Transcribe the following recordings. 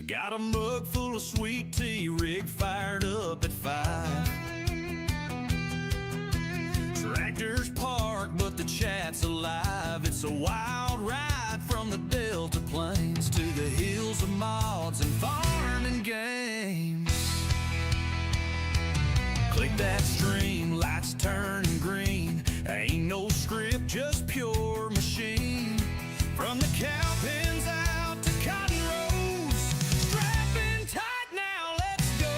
Got a mug full of sweet tea, rig fired up at 5. Tractors parked, but the chat's alive. It's a wild ride from the Delta Plains to the hills of mods and farming games. Click that stream, lights turning green. Ain't no script, just pure machine. From the cow pens out to cotton rows, strap in tight now, let's go.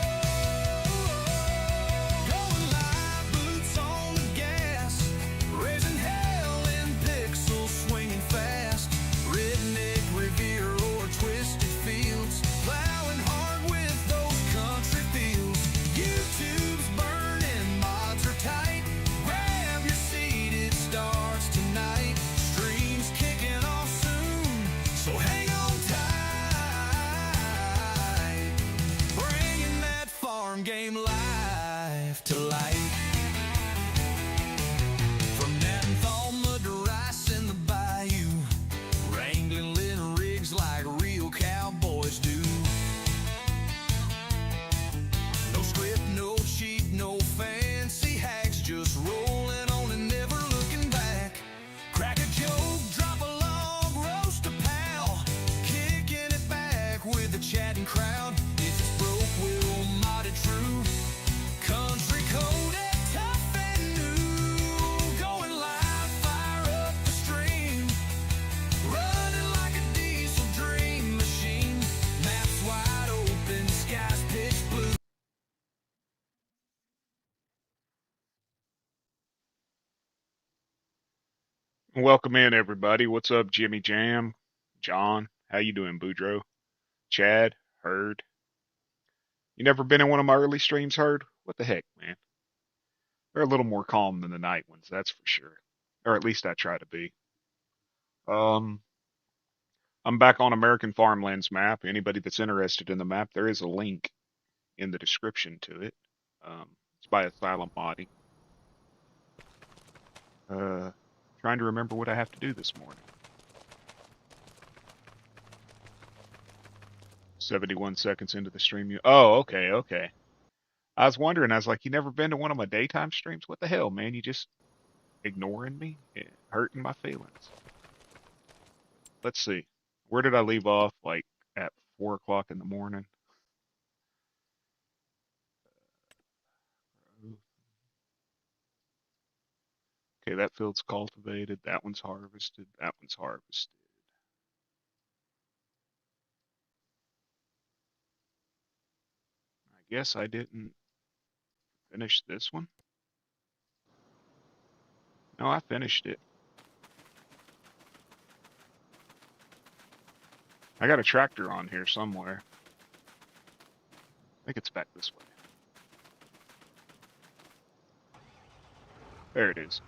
Going live, boots on the gas, raising hell in pixels, swinging fast. Redneck Riviera or twisted fields, plowing hard with those country fields. YouTube's burning, mods are tight. Grab your seat, it starts tonight. Streams kicking off soon, so hang on tight. Bringing that farm game life to life. From Nathan to rice in the bayou, wrangling little rigs like real cowboys do. No script, no cheat, no fancy hacks, just rolling on and never looking back. Crack a joke, drop a log, roast a pal, kicking it back with the chatting crowd. If it's broke, we'll mod it true. Country coded, tough and new. Going live, fire up the stream. Running like a diesel dream machine. Maps wide open, skies pitch blue. Welcome in, everybody. What's up, Jimmy Jam? John, how you doing, Boudreaux? Chad, Herd. You never been in one of my early streams, Herd? What the heck, man? They're a little more calm than the night ones, that's for sure. Or at least I try to be. Um, I'm back on American Farmlands map. Anybody that's interested in the map, there is a link in the description to it. It's by Asylum Modding. Trying to remember what I have to do this morning. 71 seconds into the stream. Oh, okay. I was wondering, I was like, you never been to one of my daytime streams? What the hell, man? You just ignoring me? Hurting my feelings. Let's see. Where did I leave off? Like at 4 o'clock in the morning? Okay, that field's cultivated. That one's harvested. That one's harvested. I guess I didn't finish this one. No, I finished it. I got a tractor on here somewhere. I think it's back this way. There it is.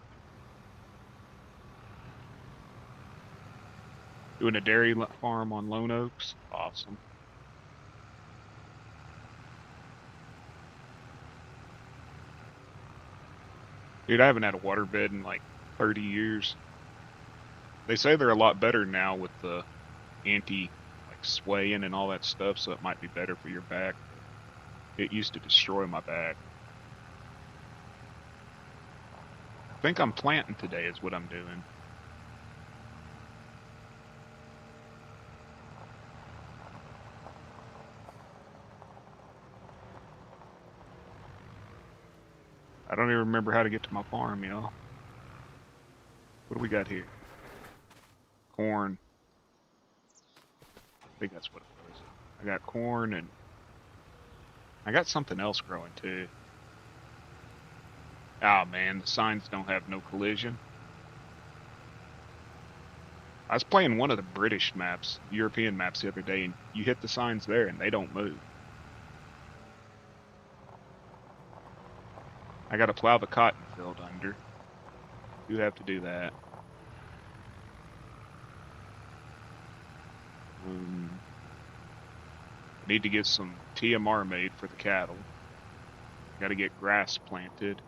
Doing a dairy farm on Lone Oaks. Awesome. Dude, I haven't had a waterbed in like 30 years. They say they're a lot better now with the like swaying and all that stuff, so it might be better for your back. It used to destroy my back. I think I'm planting today is what I'm doing. I don't even remember how to get to my farm, y'all. What do we got here? Corn. I think that's what it was. I got corn and I got something else growing too. Oh man, the signs don't have no collision. I was playing one of the British maps, European maps the other day, and you hit the signs there and they don't move. I gotta plow the cotton field under. Do have to do that. Need to get some TMR made for the cattle. Gotta get grass planted.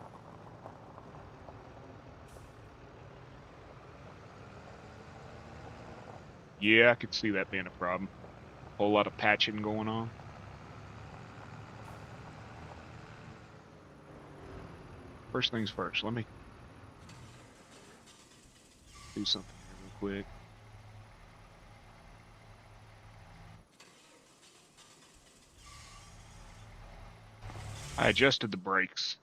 Yeah, I could see that being a problem. Whole lot of patching going on. First things first, let me do something here real quick. I adjusted the brakes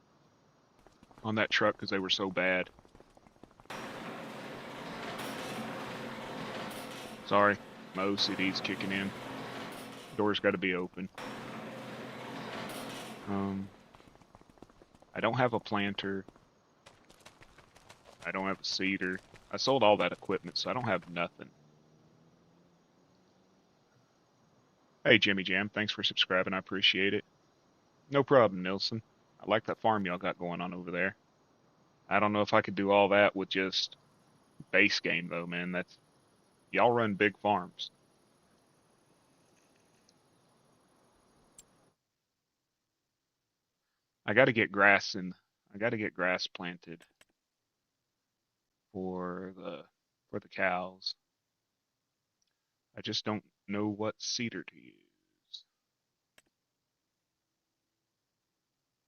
on that truck because they were so bad. Sorry, my OCD's kicking in. Door's got to be open. I don't have a planter. I don't have a seeder. I sold all that equipment, so I don't have nothing. Hey, Jimmy Jam, thanks for subscribing. I appreciate it. No problem, Nilsson. I like that farm y'all got going on over there. I don't know if I could do all that with just base game, though, man. That's y'all run big farms. I got to get grass and I got to get grass planted for the cows. I just don't know what seeder to use.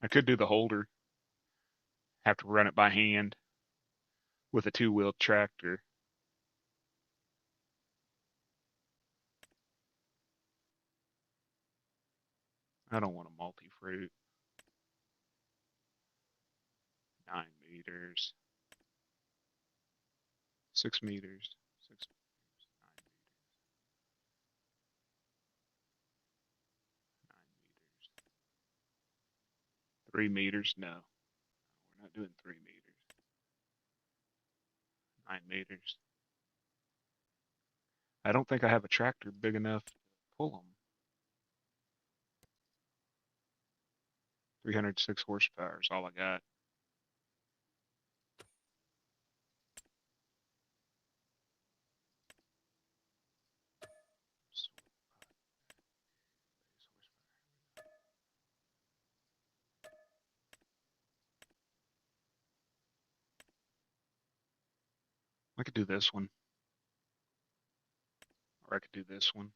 I could do the holder. Have to run it by hand with a two-wheel tractor. I don't want a multi-fruit. 9 meters. 6 meters. 6 meters. 9 meters. 9 meters. 3 meters? No. We're not doing 3 meters. 9 meters. I don't think I have a tractor big enough to pull them. 306 horsepower is all I got. I could do this one. Or I could do this one.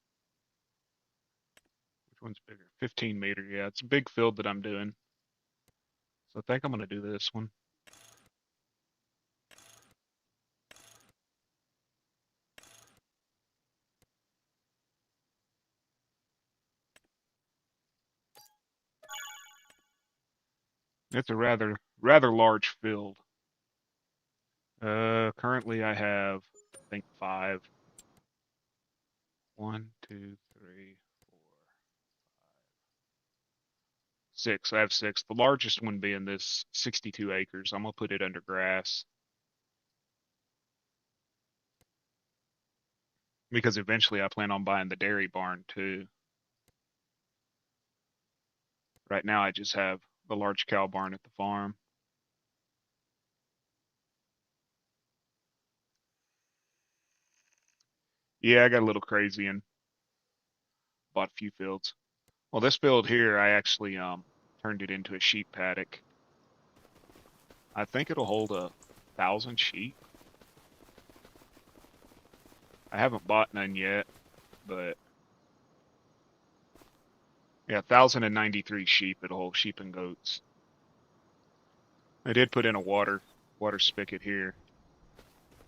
Which one's bigger? 15 meter. Yeah, it's a big field that I'm doing. So I think I'm going to do this one. It's a rather large field. Currently I have, I think, 5. 1, 2, 3, 4, 6. I have 6. The largest one being this 62 acres. I'm gonna put it under grass because eventually I plan on buying the dairy barn too. Right now I just have the large cow barn at the farm. Yeah, I got a little crazy and bought a few fields. Well, this field here, I actually turned it into a sheep paddock. I think it'll hold 1,000 sheep. I haven't bought none yet, but yeah, 1,093 sheep. It'll hold sheep and goats. I did put in a water spigot here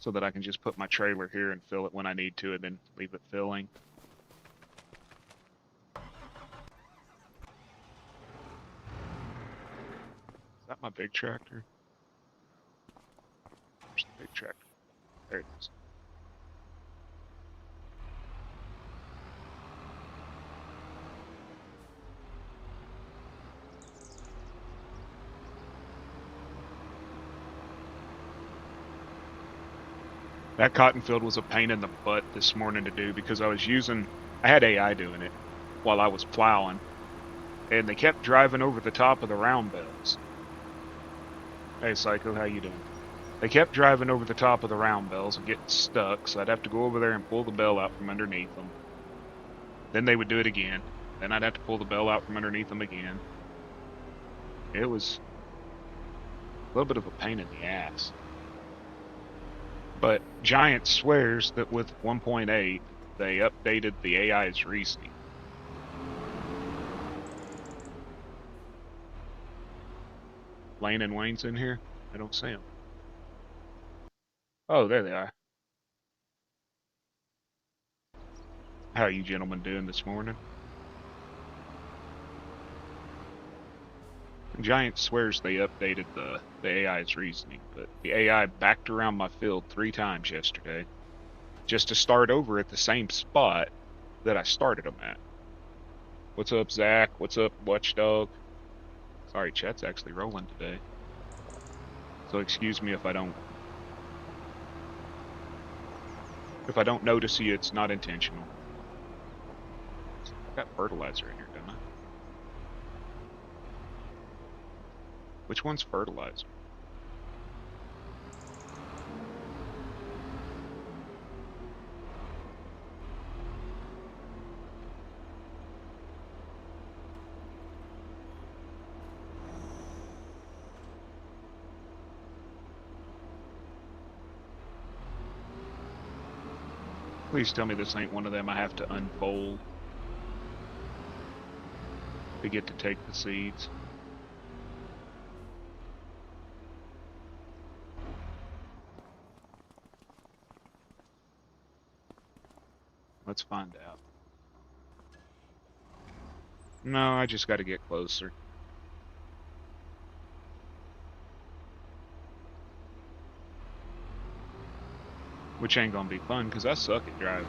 so that I can just put my trailer here and fill it when I need to and then leave it filling. Is that my big tractor? Where's the big tractor? There it is. That cotton field was a pain in the butt this morning to do because I had AI doing it while I was plowing, and they kept driving over the top of the round bells. Hey, Psycho, how you doing? They kept driving over the top of the round bells and getting stuck, so I'd have to go over there and pull the bell out from underneath them. Then they would do it again. Then I'd have to pull the bell out from underneath them again. It was a little bit of a pain in the ass. But Giant swears that with 1.8, they updated the AI's reasoning. Lane and Wayne's in here? I don't see them. Oh, there they are. How are you gentlemen doing this morning? Giant swears they updated the AI's reasoning, but the AI backed around my field 3 times yesterday just to start over at the same spot that I started them at. What's up, Zach? What's up, Watchdog? Sorry, chat's actually rolling today. So excuse me if I don't notice you, it's not intentional. I've got fertilizer in here, don't I? Which one's fertilizer? Please tell me this ain't one of them I have to unfold to get to take the seeds. Let's find out. No, I just gotta get closer. Which ain't gonna be fun, because I suck at driving.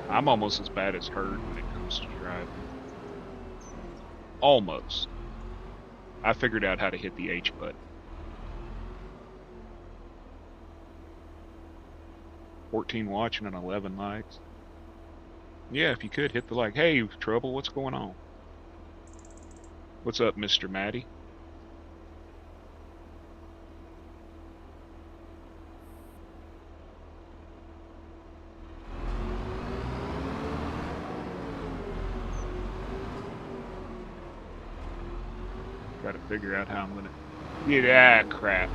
I'm almost as bad as Herd when it comes to driving. Almost. I figured out how to hit the H button. 14 watching and 11 likes. Yeah, if you could, hit the like. Hey, Trouble, what's going on? What's up, Mr. Matty? Gotta figure out how I'm gonna... Yeah, crap.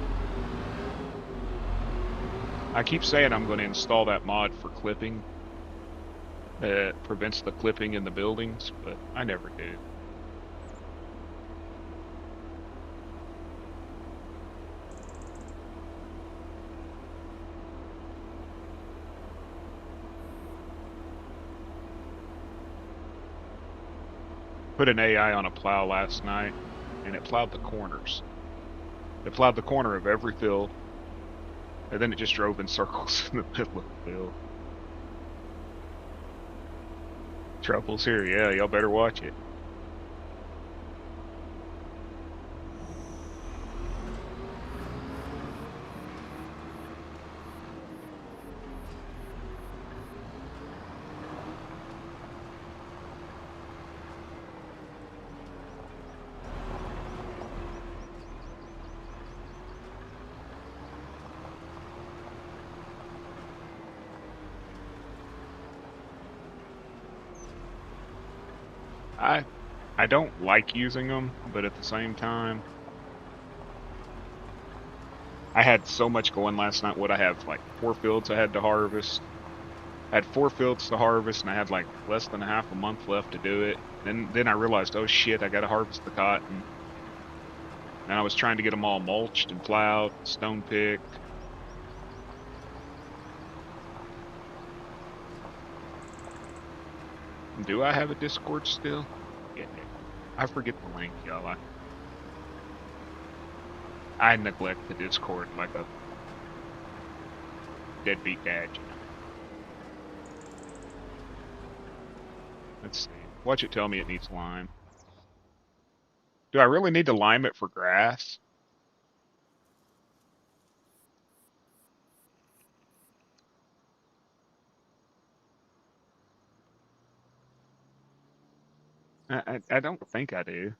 I keep saying I'm gonna install that mod for clipping. That prevents the clipping in the buildings, but I never do. Put an AI on a plow last night, and it plowed the corners. It plowed the corner of every field, and then it just drove in circles in the middle of the field. Trouble's here, yeah, y'all better watch it. I don't like using them, but at the same time, I had so much going last night. What I have, like 4 fields I had to harvest. I had 4 fields to harvest, and I had like less than half a month left to do it. Then I realized, oh shit, I gotta harvest the cotton. And I was trying to get them all mulched and plowed, stone picked. Do I have a Discord still? Yeah. I forget the link, y'all. I neglect the Discord like a deadbeat dad. Let's see. Watch it tell me it needs lime. Do I really need to lime it for grass? I don't think I do.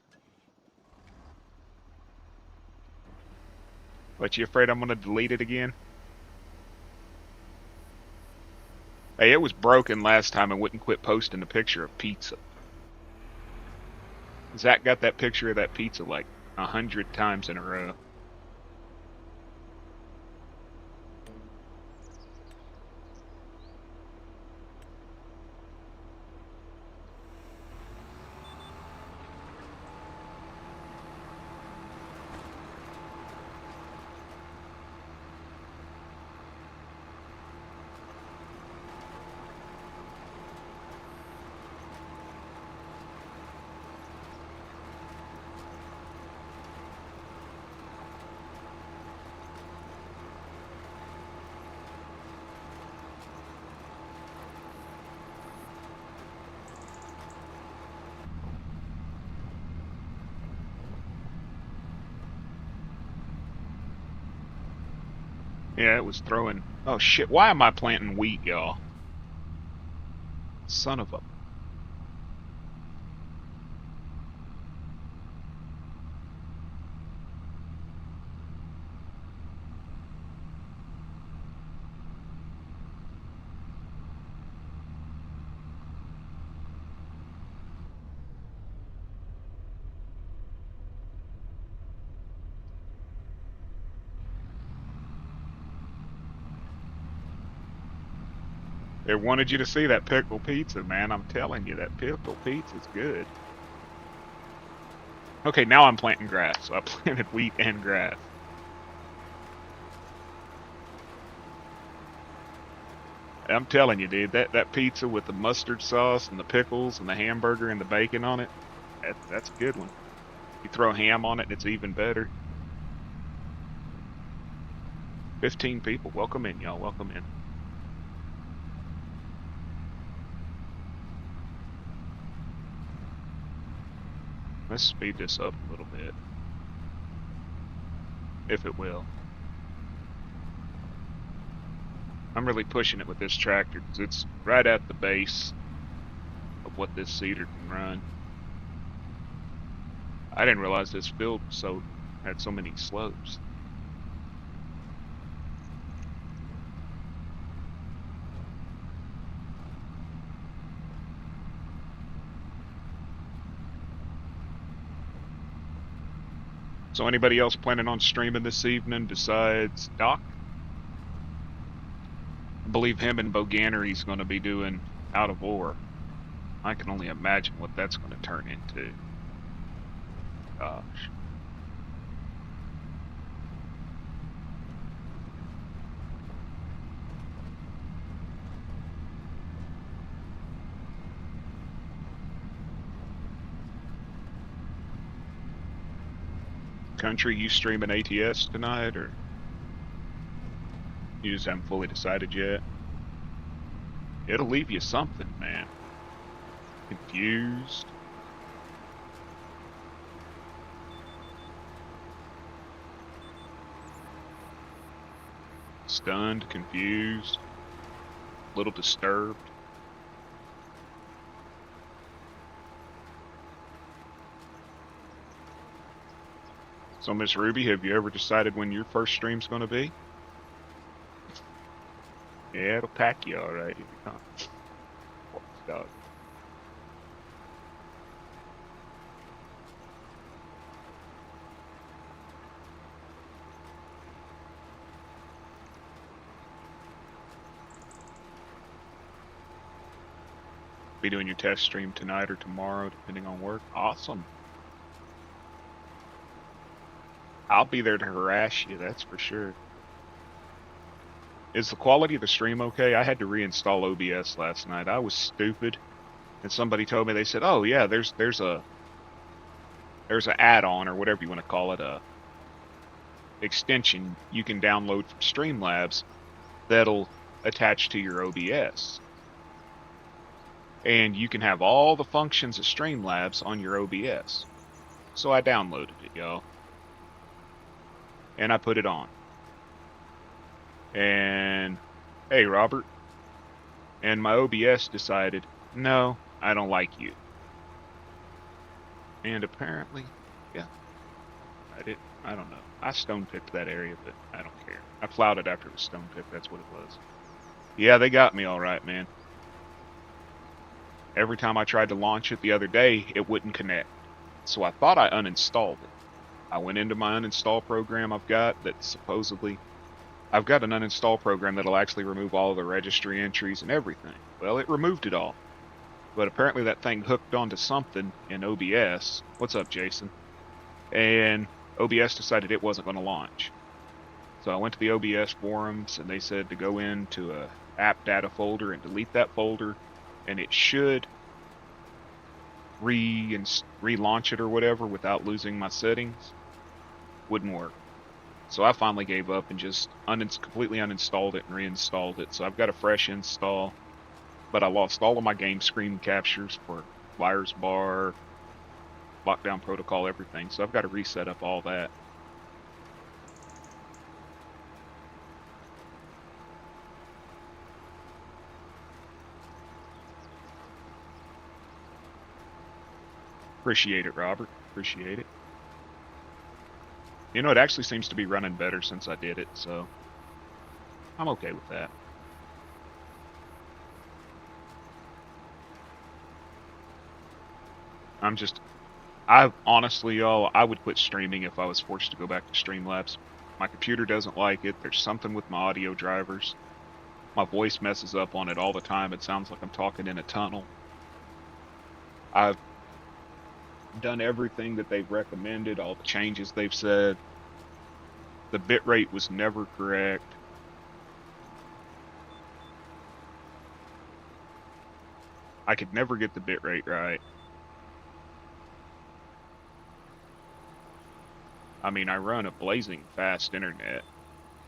But you afraid I'm gonna delete it again? Hey, it was broken last time and wouldn't quit posting a picture of pizza. Zach got that picture of that pizza like 100 times in a row. Yeah, it was throwing. Oh shit! Why am I planting wheat, y'all? Son of a. They wanted you to see that pickle pizza, man. I'm telling you, that pickle pizza's good. Okay, now I'm planting grass. So I planted wheat and grass. I'm telling you, dude, that pizza with the mustard sauce and the pickles and the hamburger and the bacon on it, that's a good one. You throw ham on it, and it's even better. 15 people. Welcome in, y'all. Welcome in. Let's speed this up a little bit. If it will. I'm really pushing it with this tractor because it's right at the base of what this seeder can run. I didn't realize this field had so many slopes. So anybody else planning on streaming this evening besides Doc? I believe him and Boganery's going to be doing Out of Ore. I can only imagine what that's going to turn into. Gosh. Country, you streaming ATS tonight, or you just haven't fully decided yet? It'll leave you something, man. Confused. Stunned, confused, a little disturbed. So, Miss Ruby, have you ever decided when your first stream's going to be? Yeah, it'll pack you all right if you come. Dog. Be doing your test stream tonight or tomorrow, depending on work. Awesome. I'll be there to harass you, that's for sure. Is the quality of the stream okay? I had to reinstall OBS last night. I was stupid, and somebody told me, they said, "Oh yeah, there's a add-on or whatever you want to call it, a extension you can download from Streamlabs that'll attach to your OBS, and you can have all the functions of Streamlabs on your OBS." So I downloaded it, y'all, and I put it on. And hey, Robert, and my OBS decided, no, I don't like you. And apparently, yeah, I don't know. I stone picked that area, but I don't care. I plowed it after it was stone picked, that's what it was. Yeah, they got me all right, man. Every time I tried to launch it the other day, it wouldn't connect. So I thought I uninstalled it. I went into my uninstall program I've got that supposedly... I've got an uninstall program that'll actually remove all of the registry entries and everything. Well, it removed it all. But apparently that thing hooked onto something in OBS. What's up, Jason? And OBS decided it wasn't going to launch. So I went to the OBS forums, and they said to go into a app data folder and delete that folder, and it should relaunch it or whatever without losing my settings. Wouldn't work. So I finally gave up and just completely uninstalled it and reinstalled it. So I've got a fresh install, but I lost all of my game screen captures for Liar's Bar, Lockdown Protocol, everything. So I've got to reset up all that. Appreciate it, Robert. Appreciate it. You know, it actually seems to be running better since I did it, so I'm okay with that. I honestly, y'all, I would quit streaming if I was forced to go back to Streamlabs. My computer doesn't like it. There's something with my audio drivers. My voice messes up on it all the time. It sounds like I'm talking in a tunnel. I've done everything that they've recommended, all the changes they've said. The bitrate was never correct. I could never get the bitrate right. I mean, I run a blazing fast internet,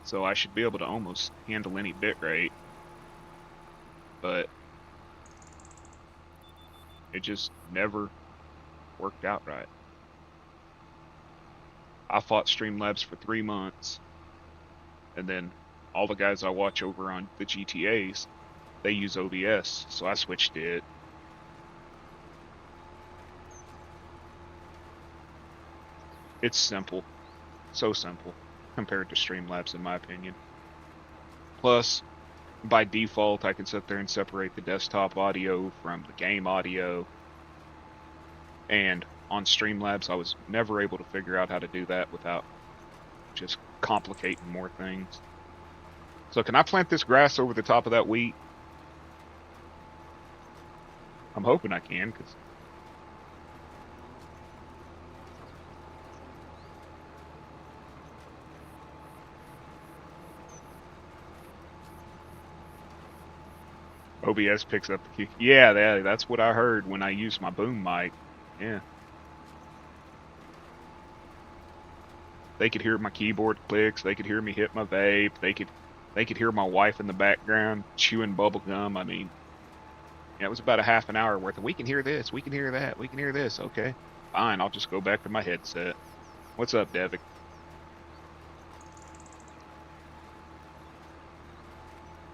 so I should be able to almost handle any bitrate, but it just never worked out right. I fought Streamlabs for 3 months, and then all the guys I watch over on the GTAs, they use OBS, so I switched to it. It's simple. So simple compared to Streamlabs in my opinion. Plus, by default, I can sit there and separate the desktop audio from the game audio. And on Streamlabs, I was never able to figure out how to do that without just complicating more things. So can I plant this grass over the top of that wheat? I'm hoping I can, because OBS picks up the key. Yeah, that's what I heard when I used my boom mic. Yeah. They could hear my keyboard clicks. They could hear me hit my vape. They could hear my wife in the background chewing bubble gum. I mean, yeah, it was about a half an hour worth of, we can hear this, we can hear that, we can hear this. Okay, fine, I'll just go back to my headset. What's up, Devic?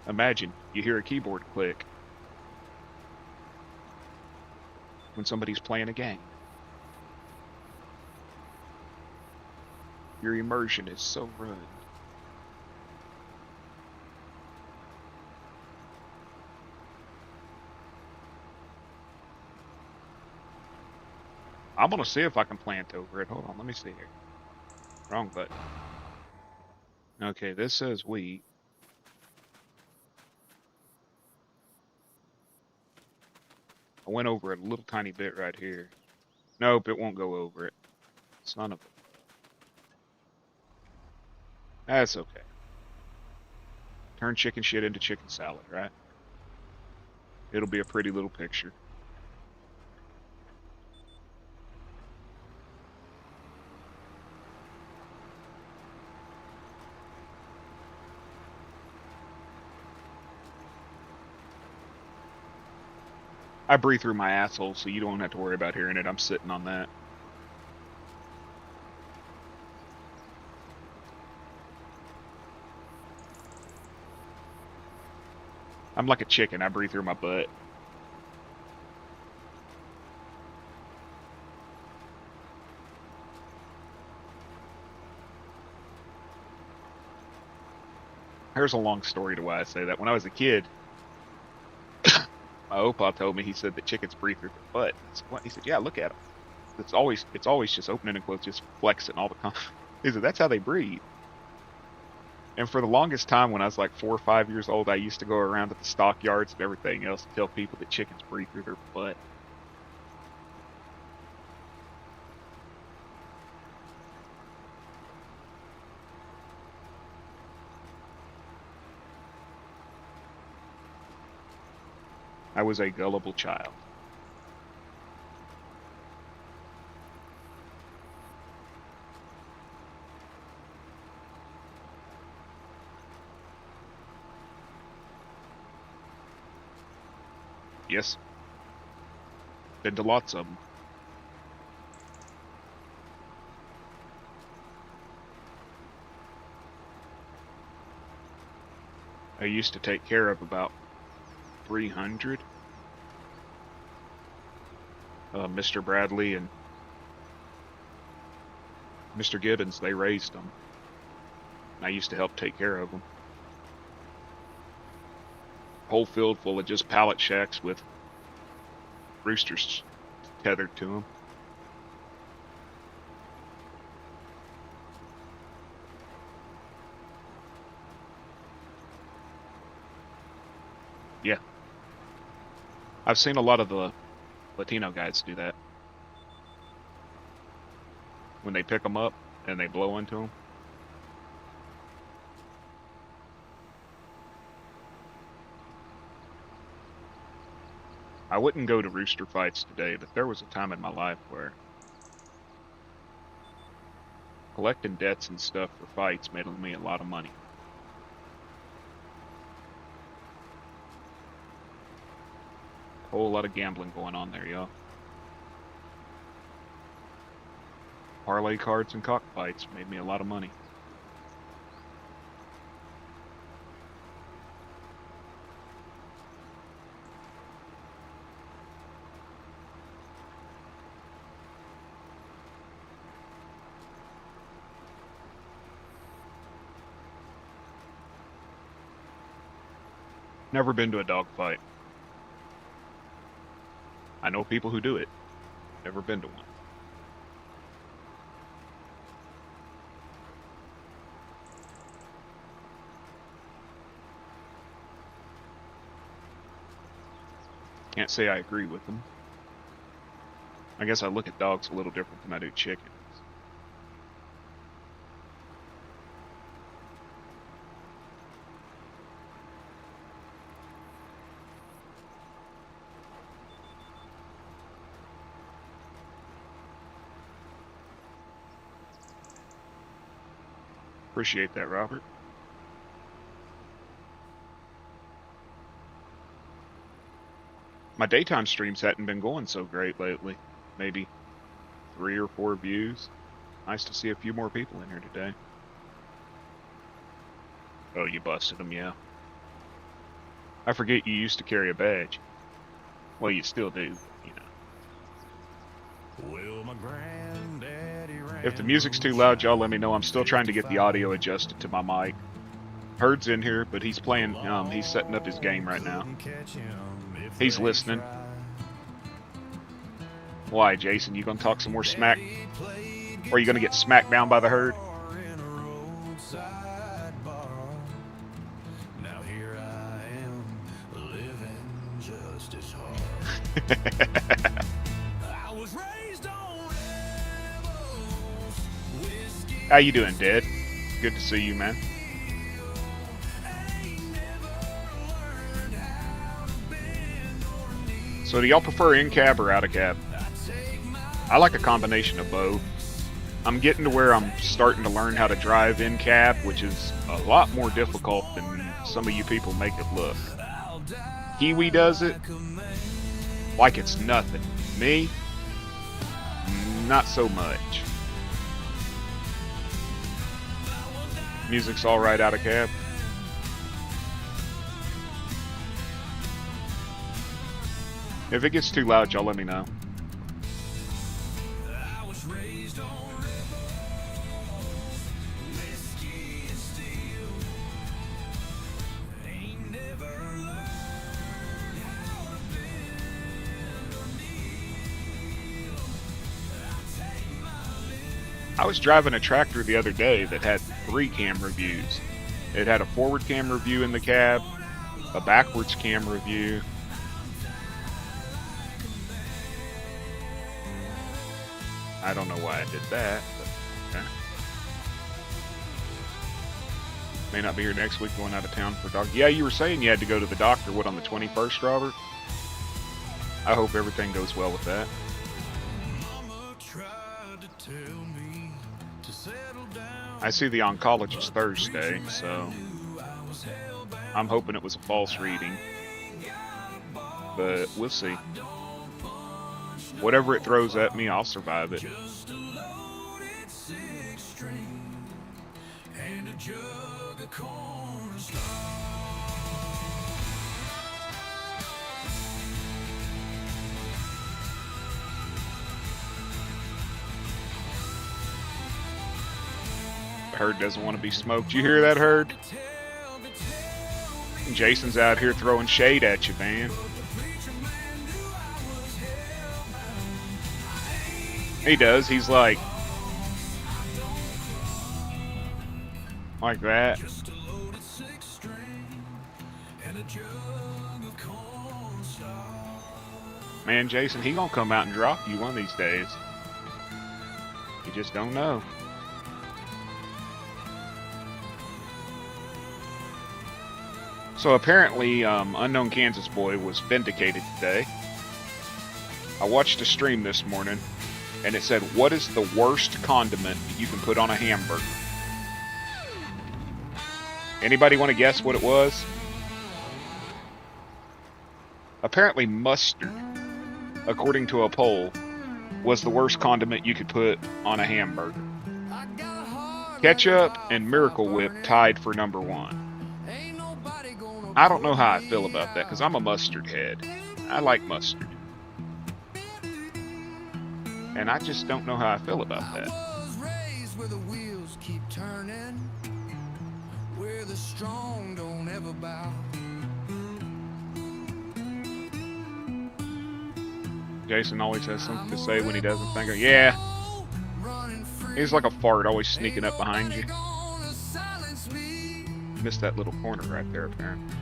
Imagine you hear a keyboard click when somebody's playing a game. Your immersion is so ruined. I'm gonna see if I can plant over it. Hold on, let me see here. Wrong button. Okay, this says wheat. I went over it a little tiny bit right here. Nope, it won't go over it. Son of a... That's okay. Turn chicken shit into chicken salad, right? It'll be a pretty little picture. I breathe through my asshole, so you don't have to worry about hearing it. I'm sitting on that. I'm like a chicken. I breathe through my butt. Here's a long story to why I say that. When I was a kid, my opa told me, he said that chickens breathe through their butt. I said, what? He said, yeah, look at them. It's always just opening and closing, just flexing all the time. He said, that's how they breathe. And for the longest time, when I was like 4 or 5 years old, I used to go around to the stockyards and everything else and tell people that chickens breathe through their butt. I was a gullible child. Yes. Been to lots of them. I used to take care of about 300 Mr. Bradley and Mr. Gibbons, they raised them. I used to help take care of them. Whole field full of just pallet shacks with roosters tethered to them. Yeah. I've seen a lot of the Latino guys do that. When they pick them up and they blow into them. I wouldn't go to rooster fights today, but there was a time in my life where collecting debts and stuff for fights made me a lot of money. Whole lot of gambling going on there, y'all. Parlay cards and cockfights made me a lot of money. Never been to a dog fight. I know people who do it. Never been to one. Can't say I agree with them. I guess I look at dogs a little different than I do chickens. Appreciate that, Robert. My daytime streams hadn't been going so great lately. Maybe 3 or 4 views. Nice to see a few more people in here today. Oh, you busted them, yeah. I forget you used to carry a badge. Well, you still do, you know. Well, my granddaddy ran If the music's too loud, y'all let me know. I'm still trying to get the audio adjusted to my mic. Herd's in here, but he's playing, he's setting up his game right now. He's listening. Why, Jason? You gonna talk some more smack? Or are you gonna get smacked down by the herd? Now here I am, living just as hard. I was raised on rebels, whiskey. How you doing, Dad? Good to see you, man. So do y'all prefer in-cab or out-of-cab? I like a combination of both. I'm getting to where I'm starting to learn how to drive in-cab, which is a lot more difficult than some of you people make it look. Kiwi does it like it's nothing. Me, not so much. Music's alright out-of-cab. If it gets too loud, y'all let me know. I was driving a tractor the other day that had 3 camera views. It had a forward camera view in the cab, a backwards camera view, I don't know why I did that, but okay. May not be here next week, going out of town for dog. Yeah, you were saying you had to go to the doctor, what, on the 21st, Robert? I hope everything goes well with that. I see the oncologist Thursday, so I'm hoping it was a false reading, but we'll see. Whatever it throws at me, I'll survive it. Herd doesn't want to be smoked. You hear that, Herd? Jason's out here throwing shade at you, man. He does. He's like that. Man, Jason, he gonna come out and drop you one of these days. You just don't know. So apparently, Unknown Kansas Boy was vindicated today. I watched a stream this morning, and it said, "What is the worst condiment you can put on a hamburger?" Anybody want to guess what it was? Apparently mustard, according to a poll, was the worst condiment you could put on a hamburger. Ketchup and Miracle Whip tied for number one. I don't know how I feel about that, because I'm a mustard head. I like mustard. And I just don't know how I feel about that. Jason always has something to say when he doesn't think of. Yeah. He's like a fart, always sneaking up behind you. Missed that little corner right there, apparently.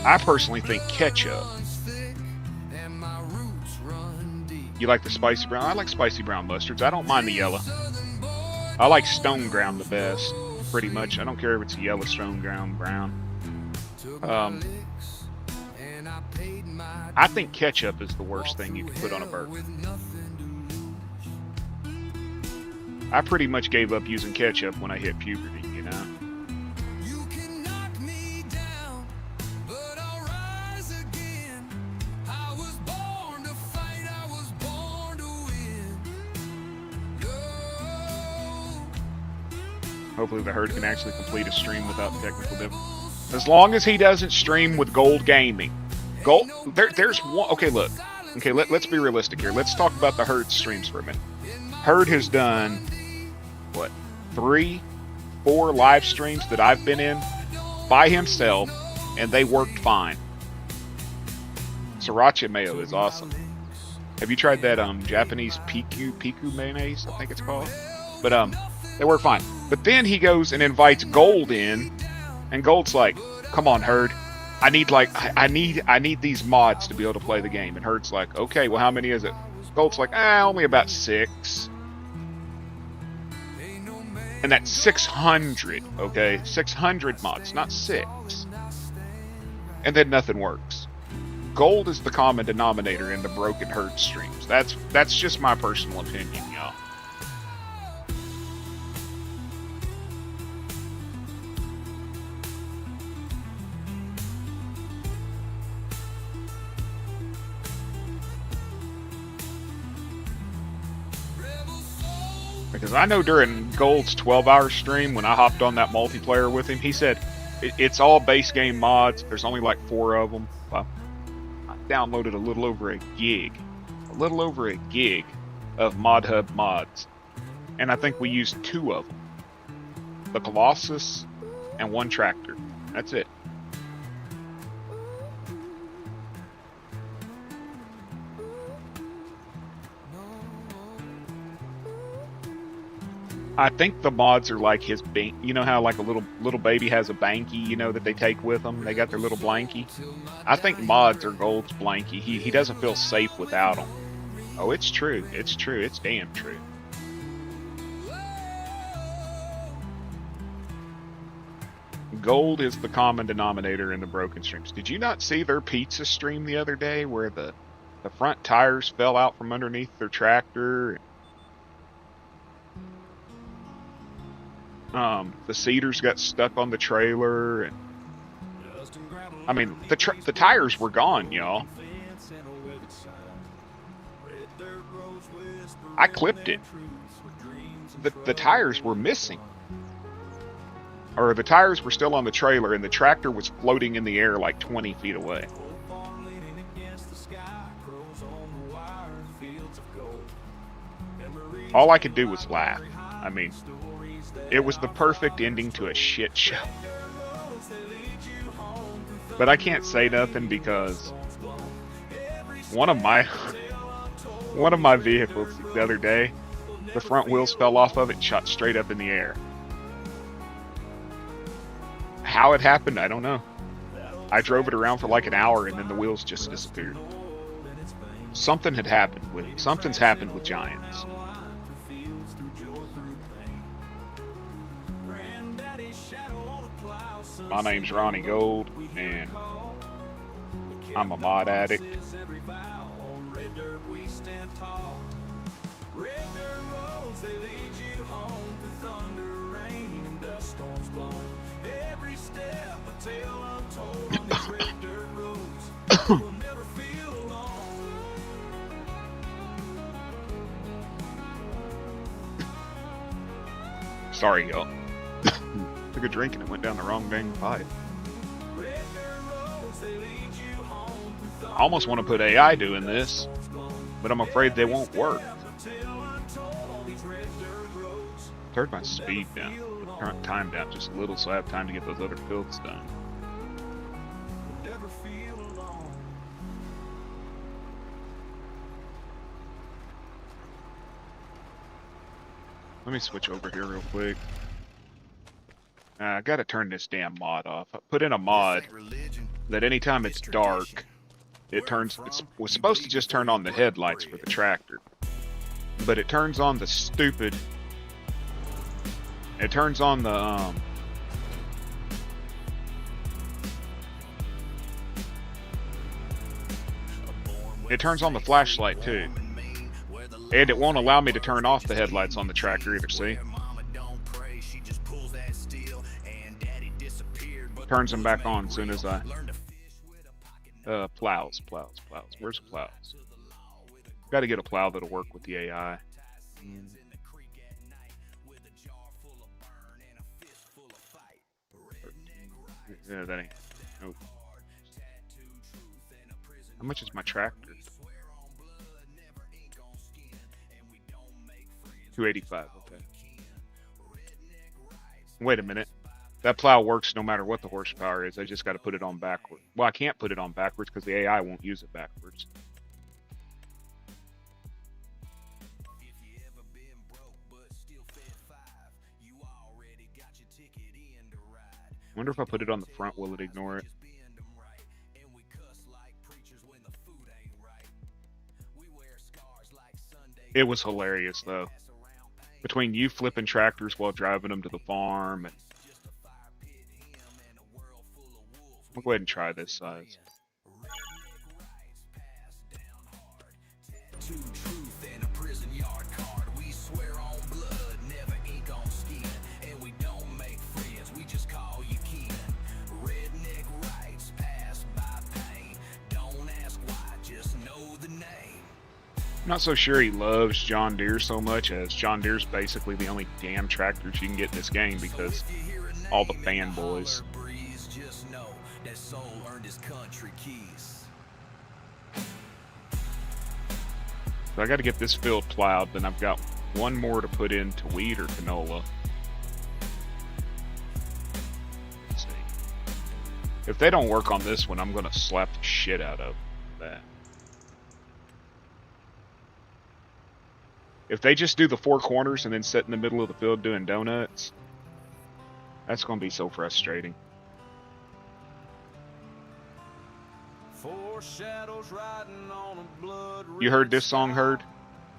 I personally think ketchup. You like the spicy brown? I like spicy brown mustards. I don't mind the yellow. I like stone ground the best, pretty much. I don't care if it's a yellow, stone ground, brown. I think ketchup is the worst thing you can put on a burger. I pretty much gave up using ketchup when I hit puberty, you know? Hopefully the Herd can actually complete a stream without technical difficulties. As long as he doesn't stream with Gold Gaming. There's one. Okay, look. Okay, let's be realistic here. Let's talk about the Herd streams for a minute. Herd has done, what, 3, 4 live streams that I've been in by himself, and they worked fine. Sriracha mayo is awesome. Have you tried that Japanese piku mayonnaise? I think it's called. But they work fine. But then he goes and invites Gold in, and Gold's like, "Come on, Herd. I need these mods to be able to play the game." And Herd's like, "Okay, well, how many is it?" Gold's like, only about 6. And that's 600, okay? 600 mods, not 6. And then nothing works. Gold is the common denominator in the broken Herd streams. That's just my personal opinion, y'all. Because I know during Gold's 12-hour stream, when I hopped on that multiplayer with him, he said, it's all base game mods. There's only like 4 of them. I downloaded a little over a gig of ModHub mods. And I think we used 2 of them. The Colossus and 1 tractor. That's it. I think the mods are like his bank. You know how like a little baby has a banky, you know, that they take with them? They got their little blankie. I think mods are Gold's blankie. He doesn't feel safe without them. Oh, it's true. It's true. It's damn true. Gold is the common denominator in the broken streams. Did you not see their pizza stream the other day where the front tires fell out from underneath their tractor? The cedars got stuck on the trailer, and I mean the tires were gone, y'all. I clipped it. The tires were missing, or the tires were still on the trailer, and the tractor was floating in the air like 20 feet away. All I could do was laugh. I mean, it was the perfect ending to a shit show. But I can't say nothing because one of my vehicles the other day, the front wheels fell off of it and shot straight up in the air. How it happened, I don't know. I drove it around for like an hour and then the wheels just disappeared. Something's happened with Giants. My name's Ronnie Gold, and I'm a mod addict. Sorry, y'all. Took a drink and it went down the wrong dang pipe. I almost want to put AI doing this, but I'm afraid they won't work. Turned my speed down, current time down just a little so I have time to get those other fields done. Let me switch over here real quick. I gotta turn this damn mod off. I put in a mod that anytime it's dark, it was supposed to just turn on the headlights for the tractor. But it turns on the stupid... It turns on the, It turns on the flashlight too. And it won't allow me to turn off the headlights on the tractor either, see? Turns them back on as soon as I... plows. Where's the plows? Gotta get a plow that'll work with the AI. Yeah, that ain't... Nope. How much is my tractor? $285, okay. Wait a minute. That plow works no matter what the horsepower is. I just got to put it on backwards. Well, I can't put it on backwards because the AI won't use it backwards. Wonder if I put it on the front, will it ignore it? It was hilarious though. Between you flipping tractors while driving them to the farm, and I'll go ahead and try this size. I'm not so sure he loves John Deere so much, as John Deere's basically the only damn tractors you can get in this game because all the fanboys. So I got to get this field plowed, then I've got one more to put into wheat or canola. Let's see. If they don't work on this one, I'm going to slap the shit out of that. If they just do the four corners and then sit in the middle of the field doing donuts, that's going to be so frustrating. You heard this song, Heard?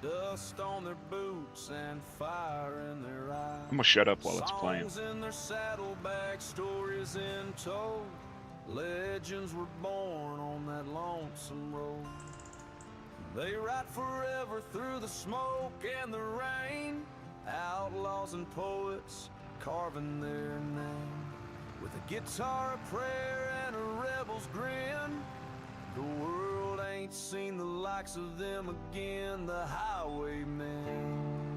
I'm going to shut up while it's playing. Legends were born on that lonesome road. They ride forever through the smoke and the rain. Outlaws and poets carving their name. With a guitar, a prayer, and a rebel's grin. The world ain't seen the likes of them again, the highwaymen.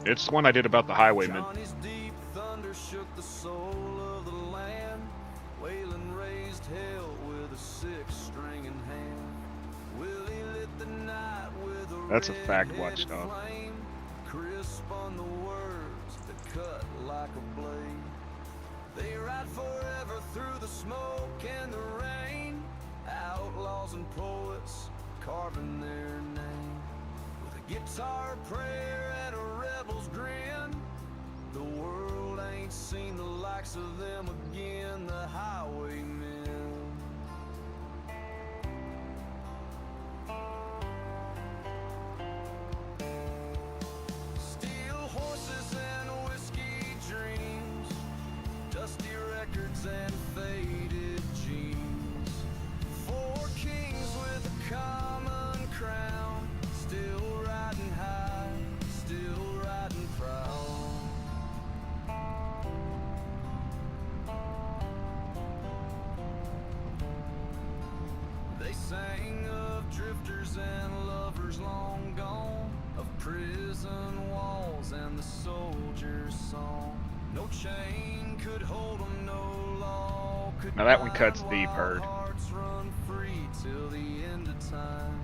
It's the one I did about the highwaymen. Johnny's deep thunder shook the soul of the land. Waylon raised hell with a 6 That's a fact, Watchdog. Crisp on the words that cut like a blade. They ride forever through the smoke and the rain. Outlaws and poets carving their name. With a guitar prayer and a rebel's grin. The world ain't seen the likes of them again. The highwaymen. Steel horses and whiskey dreams. Dusty records and faded jeans. Four kings with a common crown. Still riding high, still riding proud. They sang of drifters and lovers long gone. Of prison walls and the soldier's song. No chain could hold them, no law could. Now that one cuts deep, Herd. Hearts run free till the end of time.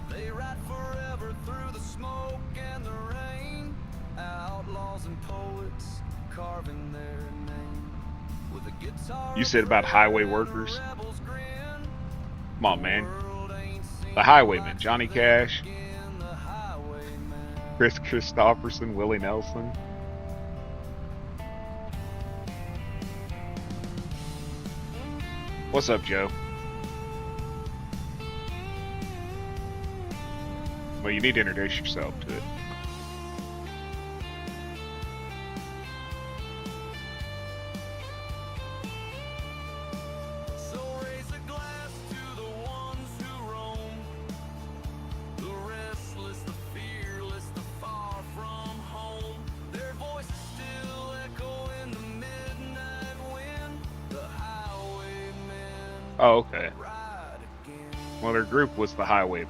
They ride forever through the smoke and the rain. Outlaws and poets carving their name. With a guitar. You said about highway workers. Come on, man. The Highwaymen, Johnny Cash, Chris Christopherson, Willie Nelson. What's up, Joe? Well, you need to introduce yourself to it. So raise a glass to the ones who roam. The restless, the fearless, the far from home. Their voices still echo in the midnight wind. The highwaymen Oh, okay. ride again. Well, their group was the Highwaymen.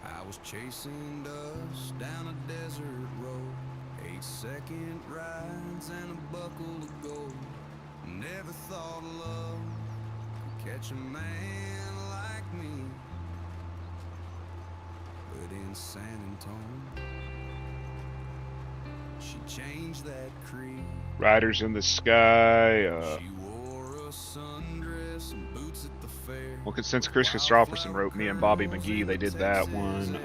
I was chasing dust down a desert road. 8-second rides and a buckle of gold. Never thought love could catch a man like me. But in San Antonio, she changed that creed. Riders in the Sky. She wore a sundress and boots at the fair. Well, since Chris Christopherson wrote me and Bobby McGee, they did that one.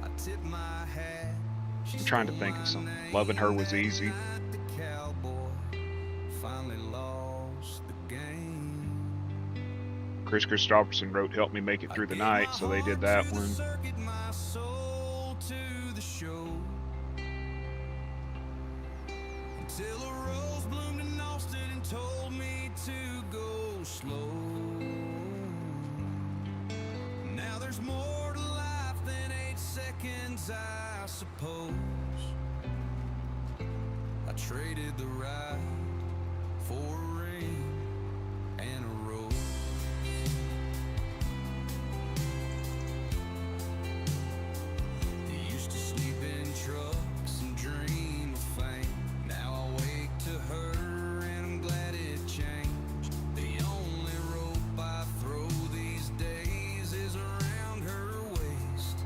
I tip my hat. I'm trying to think of something. Loving Her Was Easy. The cowboy finally lost the game. Chris Christopherson wrote Help Me Make It Through the Night, so they did that one. Circuit my soul to the show. Until a rose bloomed in Austin and told me to go slow. Now there's more to life than 8 seconds, I suppose. I traded the ride for a ring and a rose. You used to sleep in trucks and dream of fame. Now I wake to her and I'm glad it changed. The only rope I throw these days is around her waist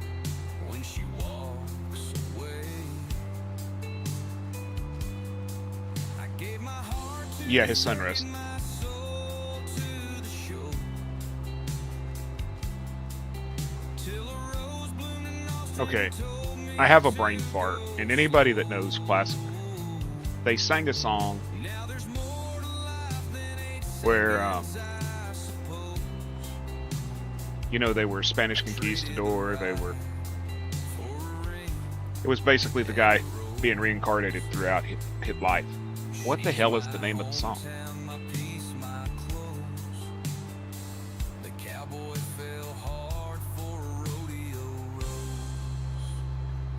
when she walks away. I gave my heart to Yeah, his sunrise. my soul to the show. Till a rose bloomed in Austin Okay, told me I have a brain fart, and anybody that knows classic, they sang a song now there's more to life than 8 where, seconds, I suppose. you know, they were Spanish conquistador. They were. For a ring, It was basically the guy being reincarnated throughout his life. What the hell is the name of the song? town, my peace, my clothes. The cowboy fell hard for a rodeo rose.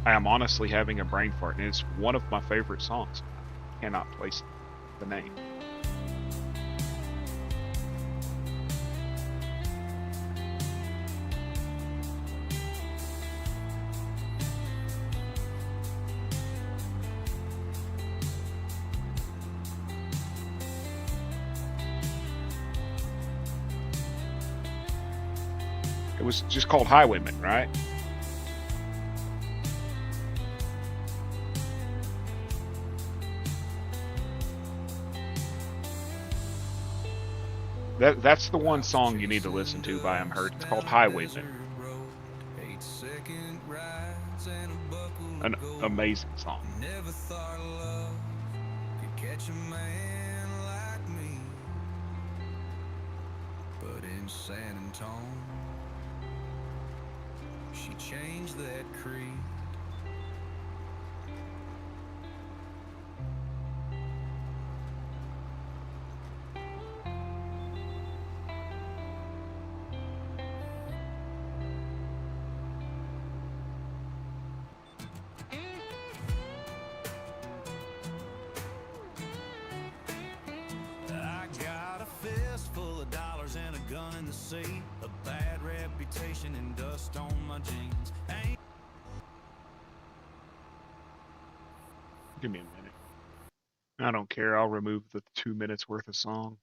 I am honestly having a brain fart, and it's one of my favorite songs. Cannot place the name. was just called Highwaymen, right? That's the one song you need to listen to by him, Hurt. It's called Highwaymen. An amazing song. Never thought love could catch a man like me, but in San Antonio, she changed that creed. I got a fist full of dollars and a gun in the sea, a bad reputation and dust on my jeans. Ain't Give me a minute. I don't care. I'll remove the 2 minutes worth of song.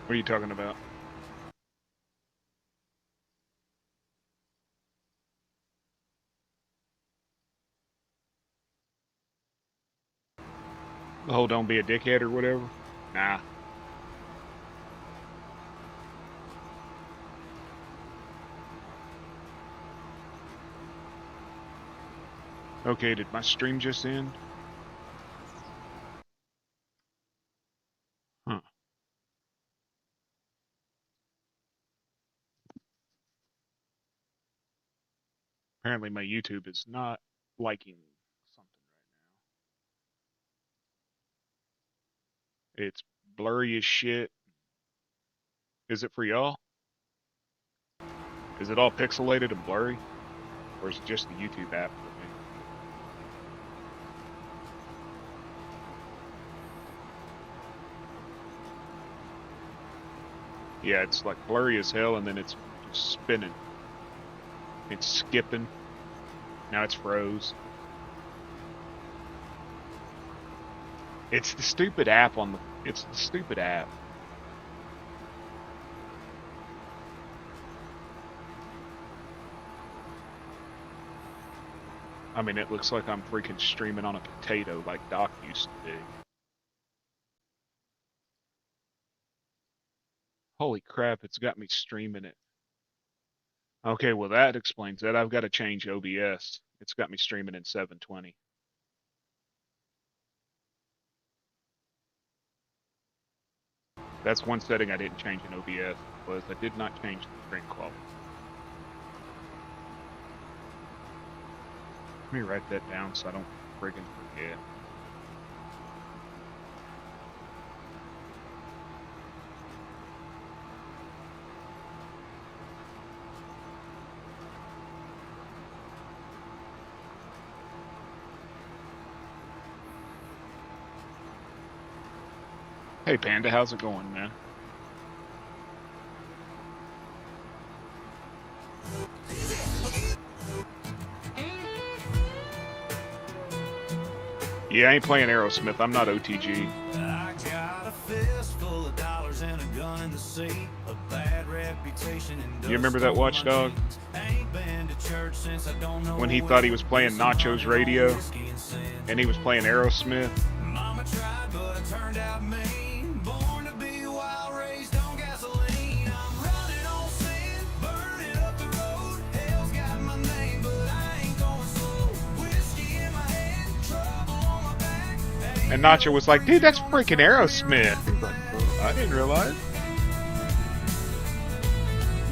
What are you talking about? The whole don't be a dickhead or whatever? Nah. Okay, did my stream just end? Apparently my YouTube is not liking something right now. It's blurry as shit. Is it for y'all? Is it all pixelated and blurry? Or is it just the YouTube app for me? Yeah, it's like blurry as hell and then it's just spinning. It's skipping. Now it's froze. It's the stupid app on the... It's the stupid app. I mean, it looks like I'm freaking streaming on a potato like Doc used to do. Holy crap, it's got me streaming it. Okay, well that explains that. I've got to change OBS. It's got me streaming in 720. That's one setting I didn't change in OBS, was I did not change the stream quality. Let me write that down so I don't friggin' forget. Hey Panda, how's it going, man? Yeah, I ain't playing Aerosmith. I'm not OTG. I got a fist full of dollars and a gun in the sea, a bad reputation and You remember that Watchdog? When he thought he was playing Nacho's radio and he was playing Aerosmith. Mama tried, but I turned out mean. Born to be wild, raised on gasoline. I'm running on sin, burning up the road. Hell's got my name, but I ain't going slow. Whiskey in my head, trouble on my back. And Nacho was like, dude, that's freaking Aerosmith. He's like, oh, I didn't realize.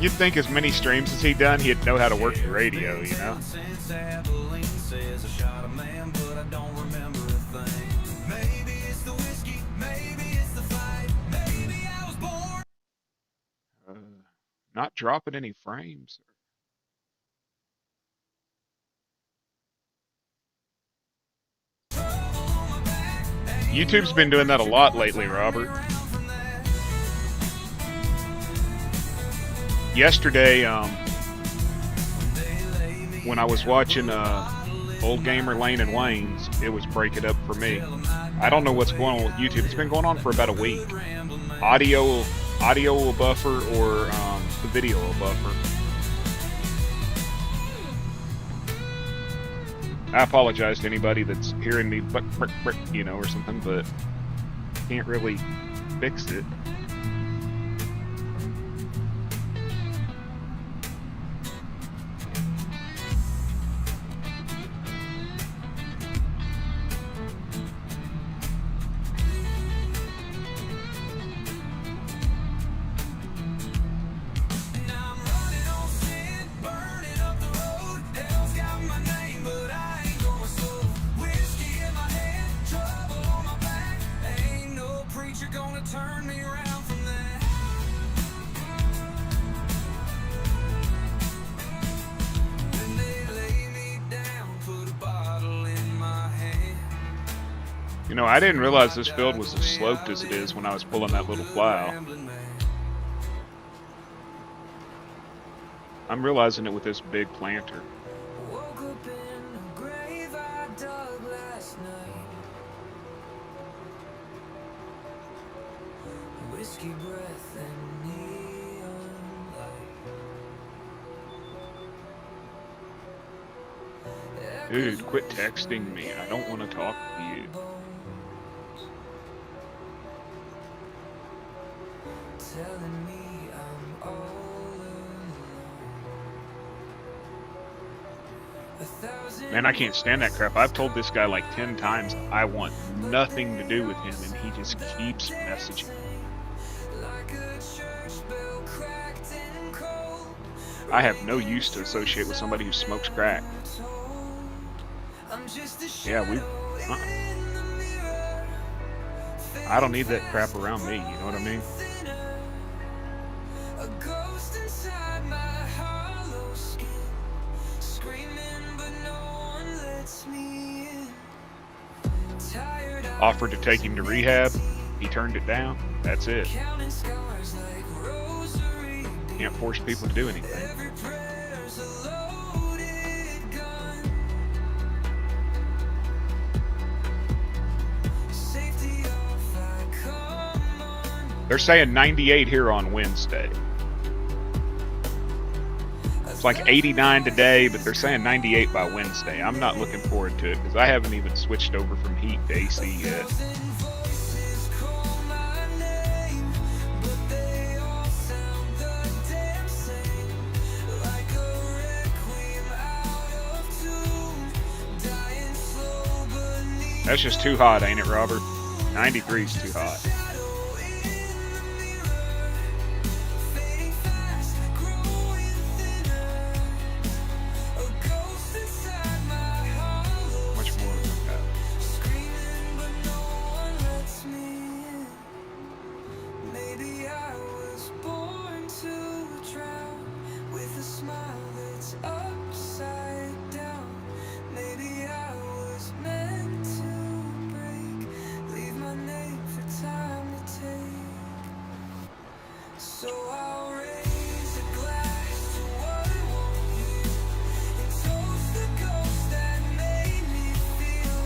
You'd think as many streams as he'd done, he'd know how to work the radio, you know? Not dropping any frames. YouTube's been doing that a lot lately, Robert. Yesterday, when I was watching Old Gamer Lane and Wayne's, it was breaking up for me. I don't know what's going on with YouTube. It's been going on for about a week. Audio will buffer, or the video will buffer. I apologize to anybody that's hearing me, you know, or something, but can't really fix it. You know, I didn't realize this field was as sloped as it is when I was pulling that little plow. I'm realizing it with this big planter. Woke up in a grave I dug last night. Whiskey breath and neon light. Dude, quit texting me. I don't want to talk to you. Telling me I'm all alone. Man, I can't stand that crap. I've told this guy like 10 times I want nothing to do with him, and he just keeps messaging. Like a church bell cracked and cold. I have no use to associate with somebody who smokes crack. Yeah, I don't need that crap around me, you know what I mean? A ghost inside my hollow skin, screaming but no one lets me in. Tired Offered to take him to eyes rehab. nicotine, He turned it down. That's it. counting scars like rosary Can't force beads. people to do anything. Every prayer's a loaded gun. Safety off, I come on. They're saying 98 here on Wednesday. It's like 89 today, but they're saying 98 by Wednesday. I'm not looking forward to it because I haven't even switched over from heat to AC yet. Voices call my name, but they all sound the damn same. Like a requiem out of tune, dying slow beneath. That's just too hot, ain't it, Robert? 93 is too hot. Shadow in the mirror, fading fast, growing thinner. A ghost inside my hollow Much more than that. screaming, but no one lets me in. Maybe I was born to drown with a smile that's upside down. Maybe I was meant to break, leave my name for time to take. So I'll raise a glass to what won't heal, and toast the ghost that made me feel.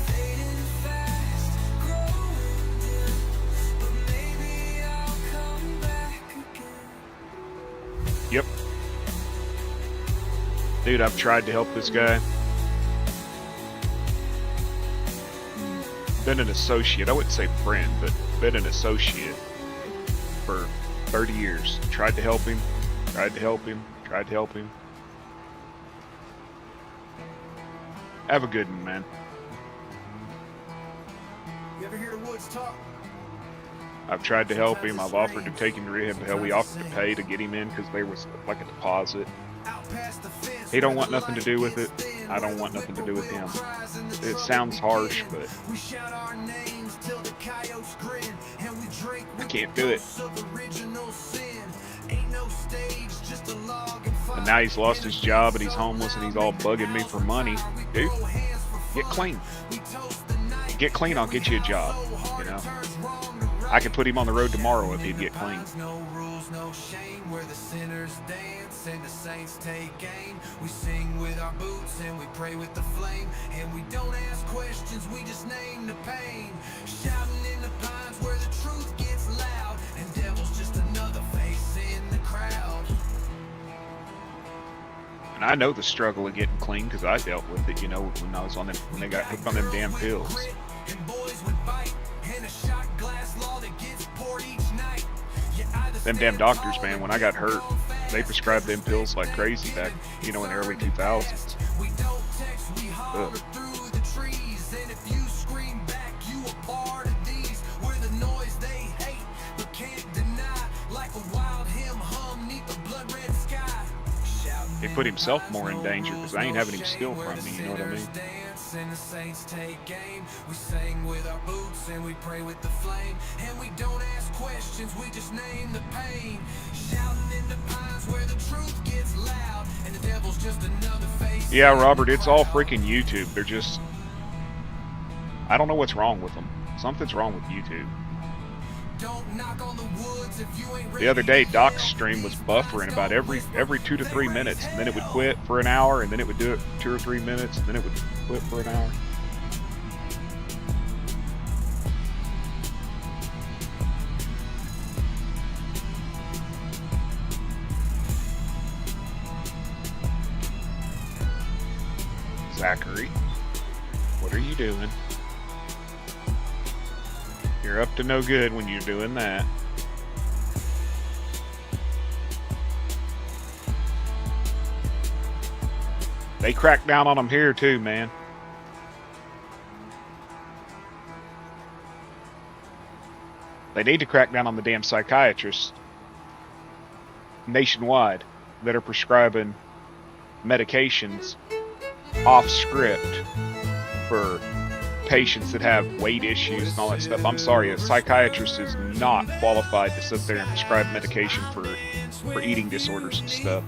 Fading fast, growing dim, but maybe I'll come back again. Yep. Dude, I've tried to help this guy. Been an associate. I wouldn't say friend, but been an associate for 30 years. Tried to help him. Tried to help him. Tried to help him. Have a good one, man. You ever hear the woods talk? I've tried to help him. I've offered to take him to rehab. Hell, we offered to pay to get him in because there was like a deposit. He don't want nothing to do with it. I don't want nothing to do with him. It sounds harsh, but I can't do it. And now he's lost his job and he's homeless and he's all bugging me for money. Dude, get clean. Get clean, I'll get you a job, you know? I could put him on the road tomorrow if he'd get clean. No rules, no shame, where the sinners dance and the saints take aim. We sing with our boots and we pray with the flame, and we don't ask questions, we just name the pain. Shouting in the pines where the truth gets loud, and devil's just another face in the crowd. And I know the struggle of getting clean because I dealt with it, you know, when I was on them, when they got hooked on them damn pills. And boys would bite, and a shot glass law that gets poured each night. Them damn doctors, man, when I got hurt, they prescribed them pills like crazy back, you know, in the early 2000s. We don't text, we holler through the trees, and if you scream back, you a part of these. We're the noise they hate, but can't deny, like a wild hymn hum neath the blood red sky. He put himself more in danger because I ain't having him steal from me, you know what I mean? And the saints take aim. We sing with our boots and we pray with the flame, and we don't ask questions, we just name the pain. Shouting in the pines where the truth gets loud, and the devil's just another face. Yeah, Robert, it's all freaking YouTube. They're just, I don't know what's wrong with them. Something's wrong with YouTube. Don't knock on the woods if you ain't ready. The other day, Doc's stream was buffering about every 2 to 3 minutes, and then it would quit for an hour, and then it would do it 2 or 3 minutes, and then it would quit for an hour. Zachary, what are you doing? You're up to no good when you're doing that. They crack down on them here too, man. They need to crack down on the damn psychiatrists nationwide. that are prescribing medications off script for patients that have weight issues and all that stuff. I'm sorry, a psychiatrist is not qualified to sit there and prescribe medication for eating disorders and stuff.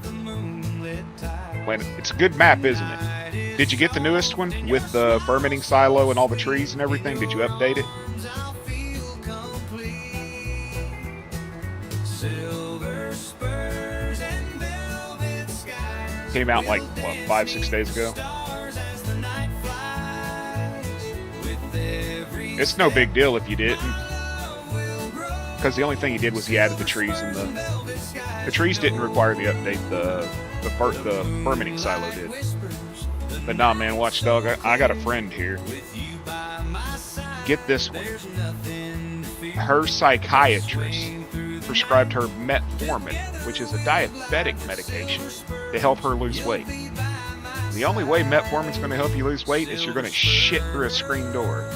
When it's a good map, isn't it? Did you get the newest one with the fermenting silo and all the trees and everything? Did you update it? Came out like, what, 5-6 days ago? It's no big deal if you didn't, because the only thing he did was he added the trees, and the trees didn't require the update. The fermenting silo did. But nah, man, Watchdog, I got a friend here. Get this one. Her psychiatrist prescribed her metformin, which is a diabetic medication, to help her lose weight. The only way metformin's going to help you lose weight is you're going to shit through a screen door.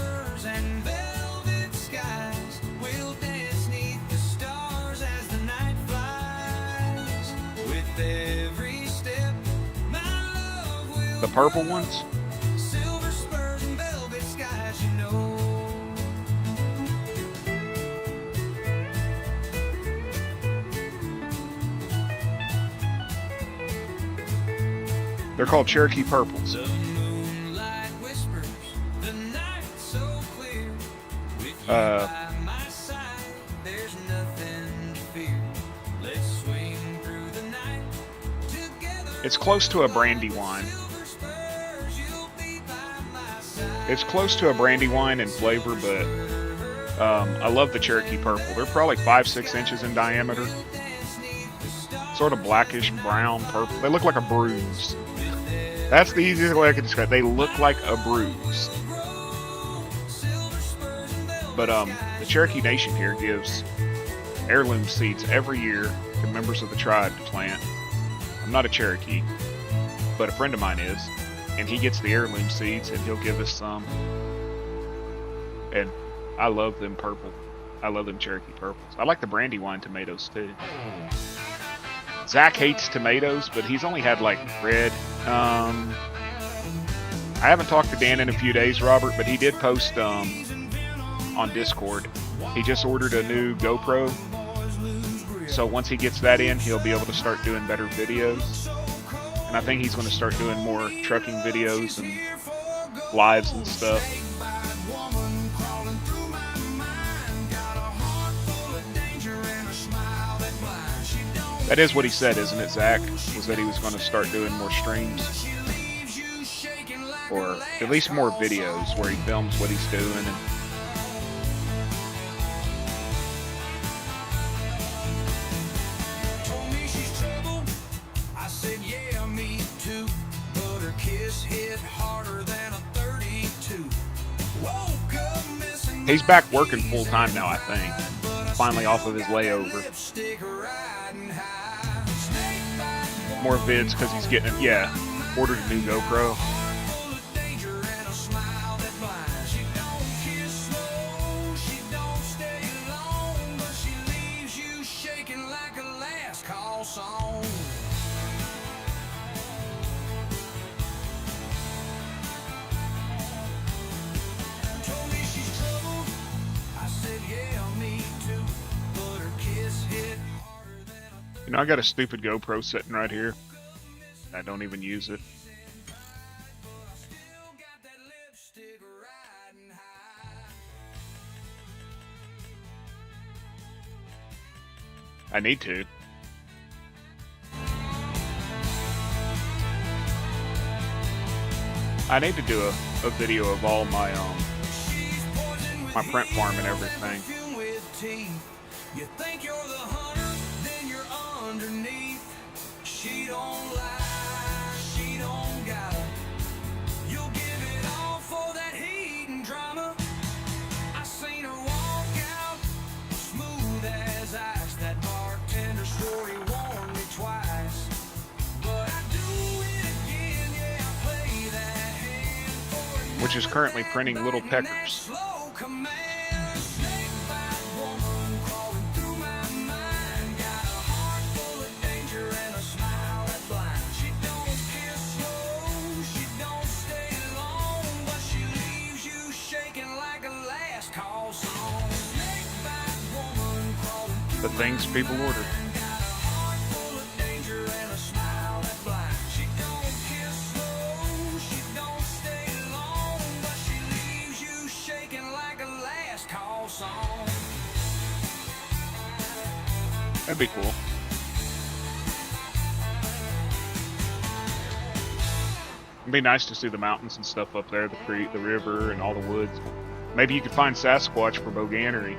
The purple ones? They're called Cherokee Purples. It's close to a brandy wine. It's close to a brandy wine in flavor, but I love the Cherokee Purple. They're probably 5-6 inches in diameter. Sort of blackish brown purple. They look like a bruise. That's the easiest way I can describe it. They look like a bruise. But the Cherokee Nation here gives heirloom seeds every year to members of the tribe to plant. I'm not a Cherokee, but a friend of mine is, and he gets the heirloom seeds and he'll give us some. And I love them purple. I love them Cherokee purples. I like the Brandywine tomatoes too. Zach hates tomatoes, but he's only had like red. I haven't talked to Dan in a few days, Robert, but he did post on Discord. He just ordered a new GoPro. So once he gets that in, he'll be able to start doing better videos. And I think he's going to start doing more trucking videos and lives and stuff. That is what he said, isn't it, Zach? Was that he was going to start doing more streams? Or at least more videos where he films what he's doing. And he's back working full time now, I think. Finally off of his layover. More vids because he's getting it. Yeah, ordered a new GoPro. You know, I got a stupid GoPro sitting right here. I don't even use it. I need to. I need to do a video of all my my print farm and everything. You think you're the hunter, then you're underneath. She don't lie, she don't gotta. You'll give it all for that heat and drama. I seen her walk out, smooth as ice. That bartender story warned me twice. But I do it again, yeah, I play that hand for you. Which is currently printing little peckers. The things people order. That'd be cool. It'd be nice to see the mountains and stuff up there, the creek, the river, and all the woods. Maybe you could find Sasquatch for Boganery.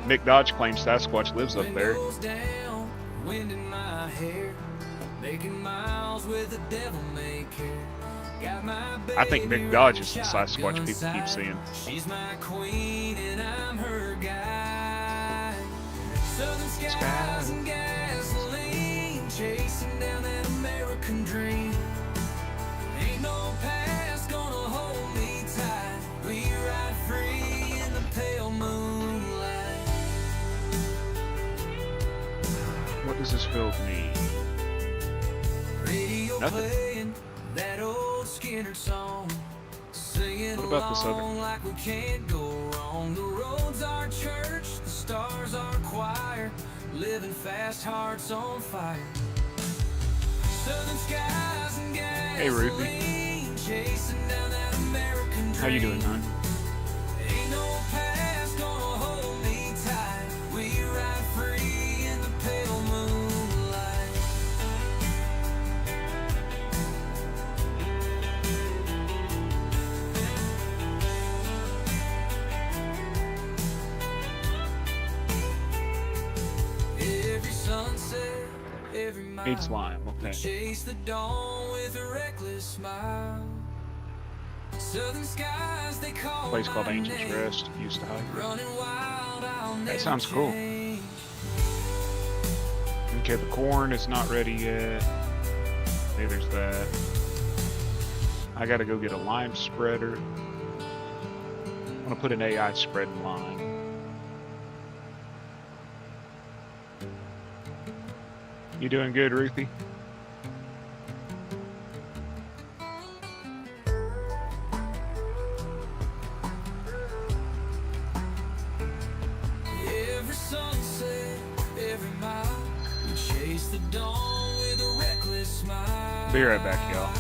Mick Dodge claims Sasquatch lives up there. I think Mick Dodge is the Sasquatch people keep seeing. She's my queen and I'm her guy. Southern skies and gasoline, chasing down that American dream. Ain't no past gonna hold me tight. We ride free in the pale moonlight. What does this field mean? Radio Nothing. playing that old Skinner song. Singing What about this other? along like we can't go wrong. The road's our church, the stars our choir. Living fast, hearts on fire. Southern skies and Hey, Ruthie. gasoline, chasing down that American dream. How you doing, hon? Ain't no past gonna hold me tight. We ride free in the pale moonlight. Every sunset, every mile. Needs lime, okay. Chase the dawn with a reckless smile. Southern skies, they call Place called my Angel's name. Rest. Used to hike. Running wild, I'll never sounds cool. change. Okay, the corn is not ready yet. Okay, there's that. I gotta go get a lime spreader. I'm gonna put an AI spreading lime. You doing good, Ruthie? Every sunset, every mile, we chase the dawn with a reckless smile. Be right back, y'all.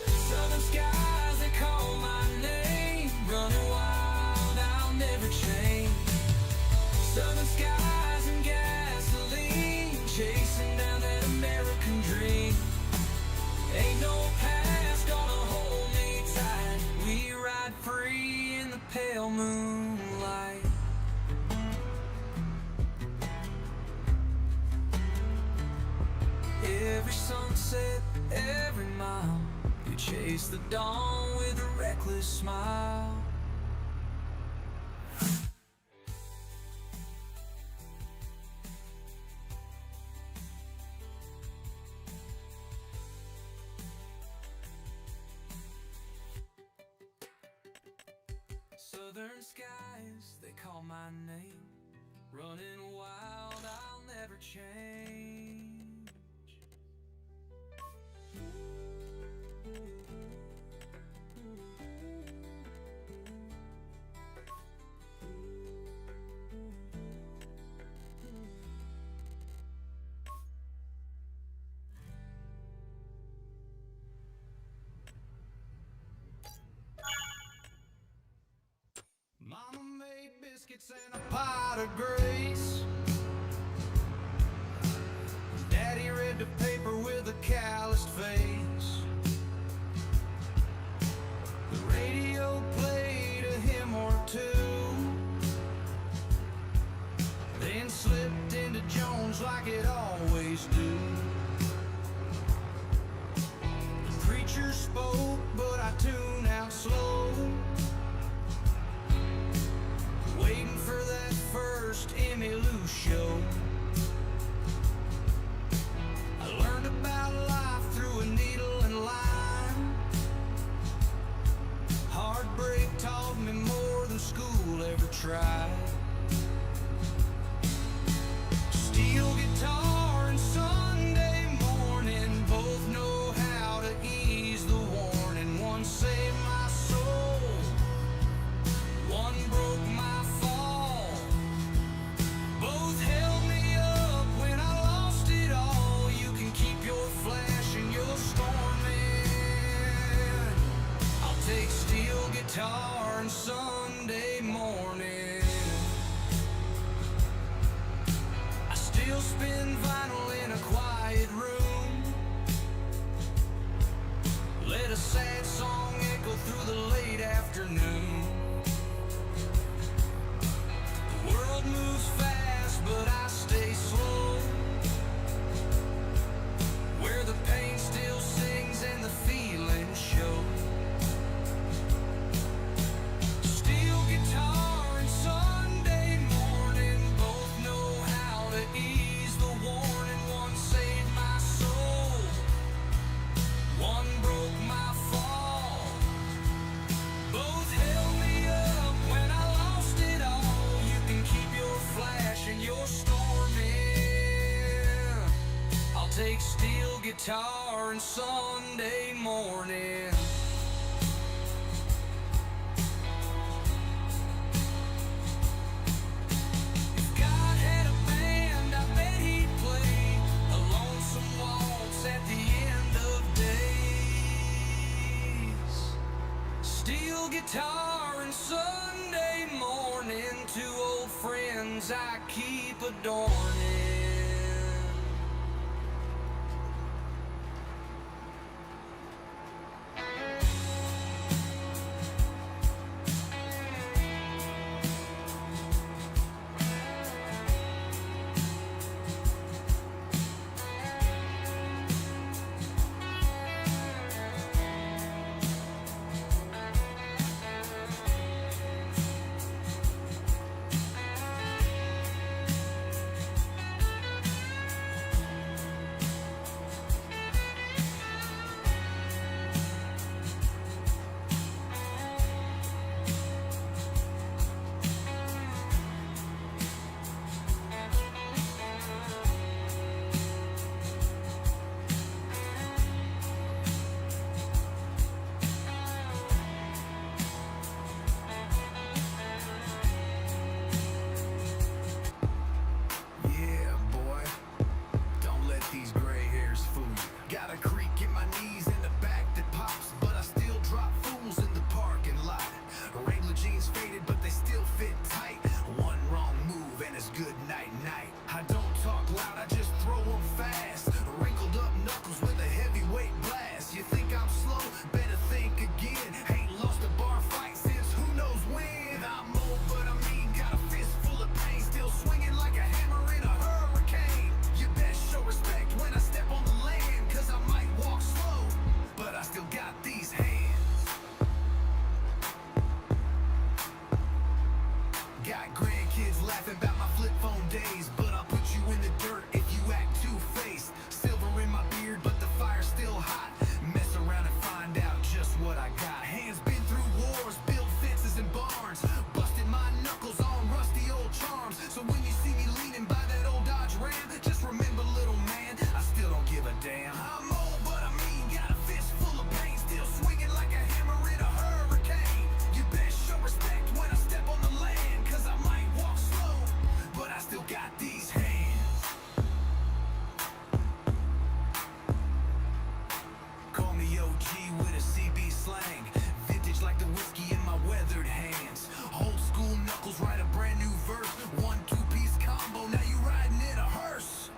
Southern skies, they call my name. Running wild, I'll never change. Southern skies and gasoline, chasing down that American dream. Ain't no past gonna hold me tight. We ride free in the pale moonlight. Every sunset, every mile, we chase the dawn with a reckless smile. Southern skies, they call my name. Running wild, I'll never change. Mama made biscuits and a pot of grace. Daddy read the paper with a calloused face. The radio played a hymn or two, then slipped into Jones like it always do. The preacher spoke, but I tuned out slow, waiting for that first Emmy Lou show. I learned about life through a needle and line. Heartbreak taught me more than school ever tried. Steel guitar and Sunday morning both know how to ease the warning. One saved my soul, one broke my fall. spin vinyl in a quiet room. Let a sad song echo through the late afternoon. The world moves fast, but I stay slow. Where the pain still sings and the feelings show. Steel guitar and Sunday morning both know how to ease the warning. One saved my soul, one broke my fall. Both held me up when I lost it all. You can keep your flash and your storming. I'll take steel guitar and Sunday morning. If God had a band, I bet he'd play a lonesome waltz at the end of days. Steel guitar and Sunday morning, two old friends I keep adorning. Yeah, boy, don't let these gray hairs fool you. Got a creak in my knees and the back that pops, but I still drop fools in the parking lot. Wrangler jeans faded, but they still fit tight. One wrong move and it's good night night. I don't talk loud, I just throw them fast. Wrinkled up knuckles with a heavyweight blast. You think I'm slow? Better think again. Ain't lost a bar fight since who knows when. I'm old, but I mean, got a fist full of pain. Still swinging like a hammer in a hurricane. You best show respect when I step on the land, cause I might walk slow, but I still got these hands. Got grandkids laughing about my flip phone days, but I'll put you in the dirt if you act two-faced. Silver in my beard, but the fire's still hot. Mess around and find out just what I got. Hands been through wars, built fences and barns, busted my knuckles on rusty old charms. So when you see me leaning by that old Dodge Ram, just remember, little man, I still don't give a damn. I'm old, but I mean, got a fist full of pain. Still swinging like a hammer in a hurricane. You best show respect when I step on the land, cause I might walk slow, but I still got these hands. Call me OG with a CB slang. Vintage like the whiskey in my weathered hands. Old school knuckles, write a brand new verse. 1-2-piece combo, now you riding in a hearse.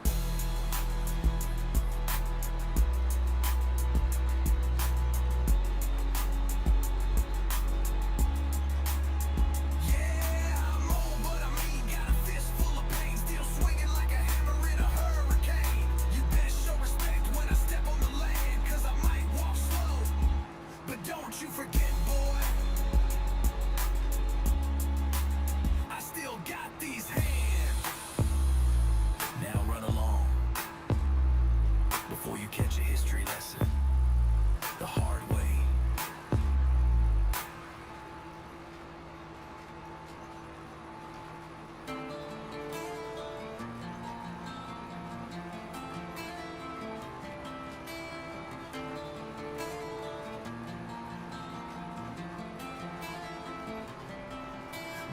Yeah, I'm old, but I mean, got a fist full of pain. Still swinging like a hammer in a hurricane. You best show respect when I step on the land, cause I might walk slow, but don't you forget, boy, I still got these hands. Now run along before you catch a history lesson the hard way.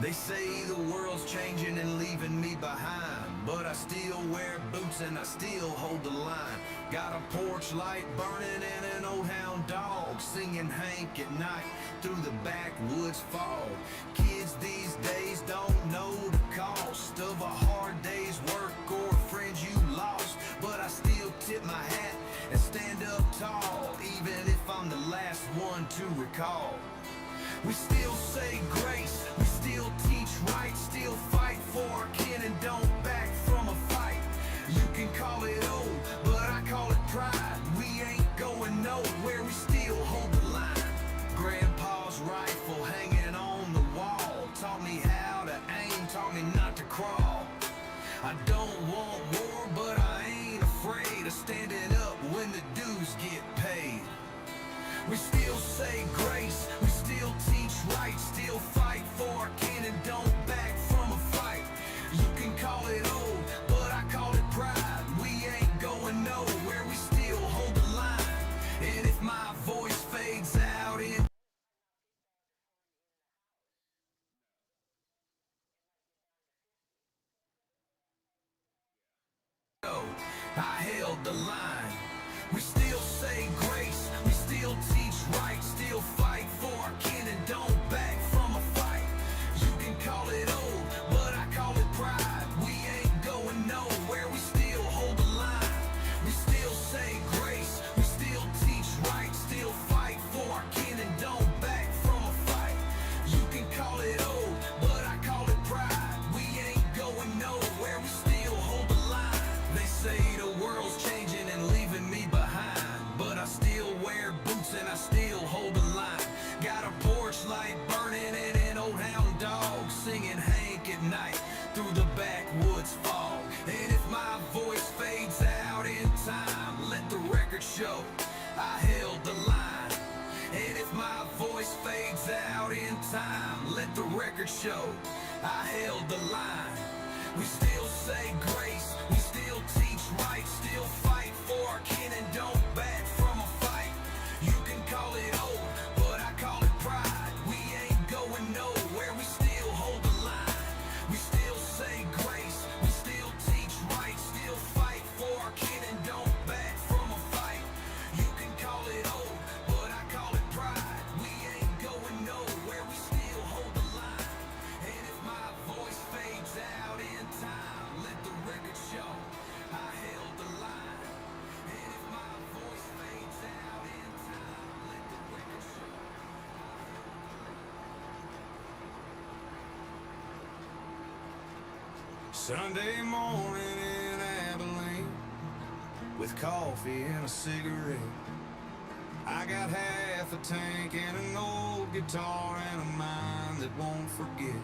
They say the world's changing and leaving me behind. but I still wear boots and I still hold the line. Got a porch light burning and an old hound dog singing Hank at night through the backwoods fog. Kids these days don't know the cost of a hard day's work or friends you lost, but I still tip my hat and stand up tall, even if I'm the last one to recall. We still say grace, we still teach right, still fight for our kin and don't back from a fight. You can call it old, but I call it pride. We ain't going nowhere, we still hold the line. Grandpa's rifle hanging on the wall taught me how to aim, taught me not to crawl. I don't want war, but I ain't afraid of standing up when the dues get paid. We still say grace, we still teach right, still fight for our kin and don't back from a fight. You can call it old, but I call it pride. We ain't going nowhere, we still hold the line. And if my voice fades out in I held the line. We still say grace, we still teach right, still fight for our kin and don't back from a fight. You can call it old, but I call it pride. We ain't going nowhere, we still hold the line. We still say grace, we still teach right, still fight for our kin and don't back from a fight. You can call it old, but I call it pride. We ain't going nowhere, we still hold the line. They say the world's changing and leaving me behind, but I still wear boots and I still hold the line. Got a porch light burning and an old hound dog singing Hank at night through the backwoods fog. And if my voice fades out in time, let the record show I held the line. And if my voice fades out in time, let the record show I held the line. We still say grace, we still teach right, still fight for our kin and don't back from a fight. You can call it old, but I call it pride. We ain't going nowhere, we still hold the line. We still say grace, we still teach right, still fight for our kin and don't back from a fight. You can call it old, but I call it pride. We ain't going nowhere, we still hold the line. And if my voice fades out in time, let the record show I held the line. And if my voice fades out in time, let the record show. Sunday morning in Abilene, with coffee and a cigarette. I got half a tank and an old guitar and a mind that won't forget.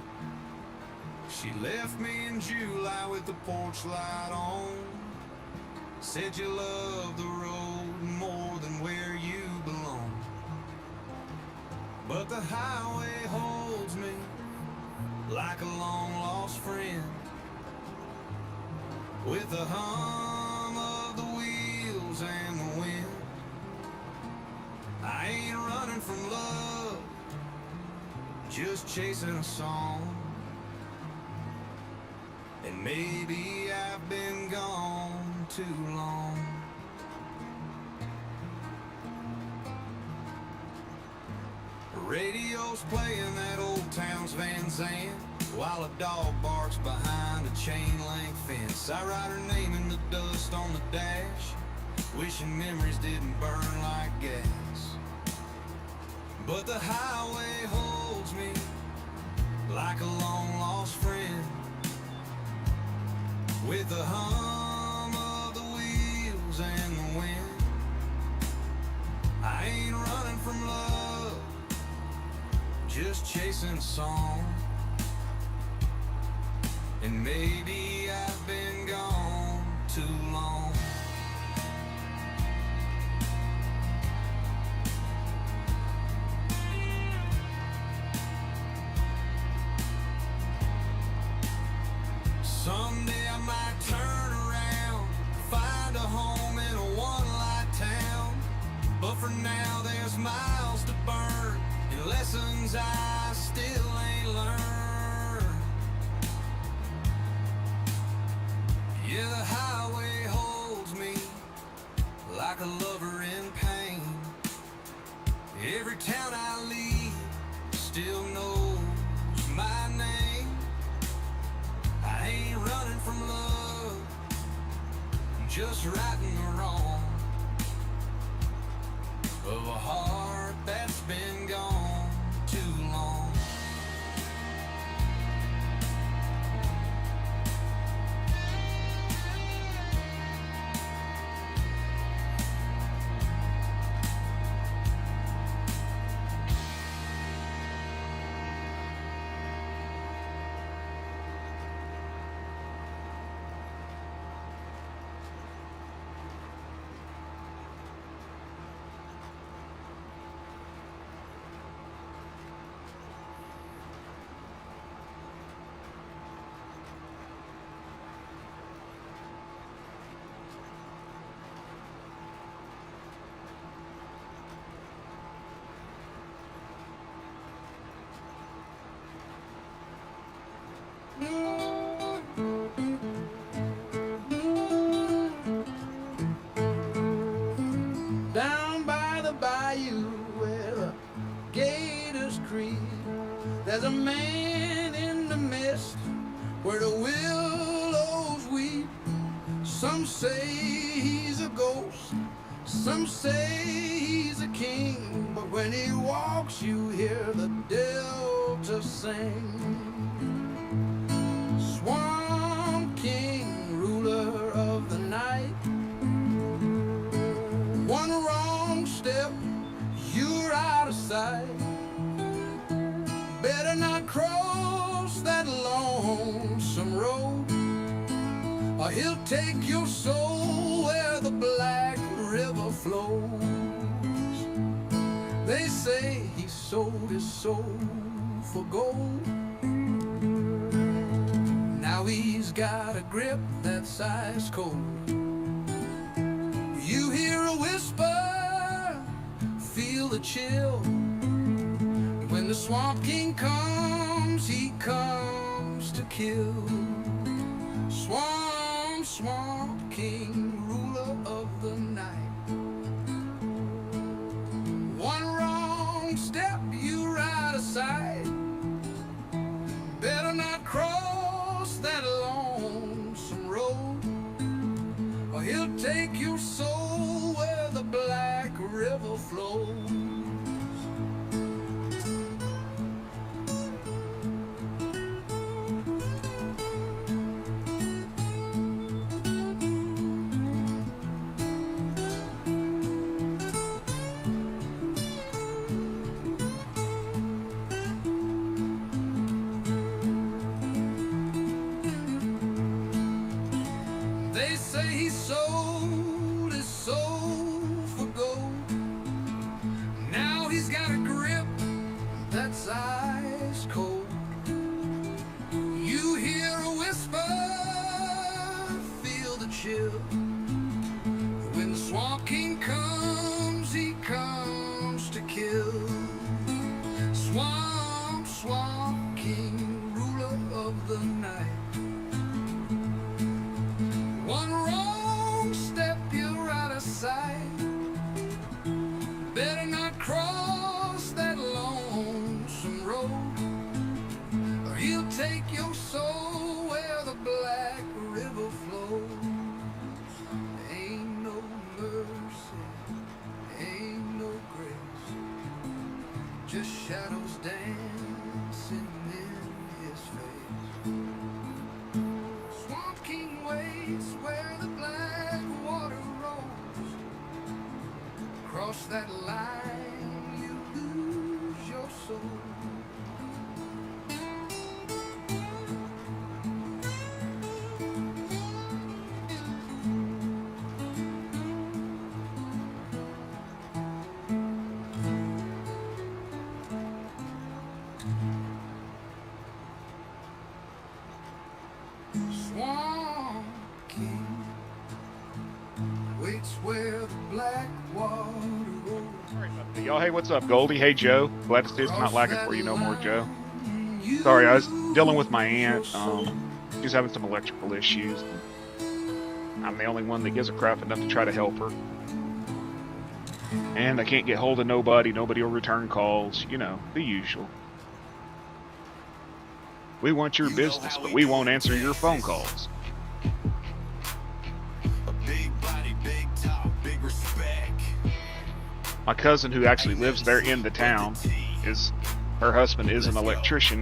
She left me in July with the porch light on. Said you love the road more than where you belong. But the highway holds me like a long lost friend, with the hum of the wheels and the wind. I ain't running from love, just chasing a song. And maybe I've been gone too long. Radio's playing that old town's Van Zandt, while a dog barks behind a chain-link fence. I write her name in the dust on the dash, wishing memories didn't burn like gas. But the highway holds me like a long-lost friend, with the hum of the wheels and the wind. I ain't running from love, just chasing a song. And maybe I've been gone too long. Someday I might turn around, find a home in a one-light town. But for now there's miles to burn and lessons I still ain't learned. just righting the wrong of a heart that's been gone too long. Down by the bayou where the gators creep, there's a man in the mist where the willows weep. Some say he's a ghost, some say he's a king, but when he walks you hear the delta sing. Swamp King, ruler of the night, one wrong step, you're out of sight. Better not cross that lonesome road, or he'll take your soul where the Black River flows. They say he sold his soul for gold. Now he's got a grip that's ice cold. You hear a whisper, feel the chill. When the Swamp King comes, he comes to kill. Swamp King, ruler of the night. One wrong step, you're out of sight. Better not cross that lonesome road, or he'll take your soul where the Black River flows. They say he sold his soul for gold. Now he's got a grip that's ice cold. You hear a whisper, feel the chill. When the Swamp King comes, he comes to kill. Swamp King, ruler of the night. One wrong step, you're out of sight. Better not cross that lonesome road, or he'll take your soul where the Black River flows. Ain't no mercy, ain't no grace, just shadows dancing in his face. Swamp King waits where the black water rolls. Cross that line, you lose your soul. Swamp King waits where the black water rolls. Y'all, hey, what's up, Goldie? Hey, Joe. Glad to see it's not lagging for you no more, Joe. Sorry, I was dealing with my aunt. She's having some electrical issues. I'm the only one that gives a crap enough to try to help her. And I can't get hold of nobody. Nobody will return calls. You know, the usual. We want your business, but we won't answer your phone calls. A big My cousin who actually lives there in the town is her husband is an electrician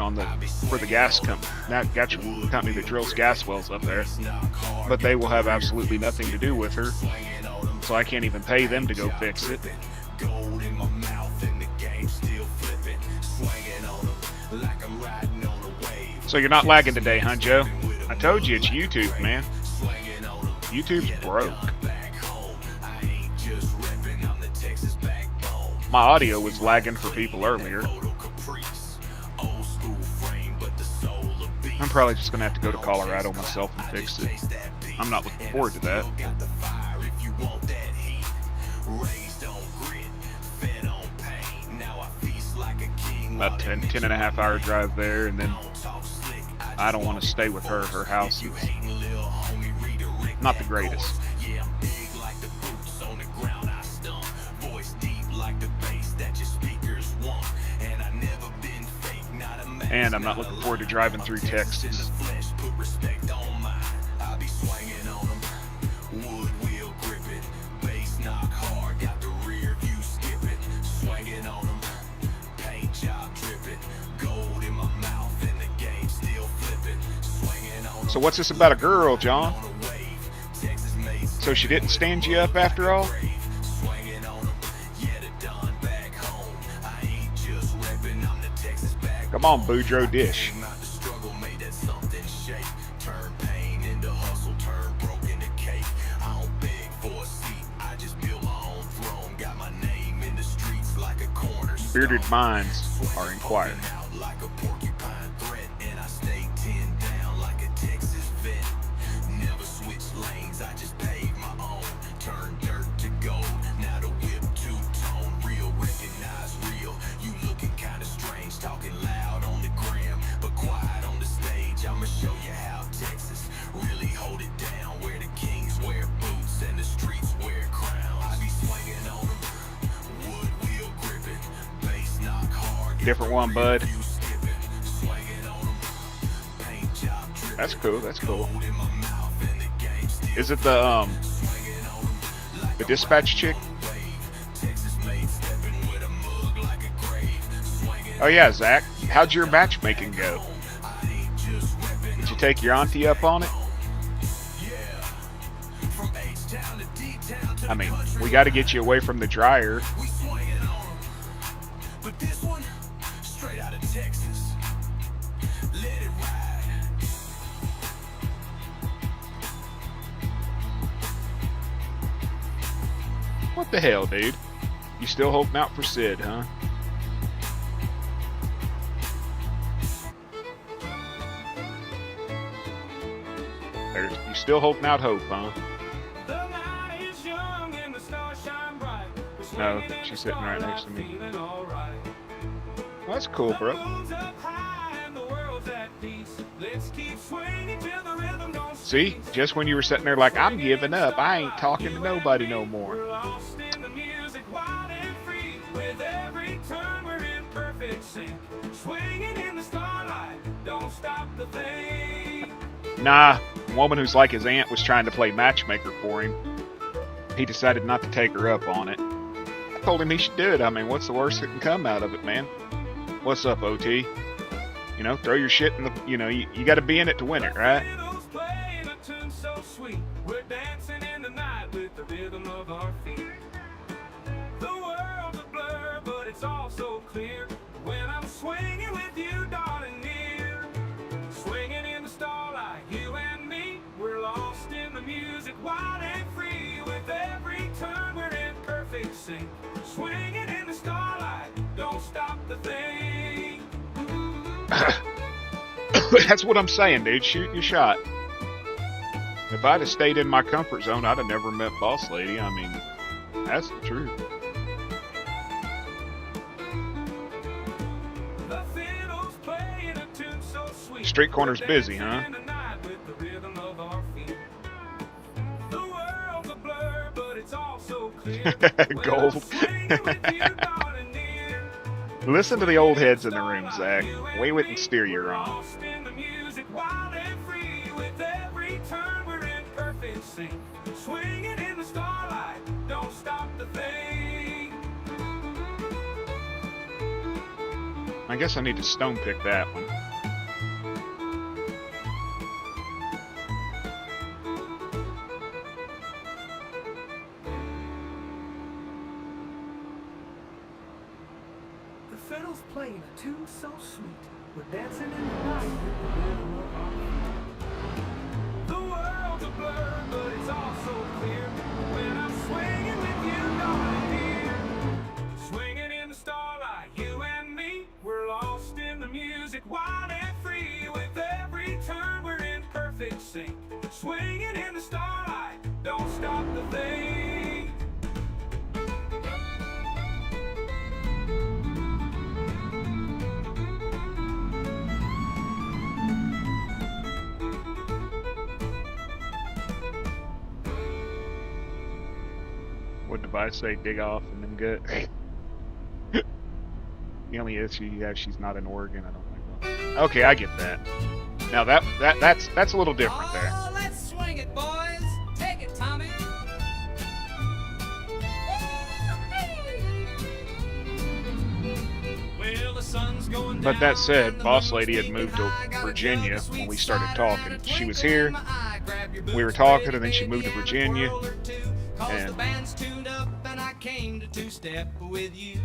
for the gas company, company that drills gas wells up there. But they will have absolutely nothing to do with her, so I can't even pay them to go fix it. So you're not lagging today, huh, Joe? I told you it's YouTube, man. YouTube's broke. My audio was lagging for people earlier. I'm probably just going to have to go to Colorado myself and fix it. I'm not looking forward to that. About 10 and a half hour drive there, and then I don't want to stay with her. Her house is not the greatest. And I'm not looking forward to driving through Texas. So what's this about a girl, John? So she didn't stand you up after all? Come on, Boudreaux, dish. Bearded minds are inquired. Different one, bud. That's cool. That's cool. Is it the dispatch chick? Oh yeah, Zach. How'd your matchmaking go? Did you take your auntie up on it? I mean, we got to get you away from the dryer. What the hell, dude? You still holding out for Sid, huh? You still holding out hope, huh? No, she's sitting right next to me. Well, that's cool, bro. See? Just when you were sitting there like, I'm giving up. I ain't talking to nobody no more. Nah, a woman who's like his aunt was trying to play matchmaker for him. He decided not to take her up on it. I told him he should do it. I mean, what's the worst that can come out of it, man? What's up, OT? You know, throw your shit in the, you know, you got to be in it to win it, right? We're dancing in the night with the rhythm of our feet. The world's a blur, but it's all so clear when I'm swinging with you, darling, near. Swinging in the starlight, you and me, we're lost in the music, wild and free. With every turn, we're in perfect sync. Swinging in the starlight, don't stop the thing. That's what I'm saying, dude. Shoot your shot. If I'd have stayed in my comfort zone, I'd have never met Boss Lady. I mean, that's the truth. Street corner's busy, huh? Gold. Listen to the old heads in the room, Zach. We wouldn't steer you wrong. Swinging in the starlight, don't stop the thing. I guess I need to stone pick that one. The fiddle's playing a tune so sweet. We're dancing in the night with the rhythm of our feet. The world's a blur, but it's all so clear when I'm swinging with you, darling dear. Swinging in the starlight, you and me. We're lost in the music, wild and free. With every turn, we're in perfect sync. Swinging in the starlight, don't stop the thing. What device say dig off and then gut? The only issue you have, she's not in Oregon. I don't think. Okay, I get that. Now that's a little different there. Oh, let's swing it, boys. Take it, Tommy. Well, the sun's going But that down said, and the Boss moon's Lady had peeping moved to high. Got a Virginia jug of when we sweet started cider talking. and a She was twinkle here. in my eye. Grab your We were boots, talking, baby, and then she moved to and a Virginia. twirl or two. 'Cause the And band's tuned up and I came to two-step with you.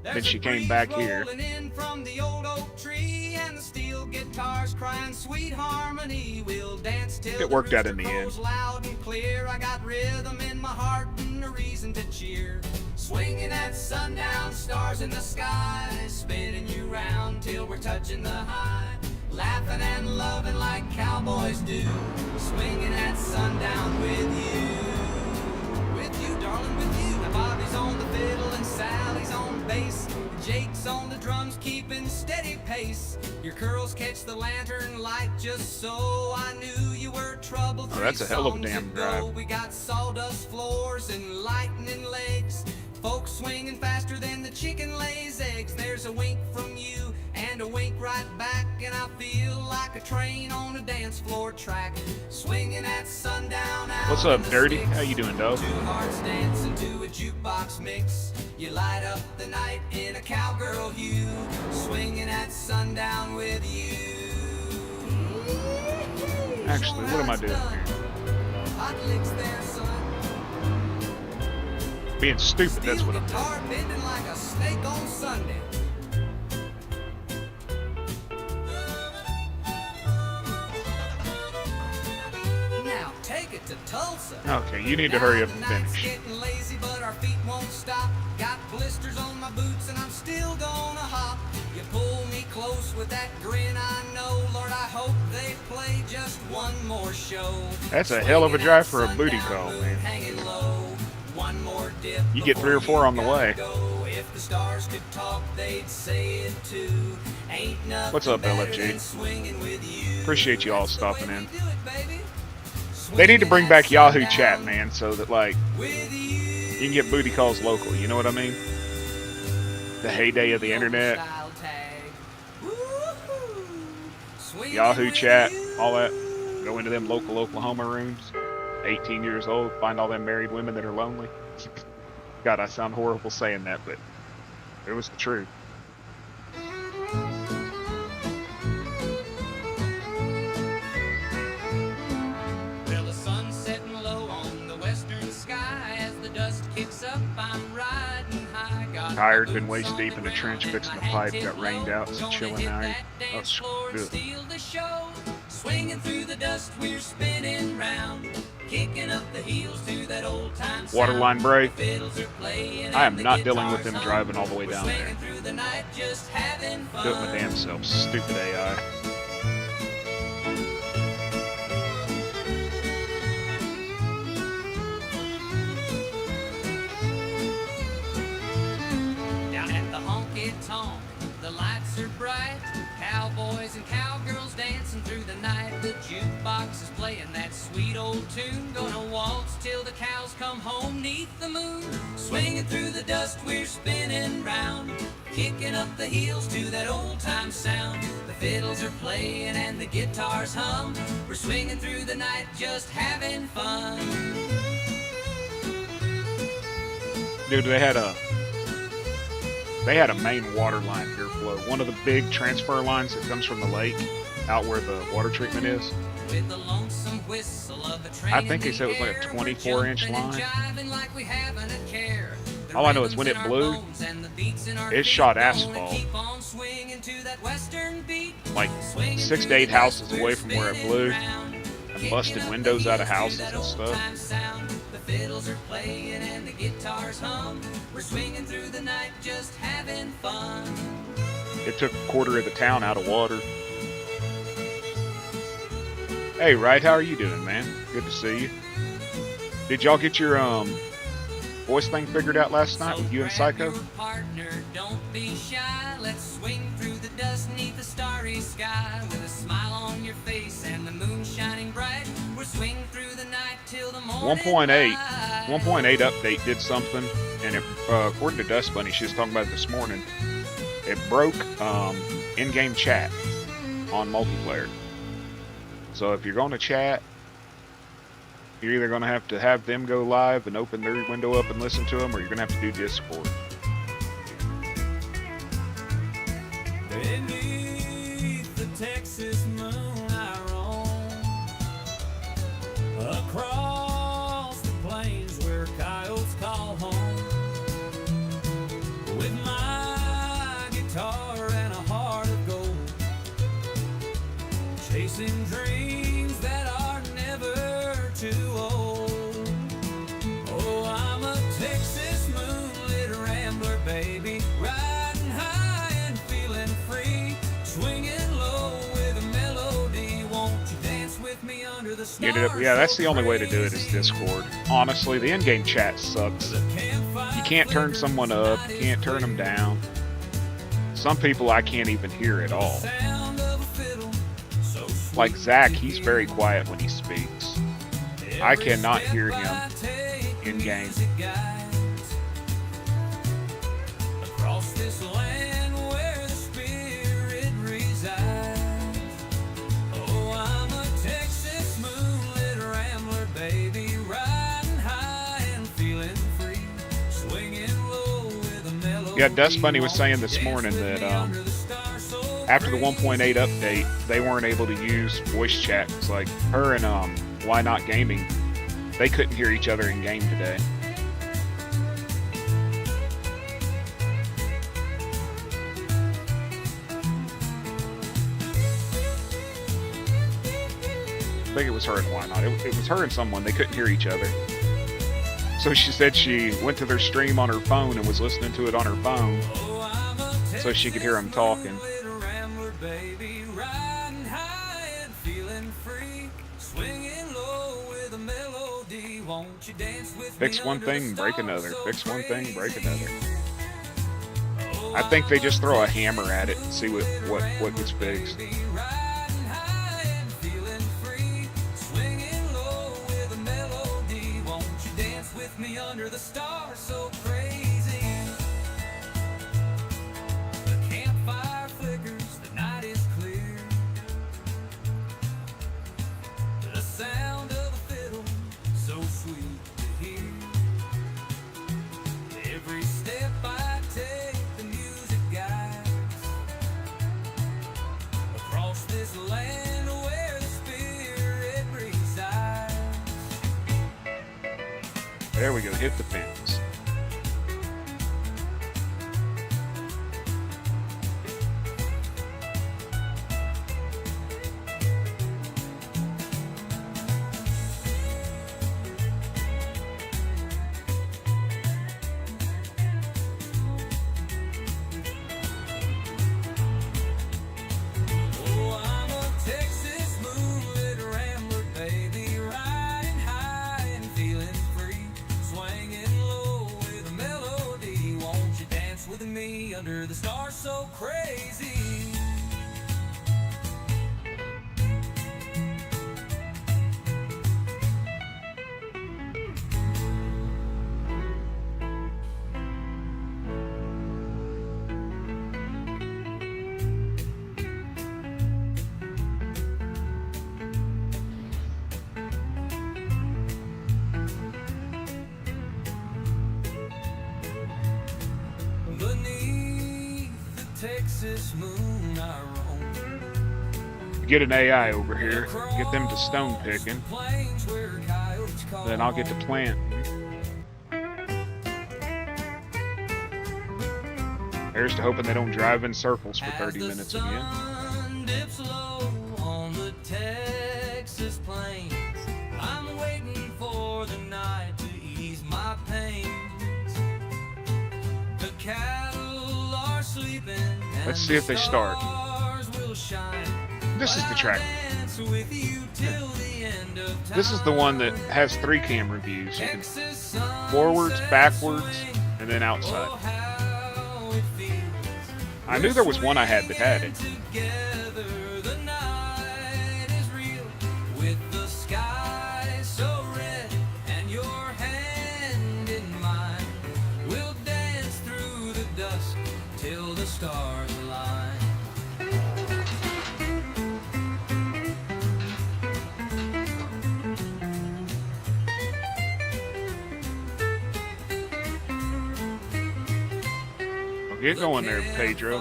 then she came back here. Rolling in from the old oak tree and the steel guitars crying sweet harmony. We'll dance till It worked the out in the rooster end. crows loud and clear. I got rhythm in my heart and a reason to cheer. Swinging at sundown, stars in the sky, spinning you round till we're touching the high. Laughing and loving like cowboys do. Swinging at sundown with you, darling, with you. Now Bobby's on the fiddle and Sally's on bass. Jake's on the drums, keeping steady pace. Your curls catch the lantern light just so. I knew you were trouble. Oh, that's a hell of a Three damn songs drive. ago, we got sawdust floors and lightning legs. Folks swinging faster than the chicken lays eggs. There's a wink from you and a wink right back, and I feel like a train on a dance floor track. Swinging at sundown out What's in up, the Dirty? sticks. How you doing, dog? Two hearts dancing to a jukebox mix. You light up the night in a cowgirl hue. Swinging at sundown with you. Actually, what am I doing here? Hot licks there, son. Being stupid, that's what I'm doing. Guitar bending like a snake on Sunday. Now take it to Tulsa. Okay, you need to hurry up and Now the night's finish. getting lazy, but our feet won't stop. Got blisters on my boots and I'm still gonna hop. You pull me close with that grin, I know. Lord, I hope they play just one more show. That's a hell of a Swinging drive at for a booty sundown, call, moon man. hanging low. One more dip You get 3 or before 4 on the you gotta way. go. If the stars could talk, they'd say it too. Ain't nothing What's up, better LFG? than swinging with you. Appreciate you all That's the way stopping we in. do it, baby. They need to bring back Swinging at Yahoo Chat, sundown man, so that like with you can get booty calls local. You know what I mean? The heyday of the internet, Style tag. Woo-hoo. Swinging Yahoo with Chat, you. all that. Go into them local Oklahoma rooms. 18 years old, find all them married women that are lonely. God, I sound horrible saying that, but it was the truth. Well, the sun's setting low on the western sky. As the dust kicks up, I'm riding high. Got Tired, my been boots waist on deep the in the trench, ground fixing and the my pipe, hat got tipped rained low. out, so Gonna chilling hit out. that Oh, dance floor and good. steal the show. Swinging through the dust, we're spinning round. Kicking up the heels to that old time sound. Waterline break. The fiddles are playing I am and the not dealing with guitars them hum. driving all the way We're down there. swinging through the night, just having fun. Do it my damn self, stupid AI. Down at the honky tonk, the lights are bright. Cowboys and cowgirls dancing through the night. The jukebox is playing that sweet old tune. Gonna waltz till the cows come home neath the moon. Swinging through the dust, we're spinning round. Kicking up the heels to that old time sound. The fiddles are playing and the guitars hum. We're swinging through the night, just having fun. Dude, they had they had a main water line here flow. One of the big transfer lines that comes from the lake out where the water treatment is. I think they said it was like a 24-inch line. All I know is when it blew, it shot asphalt like 6 to 8 houses away from where it blew, and busted windows out of houses and stuff. The fiddles are playing and the guitars hum. We're swinging through the night, just having fun. It took a quarter of the town out of water. Hey, Wright, how are you doing, man? Good to see you. Did y'all get your voice thing figured out last night with you and Psycho? Partner, don't be shy. Let's swing through the dust neath the starry sky with a smile on your face and the moon shining bright. We're swinging through the night till the morning. 1.8 update did something, and it, according to Dust Bunny, she was talking about it this morning. It broke in-game chat on multiplayer. So if you're going to chat, you're either going to have them go live and open their window up and listen to them, or you're going to have to do Discord. Beneath the Texas moon I roam, across the plains where coyotes call home, with my guitar and a heart of gold, chasing dreams that are never too old. Oh, I'm a Texas moonlit rambler, baby, riding high and feeling free, swinging low with a melody. Won't you dance with me under the stars? Get it up. Yeah, that's the only way to do it is Discord. Honestly, the in-game chat sucks. You can't turn someone up, you can't turn them down. Some people I can't even hear at all. Like Zach, he's very quiet when he speaks. I cannot hear him in-game. Across this land where the spirit resides. Oh, I'm a Texas moonlit rambler, baby, riding high and feeling free, swinging low with a melody. Yeah, Dust Bunny was saying this morning that after the 1.8 update, they weren't able to use voice chat. It's like her and Why Not Gaming, they couldn't hear each other in game today. I think it was her and Why Not. It was her and someone. They couldn't hear each other. So she said she went to their stream on her phone and was listening to it on her phone so she could hear them talking. Baby, riding high and feeling free, swinging low with a melody. Won't you dance with Fix one thing, break another. Fix one thing, break another. I think they just throw a hammer at it and see what gets fixed. Riding high and feeling free, swinging low with a melody. Won't you dance with me under the stars so crazy? The campfire flickers, the night is clear. The sound of a fiddle, so sweet to hear. Every step I take, the music guides. Across this land where the spirit resides. There we go, hit the fence. Oh, I'm a Texas moonlit rambler, baby, riding high and feeling free, swinging low with a melody. Won't you dance with me under the stars so crazy? Beneath Texas moon I roam. Get an AI over here, get them to stone picking, then I'll get to plant. Here's to hoping they don't drive in circles for 30 minutes again. Dips low on the Texas plains. I'm waiting for the night to ease my pains. The cattle are sleeping. Let's see if they start. This is the track. This is the one that has 3 camera views. You can forwards, backwards, and then outside. I knew there was one I had that had it. Stars align. Well, get going there, Pedro.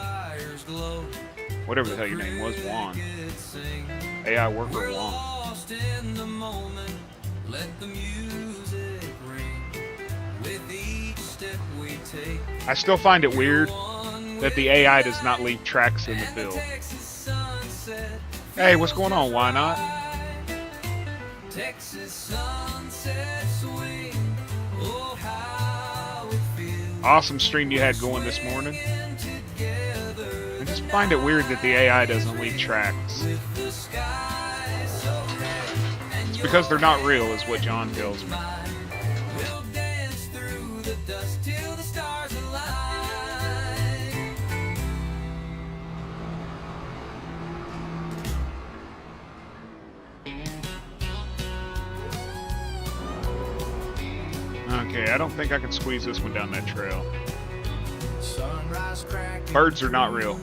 Whatever the hell your name was, Juan. AI worker Juan. Let the music ring. With each step we take. I still find it weird that the AI does not leave tracks in the field. Hey, what's going on? Why not? Awesome stream you had going this morning. I just find it weird that the AI doesn't leave tracks. It's because they're not real, is what John tells me. Okay, I don't think I can squeeze this one down that trail. Birds are not real.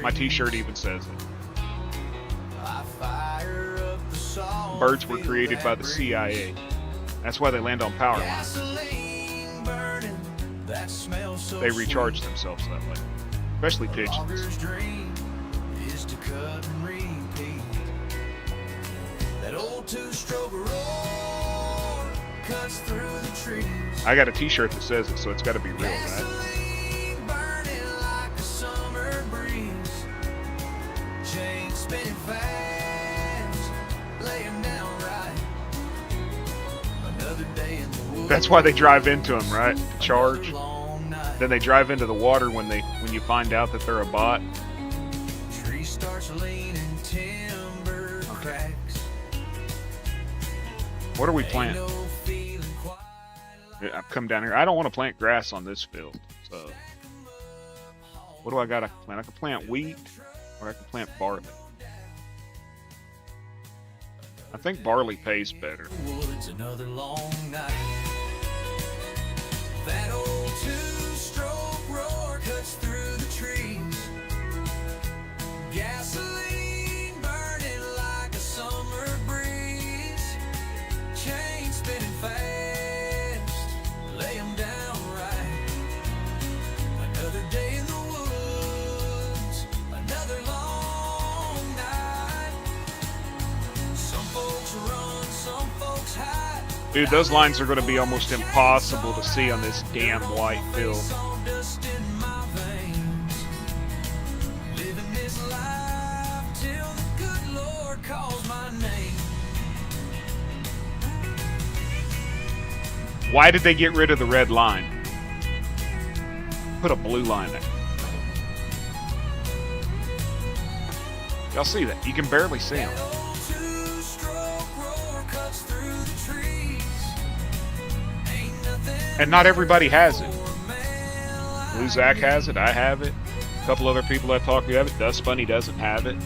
My t-shirt even says it. Birds were created by the CIA. That's why they land on power lines. They recharge themselves that way. Especially pigeons. That old two-stroke roar cuts through the trees. I got a t-shirt that says it, so it's got to be real, right? That's why they drive into them, right? To charge. Then they drive into the water when you find out that they're a bot. Okay. What are we planting? I've come down here. I don't want to plant grass on this field. So what do I gotta plant? I can plant wheat or I can plant barley. I think barley pays better. It's another long night. That old two-stroke roar cuts through the trees. Gasoline burning like a summer breeze. Chain spinning fast. Lay 'em down right. Another day in the woods. Another long night. Some folks run, some folks hide. Dude, those lines are going to be almost impossible to see on this damn white field. Why did they get rid of the red line? Put a blue line there. Y'all see that? You can barely see them. And not everybody has it. Blue Zach has it. I have it. A couple other people I talked to have it. Dust Bunny doesn't have it.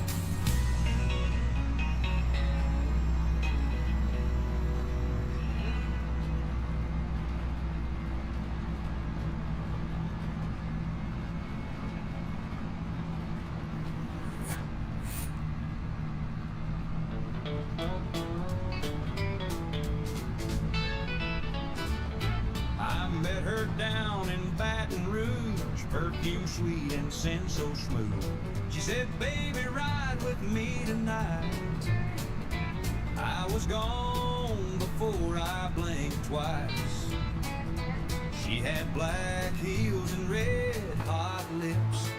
Met her down in Baton Rouge. perfume sweet and scent so smooth. She said, baby, ride with me tonight. I was gone before I blinked twice. She had black heels and red hot lips,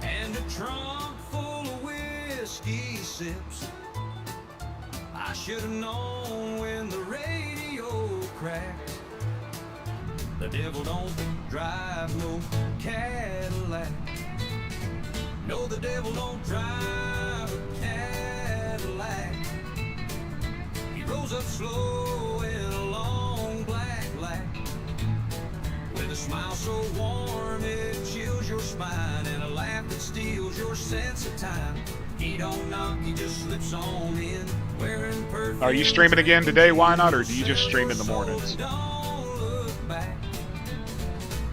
and a trunk full of whiskey sips. I should have known when the radio cracked. The devil don't drive no Cadillac. No, the devil don't drive a Cadillac. He rose up slow in a long black lack, with a smile so warm it chills your spine, and a laugh that steals your sense of time. He don't knock, he just slips on in, wearing perfume. Are you streaming again today? Why not? Or do you just stream in the mornings? Don't look back,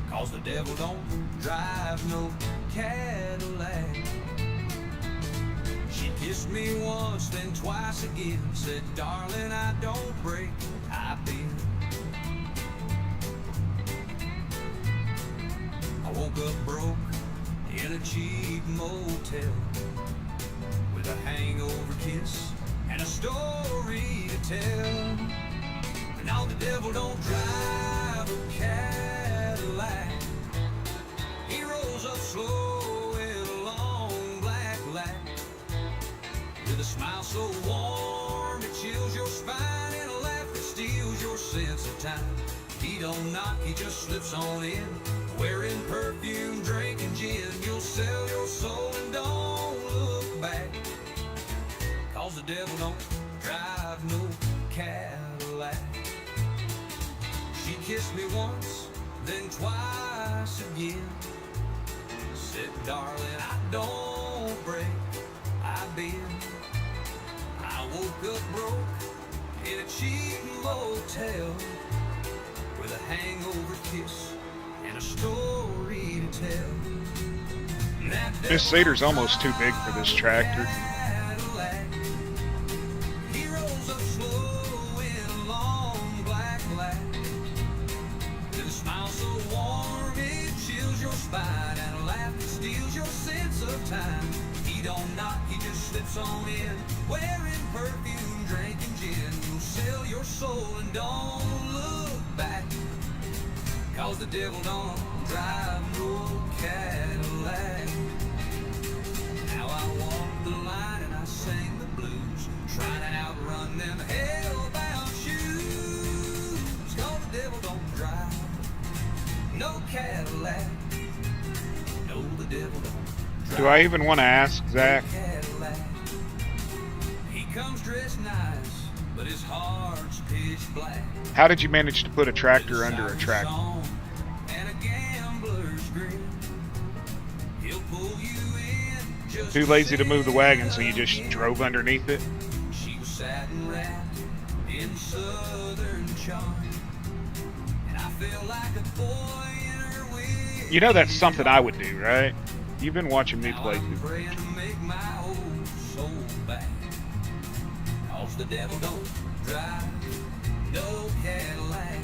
'cause the devil don't drive no Cadillac. She kissed me once, then twice again, said, darling, I don't break, I bend. I woke up broke in a cheap motel, with a hangover kiss and a story to tell. But now the devil don't drive a Cadillac. He rolls up slow in a long black lack, with a smile so warm it chills your spine, and a laugh that steals your sense of time. He don't knock, he just slips on in, wearing perfume, drinking gin. You'll sell your soul and don't look back, 'cause the devil don't drive no Cadillac. She kissed me once, then twice again, said, darling, I don't break, I bend. I woke up broke in a cheap motel, with a hangover kiss and a story to tell. This Cedar's almost too big for this tractor. He rolls up slow in a long black lack, with a smile so warm it chills your spine, and a laugh that steals your sense of time. He don't knock, he just slips on in, wearing perfume, drinking gin. You'll sell your soul and don't look back, 'cause the devil don't drive no Cadillac. Now I walk the line and I sing the blues, trying to outrun them hell-bound shoes. 'Cause the devil don't drive no Cadillac. No, the devil don't drive. Do I even want to ask Zach? Cadillac. He comes dressed nice, but his heart's pitch black. How did you manage to put a tractor under a tractor? And a gambler's grin. He'll pull you in just Too lazy to move the wagon, so you just drove underneath it? She was satin wrapped in southern charm, and I felt like a boy in her wig. You know that's something I would do, right? You've been watching me play I'm too. praying to make my old soul back, 'cause the devil don't drive no Cadillac.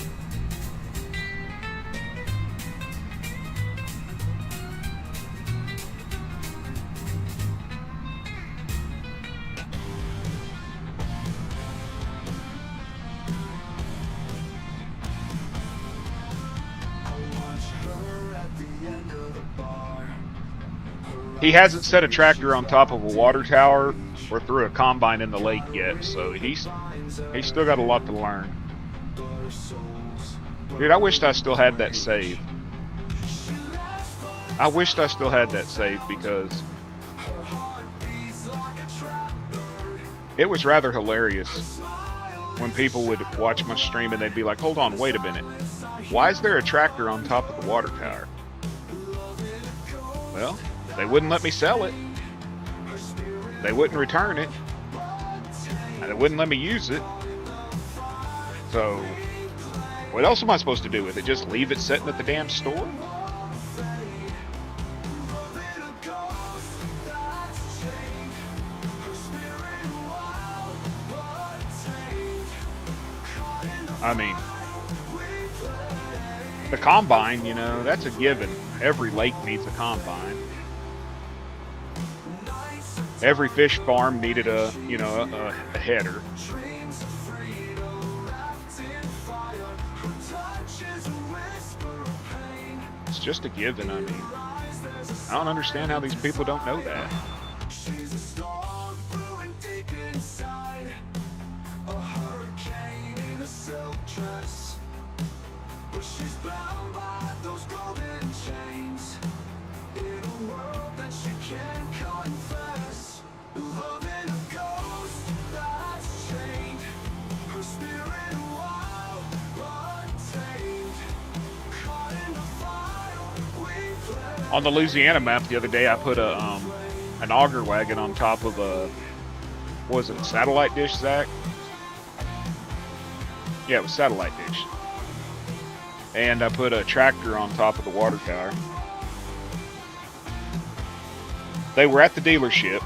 He hasn't set a tractor on top of a water tower or threw a combine in the lake yet, so he's still got a lot to learn. Dude, I wished I still had that save. I wished I still had that save because it was rather hilarious when people would watch my stream and they'd be like, hold on, wait a minute. Why is there a tractor on top of the water tower? Well, they wouldn't let me sell it. They wouldn't return it. And they wouldn't let me use it. So, what else am I supposed to do with it? Just leave it sitting at the damn store? I mean, The combine, you know, that's a given. Every lake needs a combine. Every fish farm needed a, you know, a header. It's just a given. I mean, I don't understand how these people don't know that. She's a storm brewing deep inside, a hurricane in a silk dress, but she's bound by those golden chains, in a world that she can't confess, loving a ghost that's chained, her spirit wild, untamed, caught in the fire we fled. On the Louisiana map the other day, I put an auger wagon on top of a, what was it, a satellite dish, Zach? Yeah, it was satellite dish. And I put a tractor on top of the water tower. They were at the dealership,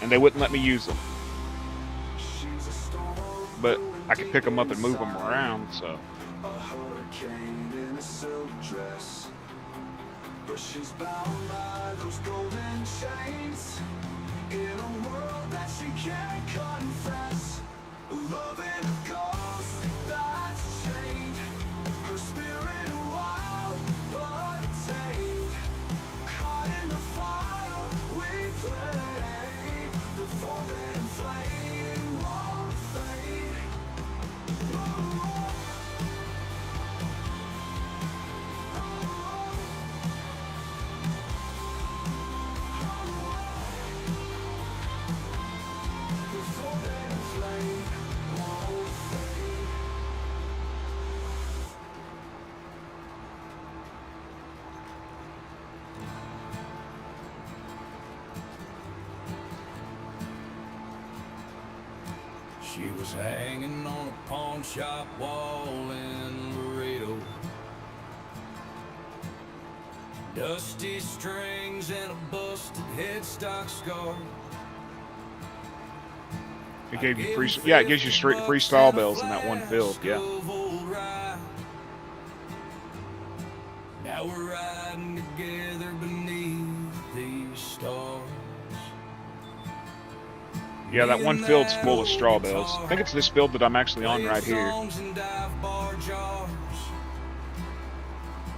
and they wouldn't let me use them. But I could pick them up and move them around, so. A hurricane in a silk dress, but she's bound by those golden chains, in a world that she can't confess, loving a ghost that's chained, her spirit wild but tamed, caught in the fire we play, the forbidden flame won't fade. She was hanging on a pawn shop wall in Laredo, dusty strings and a busted headstock scar. It gave you free, yeah, it gives you free stall bells in that one field, yeah. Now we're riding together beneath these stars. Yeah, that one field's full of straw bales. I think it's this field that I'm actually on right here.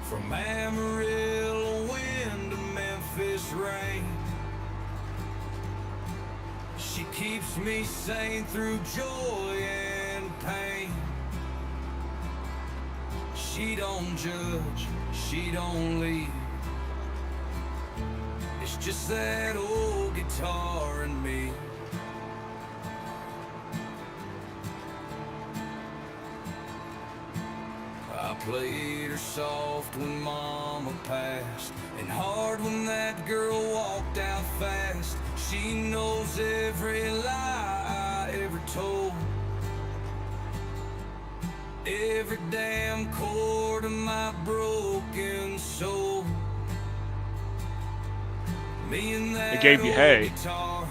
From Amarillo wind to Memphis rain, she keeps me sane through joy and pain. She don't judge, she don't lead. It's just that old guitar and me. I played her soft when Mama passed, and hard when that girl walked out fast. She knows every lie I ever told, every damn chord of my broken soul. Me and that It gave you hay. guitar,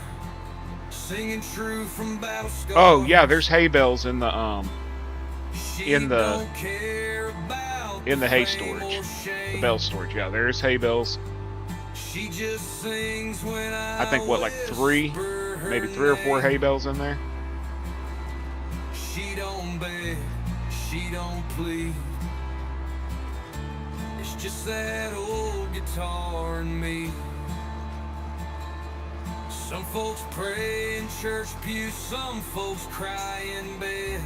singing true from battle scars. Oh yeah, there's hay bales in the hay storage, the bell storage. Yeah, there's hay bales. She just sings when I think what, like maybe three or four hay bales in there. She don't beg, she don't plead. It's just that old guitar and me. Some folks pray in church pews, some folks cry in bed.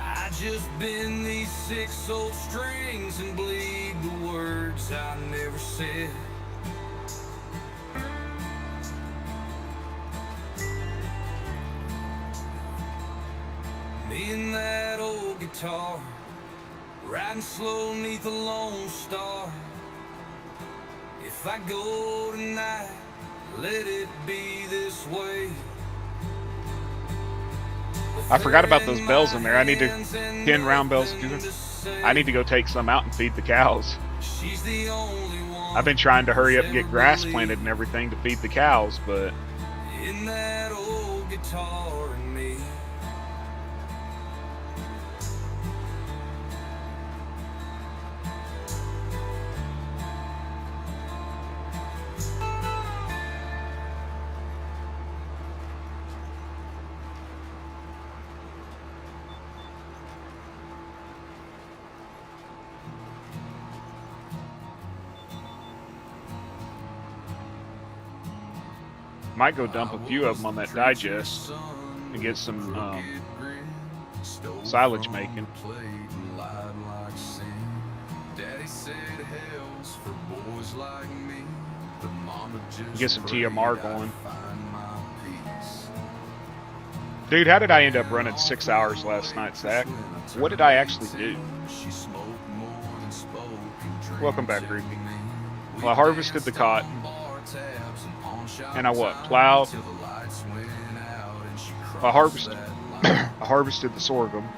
I just bend these 6 old strings and bleed the words I never said. Me and that old guitar, riding slow neath a lone star. If I go tonight, let it be this way. I forgot about those bells in there. I need to 10 round bells. I need to go take some out and feed the cows. I've been trying to hurry up and get grass planted and everything to feed the cows, but in that old guitar and me. Might go dump a few of them on that digest and get some silage making. Get some TMR going. Dude, how did I end up running 6 hours last night, Zach? What did I actually do? Welcome back, Ruby. Well, I harvested the cotton. And I what? Plowed. I harvested the sorghum.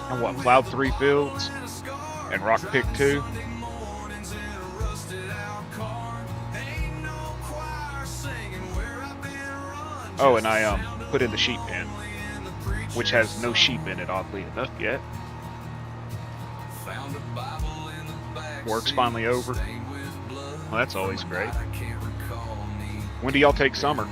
And what? Plowed 3 fields. And rock picked 2. Oh, and I put in the sheep pen, which has no sheep in it, oddly enough, yet. Work's finally over. Well, that's always great. When do y'all take summer?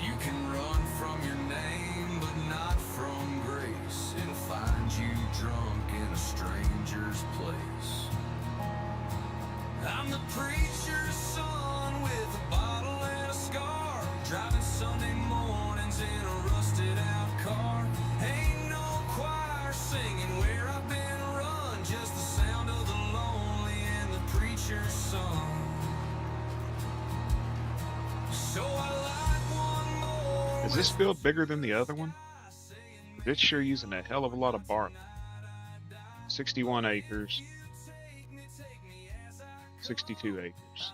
You can run from your name, but not from grace, and find you drunk in a stranger's place. I'm the preacher's son with a bottle and a scar, driving Sunday mornings in a rusted out car. Ain't no choir singing where I've been run, just the sound of the lonely and the preacher's son. So I light one more. Is this field bigger than the other one? It's sure using a hell of a lot of bark. 61 acres. 62 acres.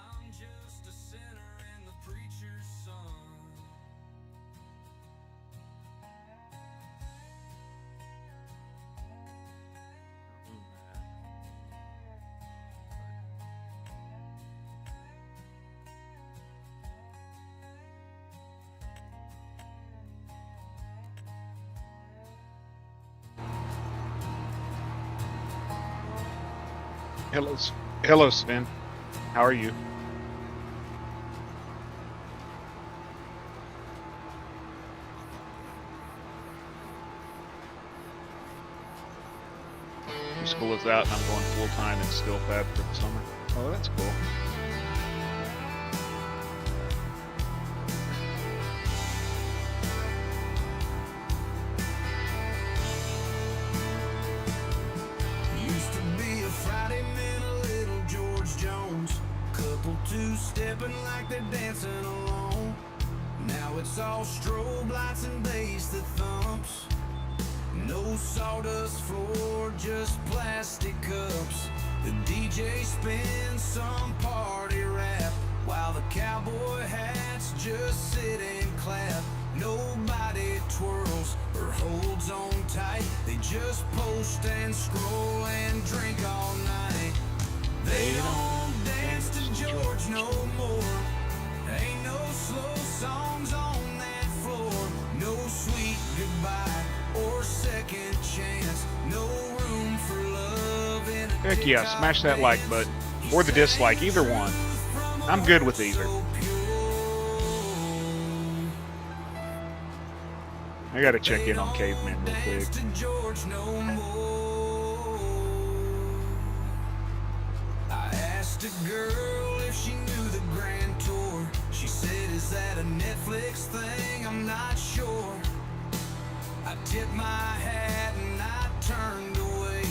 Hello, Sven. How are you? School is out and I'm going full-time in steel fab for the summer. Oh, that's cool. Used to be a Friday man, a little George Jones. Couple two-stepping like they're dancing alone. Now it's all strobe lights and bass that thumps. No sawdust floor, just plastic cups. The DJ spins some party rap, while the cowboy hats just sit and clap. Nobody twirls or holds on tight. They just post and scroll and drink all night. They don't dance to George no more. Ain't no slow songs on that floor. No sweet goodbye or second chance. No room for love in a Heck yeah, smash that like button. Or the dislike, either one. I'm good with either. I gotta check in on Caveman real quick. I asked a girl if she knew the Grand Tour. She said, is that a Netflix thing? I'm not sure. I tipped my hat and I turned away,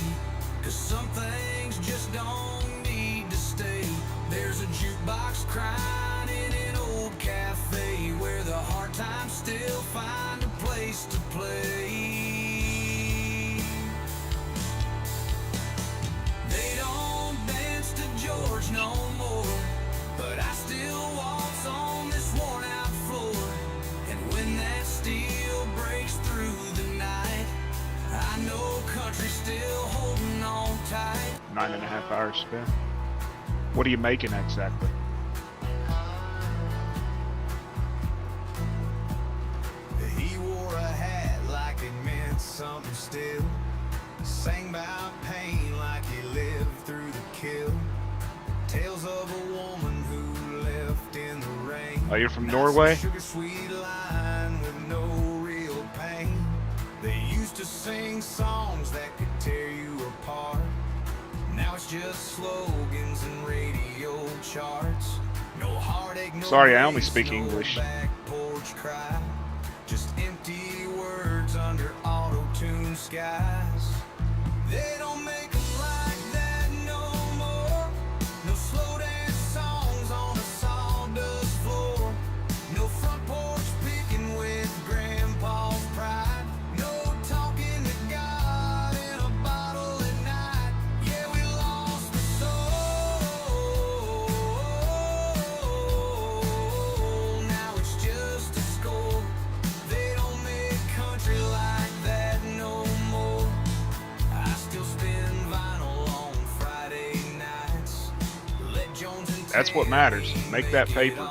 'cause some things just don't need to stay. There's a jukebox crying in an old cafe, where the hard times still find a place to play. They don't dance to George no more, but I still waltz on this worn out floor. And when that steel breaks through the night, I know country's still holding on tight. 9.5 hours spent. What are you making exactly? He wore a hat like it meant something still. Sang about pain like he lived through the kill. Tales of a woman who left in the rain. Oh, you're from Norway? Sugar sweet line with no real pain. sing songs that could tear you apart. Now it's just slogans and radio charts. No heartache, no Sorry, I only race, speak no English. back porch cry. Just empty words under auto-tuned skies. They don't make 'em like that no more. No slow dance songs on a sawdust floor. No front porch picking with grandpa's pride. No talking to God in a bottle at night. Yeah, we lost the soul. Now it's just a score. They don't make country like that no more. I still spin vinyl on Friday nights. Let Jones and That's what matters. Make that paper.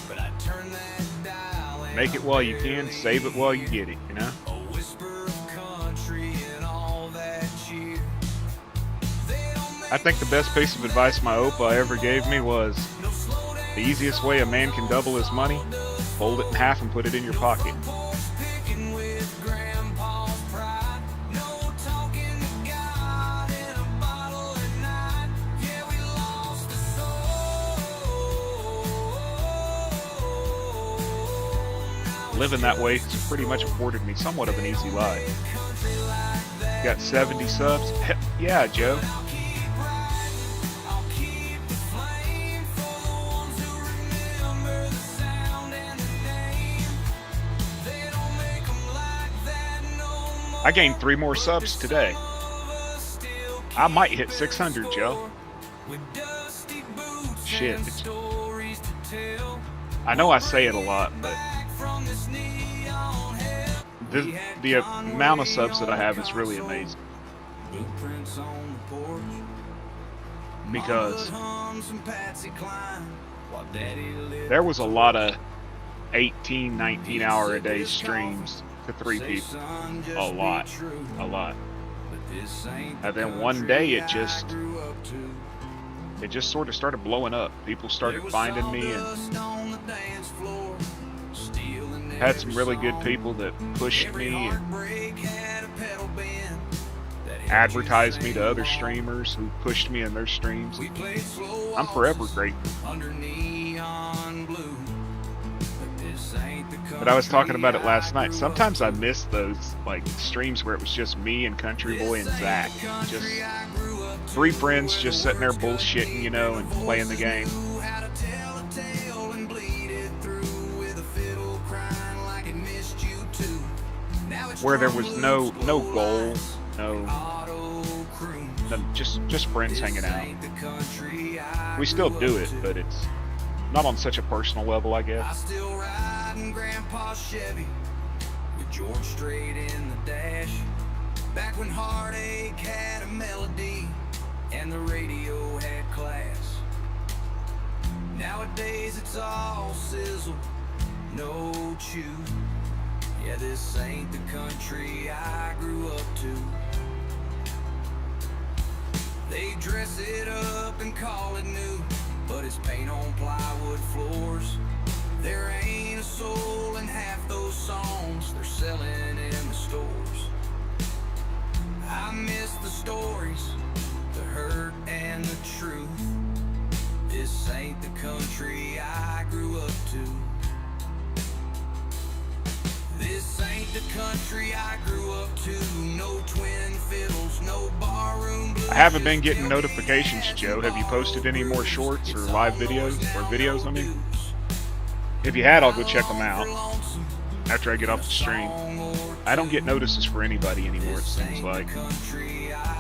but I turn that dial and Make it while you can. Save it while you get it, you know? a whisper of country and all that cheer. They don't make I think the best piece of advice my Opa ever gave me was no slow the easiest way a man can double his money, fold it in half and put it in your pocket. porch picking with grandpa's pride. No talking to God in a bottle at night. Yeah, we lost the soul. Living that way has pretty much afforded me somewhat of an easy life. Country like that. Got 70 subs? Heck yeah, Joe. I'll keep riding. I'll keep the flame for the ones who remember the sound and the name. They don't make 'em like that no more. I gained 3 more subs today. Some of us still I might hit 600, Joe. with dusty boots Shit, and it's- stories to tell. I know I say it a lot, but Back from this neon hell. the amount of subs that I have is really amazing. Blueprints on the porch. Because Mama hums and Patsy Cline while Daddy lit there was a lot of 18, 19 hour a day streams to 3 Say, people. son, just A be lot. true. A lot. But this ain't the And then one country day it I just- grew up to. It just sort of started blowing up. People started There was finding me and sawdust on the dance floor, stealing had some every really good song. people that pushed Every me and heartbreak had a pedal bend that helped you advertised me sing to other along. streamers who pushed me in their streams. We played slow I'm forever waltzes grateful. under neon blue. But this ain't the But I was talking about it country last night. grew up Sometimes I to. miss those like streams where it was just me and Country Boy and This ain't Zach. the country Just I grew up to, 3 friends where just the sitting there words cut bullshitting, you deep know, and and playing the voices game. knew how to tell a tale and bleed it through with a fiddle crying like it missed you too. Now it's Where there drum was blues no with goal, lowlights no, and auto croons. just friends This hanging out. ain't the country I We still grew do up it, to. but it's not on such a personal level, I I guess. still ride in Grandpa's Chevy with George Strait in the dash. Back when heartache had a melody and the radio had class. Nowadays it's all sizzle, no chew. Yeah, this ain't the country I grew up to. They dress it up and call it new, but it's paint on plywood floors. There ain't a soul in half those songs they're selling in the stores. I miss the stories, the hurt and the truth. This ain't the country I grew up to. This ain't the country I grew up to. No twin fiddles, no barroom blues. I haven't been getting notifications, Joe. Have you posted any more shorts or live videos, or videos, I mean? If you had, I'll go check them out after I get off the stream. I don't get notices for anybody anymore, it seems like.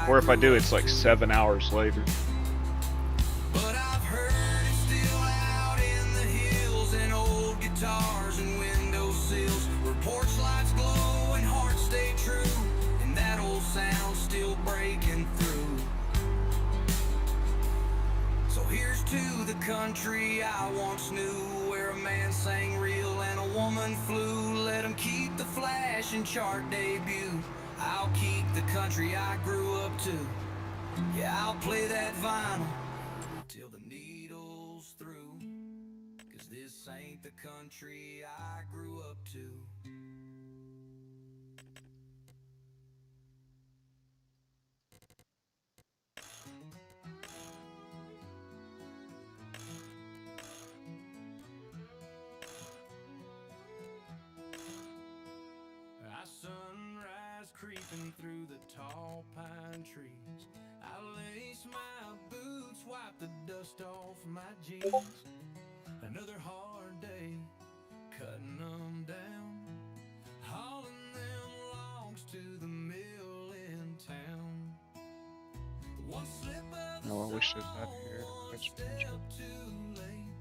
Or if I do, it's like 7 hours later. But I've heard it's still out in the hills, and old guitars and windowsills, where porch lights glow and hearts stay true, and that old sound still breaking through. So here's to the country I once knew, where a man sang real and a woman flew. Let 'em keep the flash and chart debut. I'll keep the country I grew up to. Yeah, I'll play that vinyl till the needle's through. 'Cause this ain't the country I grew up to. creeping through the tall pine trees. I lace my boots, wipe the dust off my jeans. Another hard day, cutting them down, hauling them logs to the mill in town. One slip of the Oh, I wish this out saw, here. one step too late.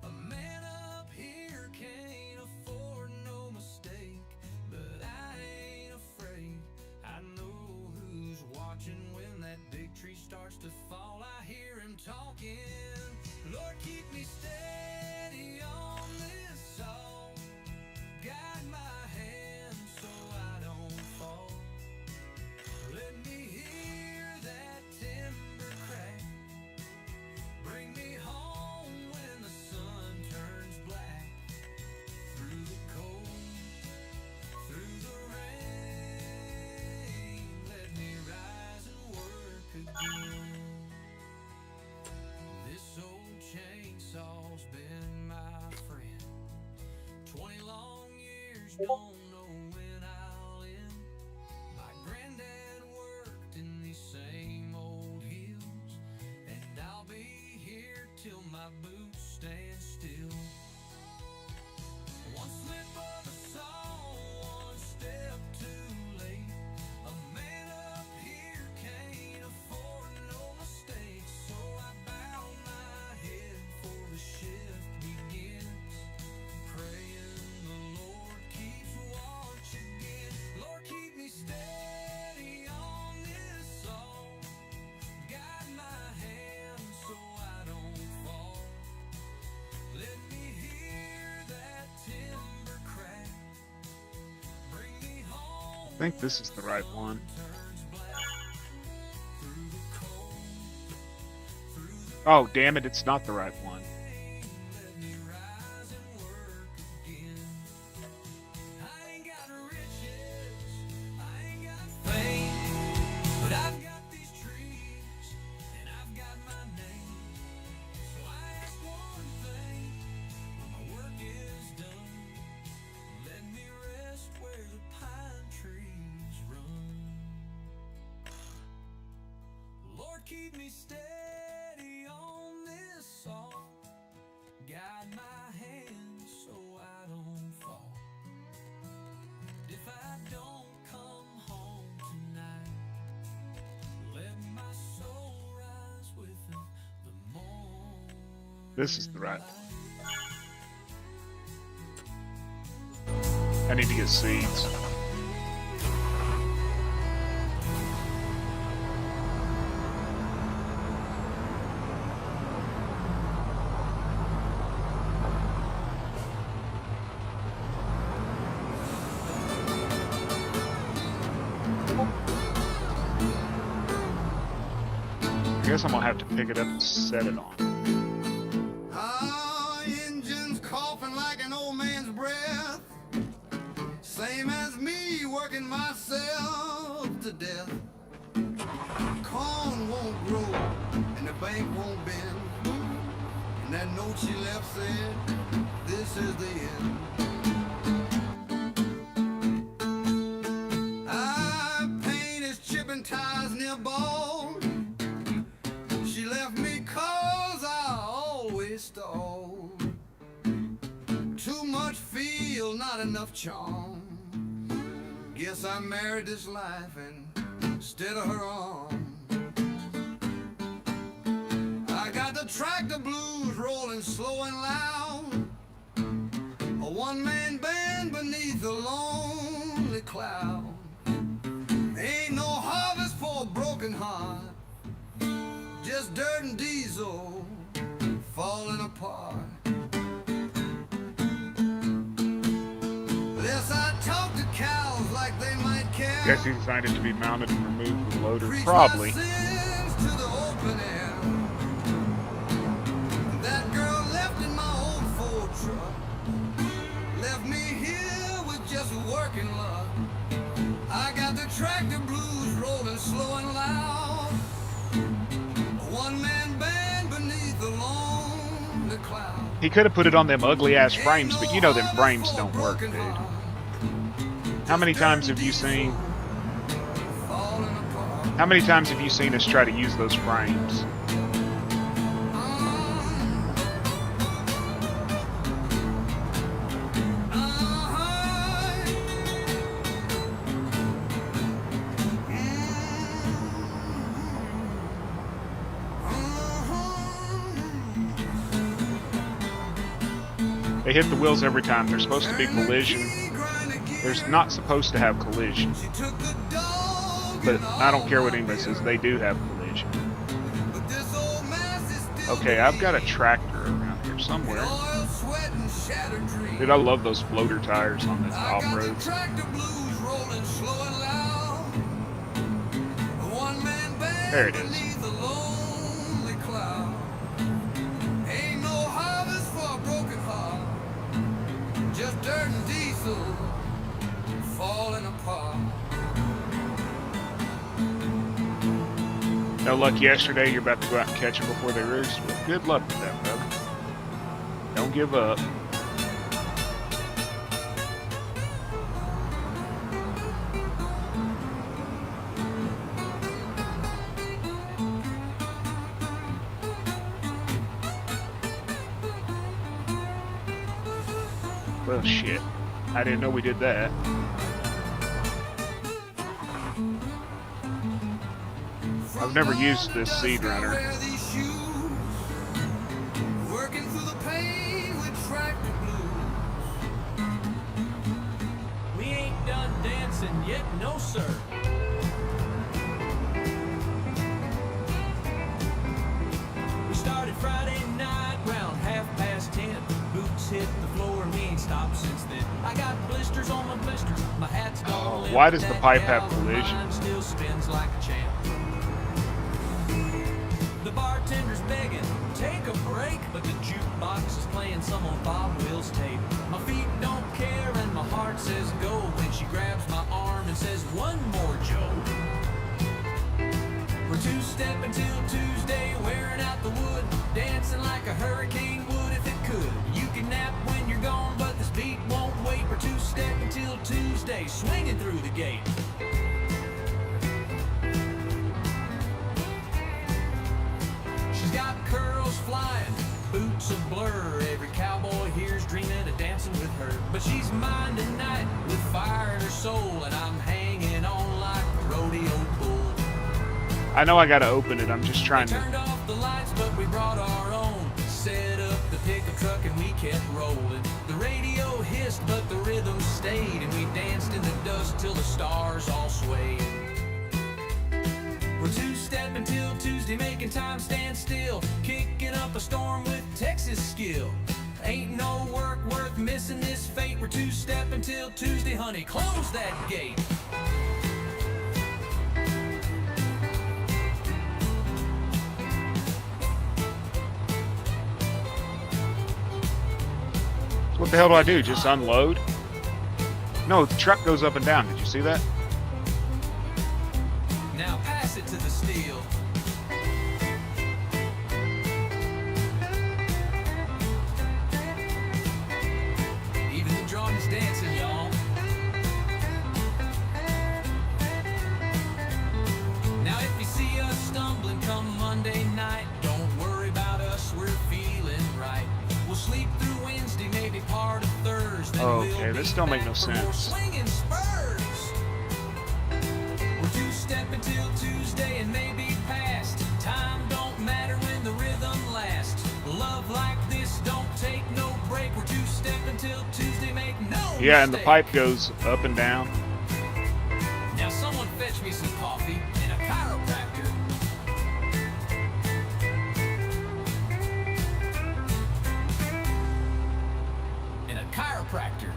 A man up here can't afford no mistake, but I ain't afraid. I know who's watching when that big tree starts to fall. I hear him talking. Lord, keep me steady on this saw. Guide my hand so I don't fall. Let me hear that timber crack. Bring me home when the sun turns black. Through the cold, through the rain. Let me rise and work again. This old chainsaw's been my friend. 20 long years, don't know when I'll end. My granddad worked in these same old hills, and I'll be here till my boots stand still. One slip of the saw, one step too late. A man up here can't afford no mistakes, so I bow my head for the shift begins, praying the Lord keeps watch again. Lord, keep me steady on this saw. Guide my hand so I don't fall. Let me hear that timber crack. Bring me home. I think this is the right one. Turns black. Through the cold, through the Oh, damn it, it's not the right one. rain. Let me rise and work again. I ain't got riches, I ain't got fame, but I've got these trees and I've got my name. So I ask one thing when my work is done. Let me rest where the pine trees run. Lord, keep me steady on this saw. Guide my hand so I don't fall. If I don't come home tonight, let my soul rise with the morning. This is the right one. I need to get seeds. I guess I'm gonna have to pick it up and set it on. Ah, engine's coughing like an old man's breath. Same as me working myself to death. Corn won't grow and the bank won't bend. And that note she left said, this is the end. I painted chipping ties near bald. She left me 'cause I always stalled. Too much feel, not enough charm. Guess I married this life instead of her arm. I got the tractor blues rolling slow and loud. A one-man band beneath a lonely cloud. Ain't no harvest for a broken heart. Just dirt and diesel falling apart. Yes, I talk to cows like they might care. Guess he designed it to be mounted and removed with loader. Preach Probably. my sins to the open air. That girl left in my old Ford truck. Left me here with just working luck. I got the tractor blues rolling slow and loud. A one-man band beneath the lonely cloud. He could have put it on them ugly ass frames, but you know them frames don't work, dude. How many times have you seen How many times have you seen us try to use those frames? They hit the wheels every time. There's supposed to be collision. There's not supposed to have collision. But I don't care what anybody says, they do have collision. Okay, I've got a tractor around here somewhere. Dude, I love those floater tires on the off-roads. There it is. Just dirt and diesel falling apart. No luck yesterday, you're about to go out and catch them before they roost. Well, good luck with that, brother. Don't give up. Well, shit. I didn't know we did that. I've never used this seed runner. We ain't done dancing yet, no sir. We started Friday night round 10:30. Boots hit the floor and we ain't stopped since then. I got blisters on my blisters. My hat's gone. Why does the pipe have collision? Mine still spins like a champ. The bartender's begging, take a break, but the jukebox is playing some of Bob Wills' tape. My feet don't care and my heart says go when she grabs my arm and says one more Joe. We're two-stepping till Tuesday, wearing out the wood, dancing like a hurricane would if it could. You can nap when you're gone, but this beat won't wait. We're two-stepping till Tuesday, swinging through the gate. She's got curls flying, boots a blur. Every cowboy here's dreaming of dancing with her. But she's mine tonight with fire in her soul, and I'm hanging on like a rodeo bull. I know I gotta open it. I'm just trying We to. turned off the lights, but we brought our own. Set up the pickup truck and we kept rolling. The radio hissed, but the rhythm stayed, and we danced in the dust till the stars all swayed. We're two-stepping till Tuesday, making time stand still, kicking up a storm with Texas skill. Ain't no work worth missing this fate. We're two-stepping till Tuesday, honey, close that gate. What the hell do I do? Just unload? No, the truck goes up and down. Did you see that? Now pass it to the steel. Even the drum is dancing, y'all. Now if you see us stumbling come Monday night, don't worry about us, we're feeling right. We'll sleep through Wednesday, maybe part of Thursday. Okay, this don't make no For more sense. swinging spurs. We're two-stepping till Tuesday and maybe past. Time don't matter when the rhythm lasts. Love like this don't take no break. We're two-stepping till Tuesday, make no Yeah, and the mistake. pipe goes up and down. Now someone fetch me some coffee and a chiropractor. And a chiropractor.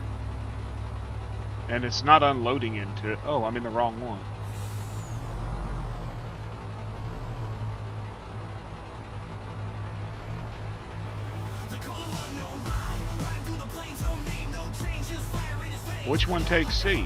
And it's not unloading into it. Oh, I'm in the wrong one. Which one takes C?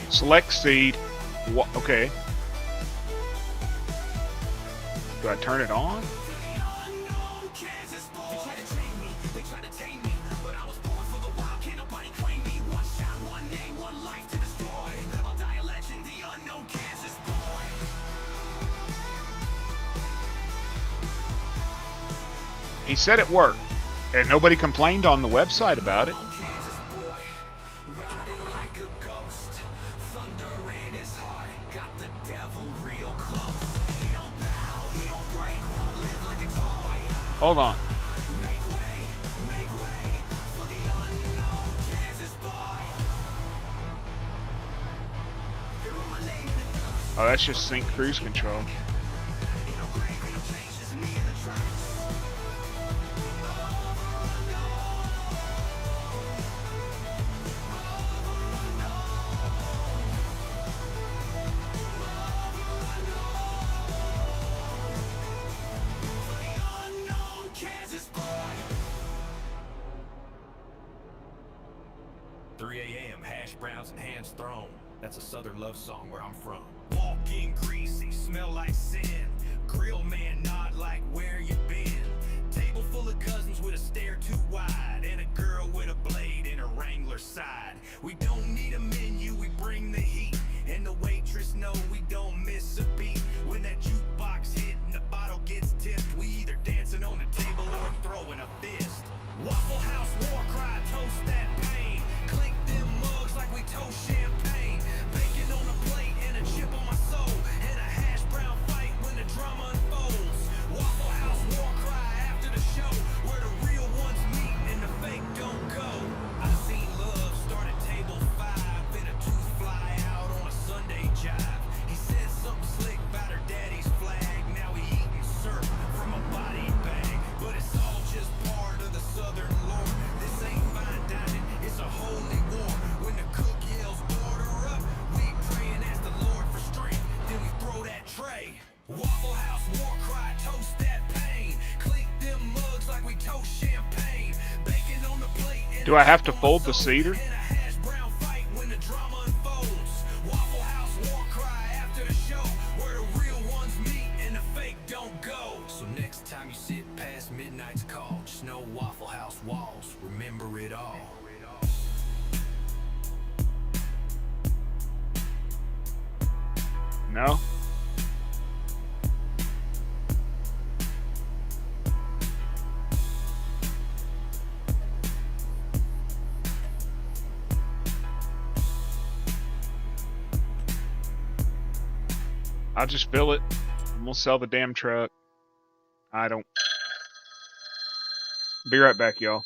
Select seed. Okay. Do I turn it on? He said it worked, and nobody complained on the website about it. Hold on. Oh, that's just sync cruise control. Browns and hands thrown. That's a southern love song where I'm from. Walking greasy, smell like sin. Grill man nod like where you been. Table full of cousins with a stare too wide, and a girl with a blade in her Wrangler side. We don't need a menu, we bring the heat, and the waitress know we don't miss a beat. When that jukebox hit and the bottle gets tipped, we either dancing on the table or throwing a fist. Waffle House war cry, toast that pain. Clink them mugs like we toast champagne. Bacon on a plate and a chip on my soul, and a hash brown fight when the drama unfolds. Waffle House war cry after the show, where the real ones meet and the fake don't go. I've seen love start at table 5 and a tooth fly out on a Sunday jive. He said something slick about her daddy's flag. Now he eating syrup from a body bag, but it's all just part of the southern lore. This ain't fine dining, it's a holy war. When the cook yells order up, we pray and ask the Lord for strength, then we throw that tray. Waffle House war cry, toast that pain. Clink them mugs like we toast champagne. Bacon on the plate. Do I have to fold the cedar? And a hash brown fight when the drama unfolds. Waffle House war cry after the show, where the real ones meet and the fake don't go. So next time you sit past midnight's call, just know Waffle House walls remember it all. No? I'll just fill it. And we'll sell the damn truck. I don't. Be right back, y'all.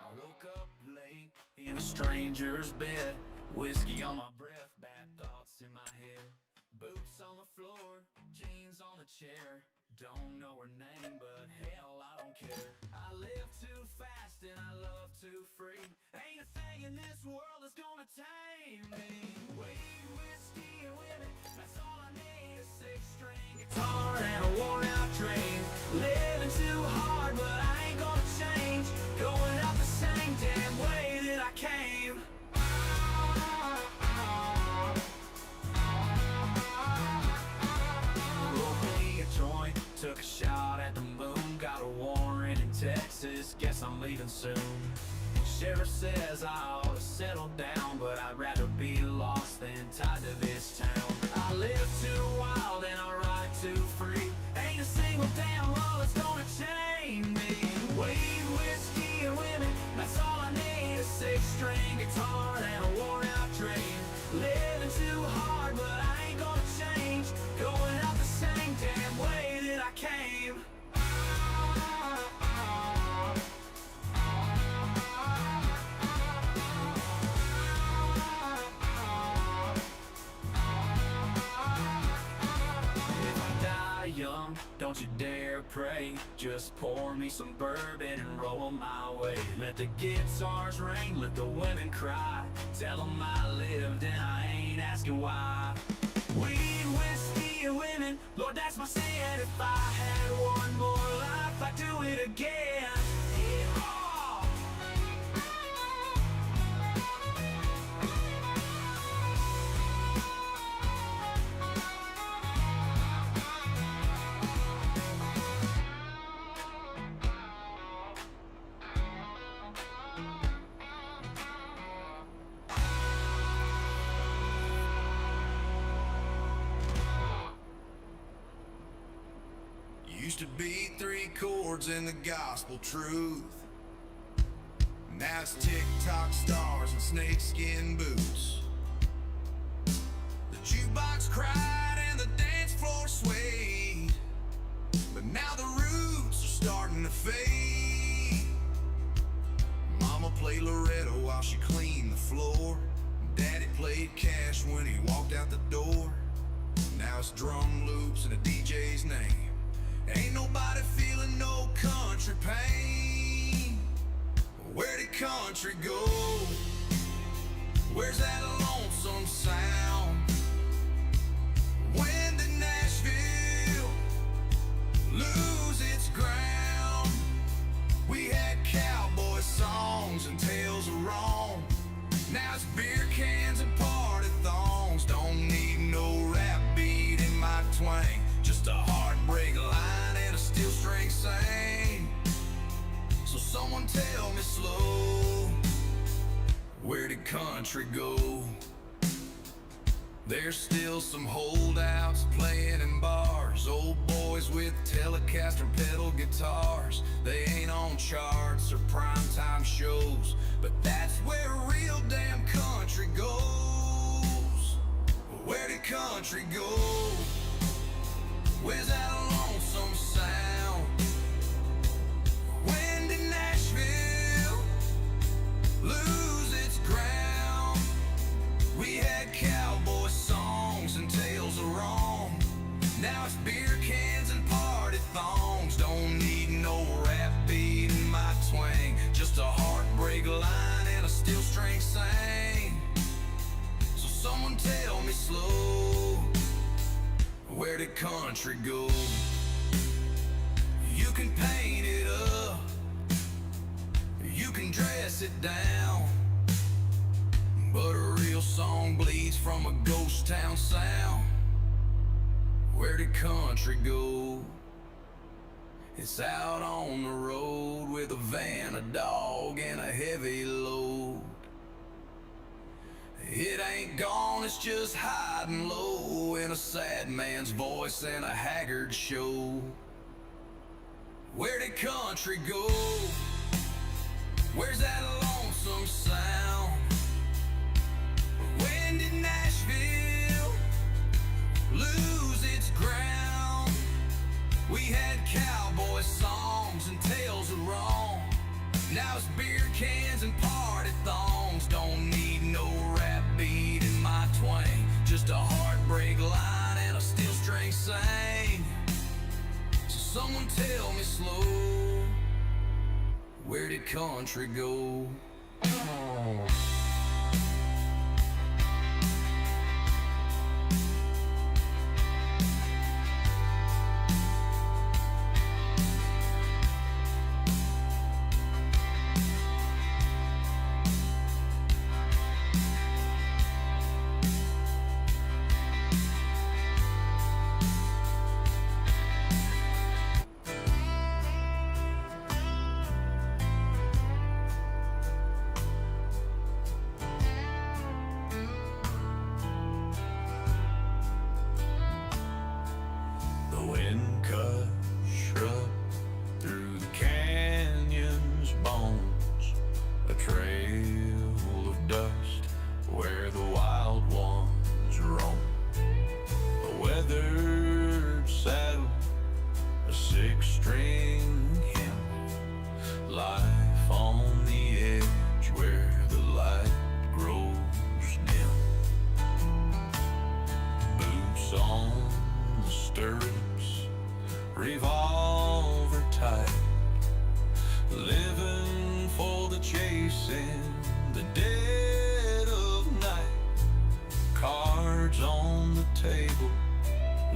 I woke up late in a stranger's bed, whiskey on my breath, bad thoughts in my head. Boots on the floor, jeans on the chair. Don't know her name, but hell, I don't care. I live too fast and I love too free. Ain't a thing in this world that's gonna tame me. Weed, whiskey, and women, that's all I need. A six-string guitar and a worn-out dream. Living too hard, but I ain't gonna change. Going out the same damn way that I came. Rolled me a joint, took a shot at the moon. Got a warrant in Texas, guess I'm leaving soon. Sheriff says I ought to settle down, but I'd rather be lost than tied to this town. I live too wild and I ride too free. Ain't a single damn law that's gonna chain me. Weed, whiskey, and women, that's all I need. A six-string guitar and a worn-out dream. Living too hard, but I ain't gonna change. Going out the same damn way that I came. Young, don't you dare pray. Just pour me some bourbon and roll my way. Let the guitars ring, let the women cry. Tell them I lived and I ain't asking why. Weed, whiskey, be winning. Lord, that's my sin. If I had one more life, I'd do it again. Yeehaw! Used to be 3 chords in the gospel truth. Now it's TikTok stars and snakeskin boots. The jukebox cried and the dance floor swayed, but now the roots are starting to fade. Mama played Loretta while she cleaned the floor. Daddy played Cash when he walked out the door. Now it's drum loops and a DJ's name. Ain't nobody feeling no country pain. Where did country go? Where's that lonesome sound? When did Nashville lose its ground? We had cowboy songs and tales of wrong. Now it's beer cans and party thongs. Don't need no rap beat in my twang, just a heartbreak line and a steel string sang. So someone tell me slow, where did country go? There's still some holdouts playing in bars, old boys with Telecaster pedal guitars. They ain't on charts or primetime shows, but that's where real damn country goes. Where did country go? Where's that lonesome sound? When did Nashville lose its ground? We had cowboy songs and tales of wrong. Now it's beer cans and party thongs. Don't need no rap beat in my twang, just a heartbreak line and a steel string sang. So someone tell me slow, where did country go? You can paint it up, you can dress it down, but a real song bleeds from a ghost town sound. Where did country go? It's out on the road with a van, a dog, and a heavy load. It ain't gone, it's just hiding low in a sad man's voice and a haggard show. Where did country go? Where's that lonesome sound? When did Nashville lose its ground? We had cowboy songs and tales of wrong. Now it's beer cans and party thongs. Don't need no rap beat in my twang, just a heartbreak line and a steel string sang. So someone tell me slow, where did country go?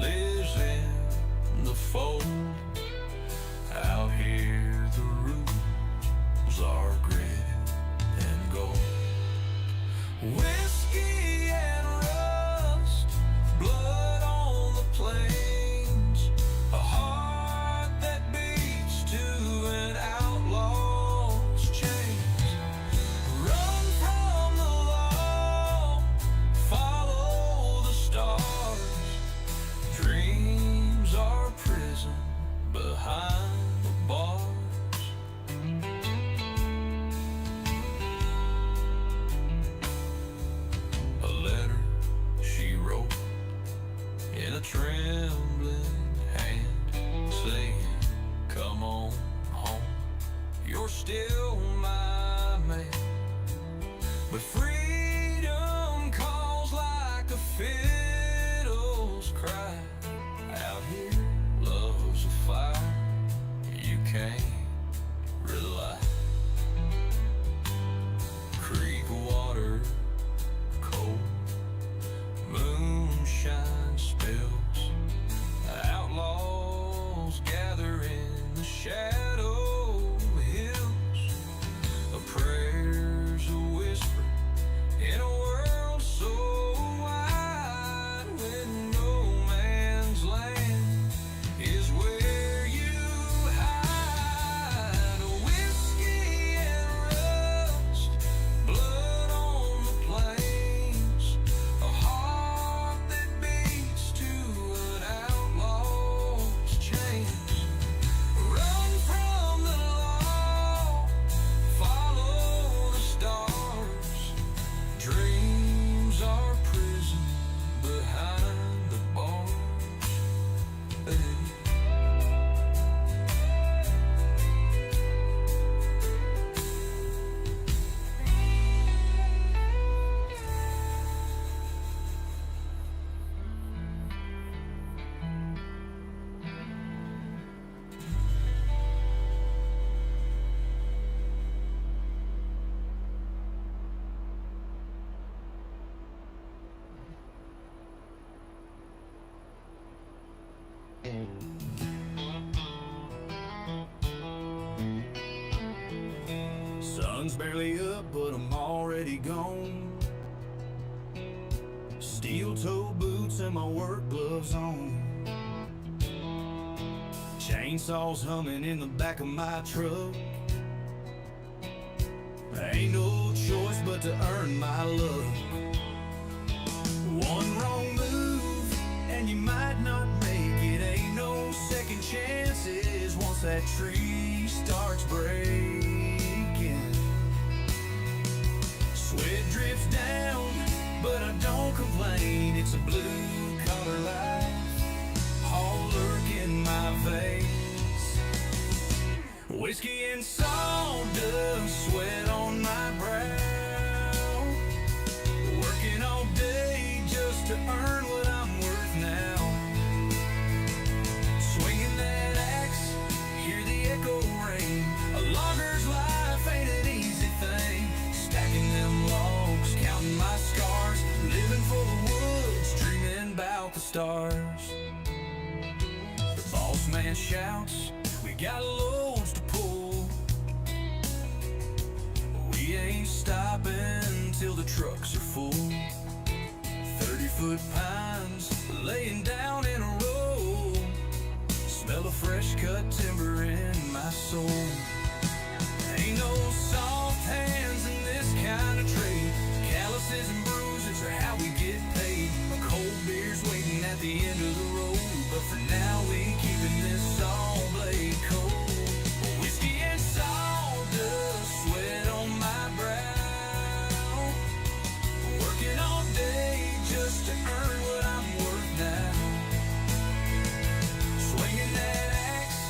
lives in the fold. Out here the rules are grit and gold. Whiskey and rust, blood on the plains, a heart that beats to an outlaw's chains. Run from the law, follow the stars. Dreams are prison behind the bars. A letter she wrote in a trembling hand, saying, come on home, you're still my man. But freedom calls like a fiddle's cry. Out here, love's a fire you can't rely. Creek water, cold, moonshine spills. Outlaws gather in the shadow hills. A prayer's a whisper in a world so wide, when no man's land is where you hide. Whiskey and rust, blood on the plains, a heart that beats to an outlaw's chains. Run from the law, follow the stars. Dreams are prison behind the bars. Hey. Sun's barely up, but I'm already gone. Steel-toe boots and my work gloves on. Chainsaws humming in the back of my truck. Ain't no choice but to earn my luck. One wrong move and you might not make it. Ain't no second chances once that tree starts breaking. Sweat drips down, but I don't complain. It's a blue-collar life, all lurking my veins. Whiskey and sawdust, sweat on my brow. Working all day just to earn what I'm worth now. Swinging that axe, hear the echo ring. A logger's life ain't an easy thing. Stacking them logs, counting my scars, living for the woods, dreaming about the stars. The boss man shouts, we got loads to pull. We ain't stopping till the trucks are full. 30-foot pines laying down in a row. Smell of fresh cut timber in my soul. Ain't no soft hands in this kind of trade. Calluses and bruises are how we get paid. A cold beer's waiting at the end of the road, but for now we keeping this saw blade cold. Whiskey and sawdust, sweat on my brow. Working all day just to earn what I'm worth now. Swinging that axe,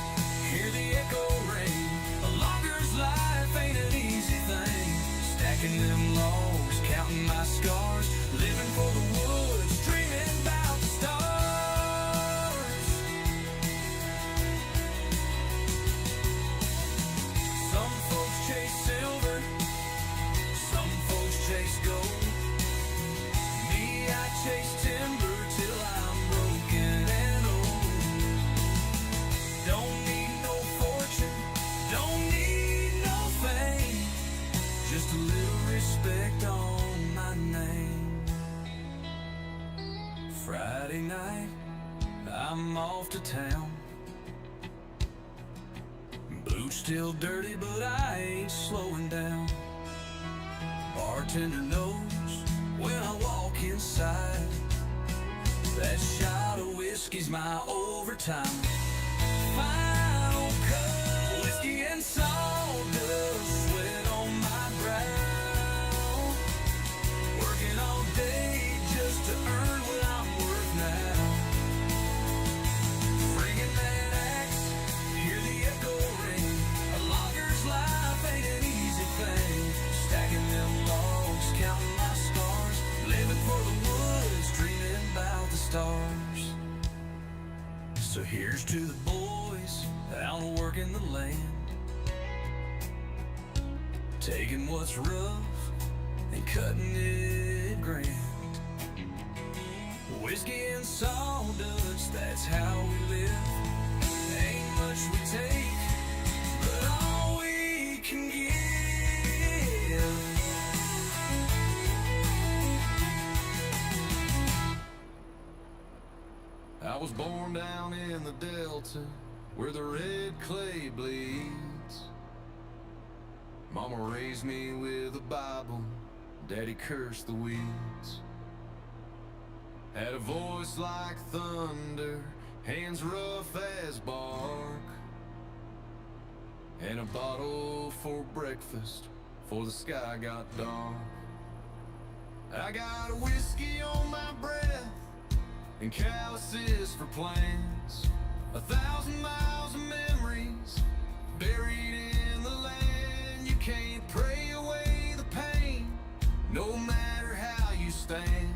hear the echo ring. A logger's life ain't an easy thing. Stacking them logs, counting my scars, living for the woods, dreaming about the stars. still dirty, but I ain't slowing down. Bartender knows when I walk inside. That shot of whiskey's my overtime. Final cut, whiskey and sawdust, sweat on my brow. Working all day just to earn what I'm worth now. Bringing that axe, hear the echo ring. A logger's life ain't an easy thing. Stacking them logs, counting my stars, living for the woods, dreaming about the stars. So here's to the boys out working the land, taking what's rough and cutting it grand. Whiskey and sawdust, that's how we live. Ain't much we take, but all we can give. I was born down in the Delta, where the red clay bleeds. Mama raised me with a Bible, Daddy cursed the weeds. Had a voice like thunder, hands rough as bark, and a bottle for breakfast, for the sky got dark. I got a whiskey on my breath and calluses for plans. 1,000 miles of memories buried in the land. You can't pray away the pain, no matter how you stand.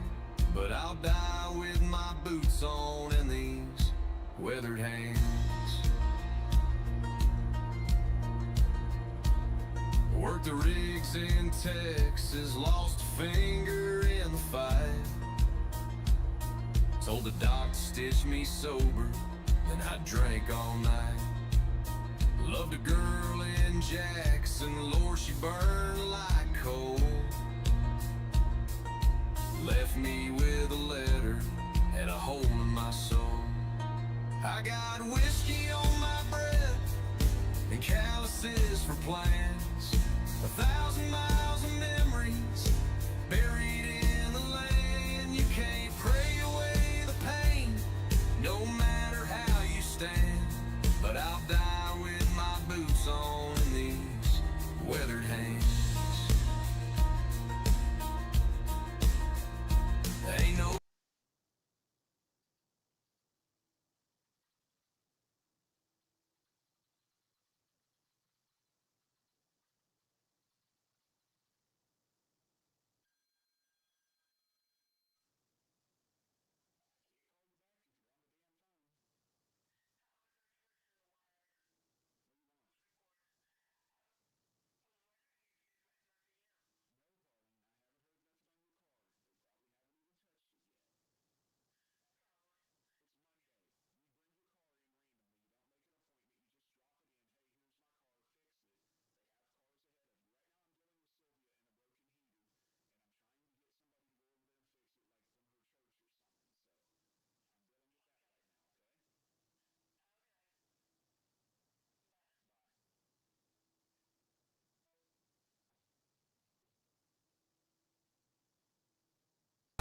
But I'll die with my boots on and these weathered hands. Worked the rigs in Texas, lost a finger in the fight. Told the doc to stitch me sober, then I drank all night. Loved a girl in Jackson, Lord, she burned like coal. Left me with a letter and a hole in my soul. I got whiskey on my breath and calluses for plans. 1,000 miles of memories buried in the land. You can't pray away the pain, no matter how you stand. But I'll die with my boots on and these weathered hands. Ain't no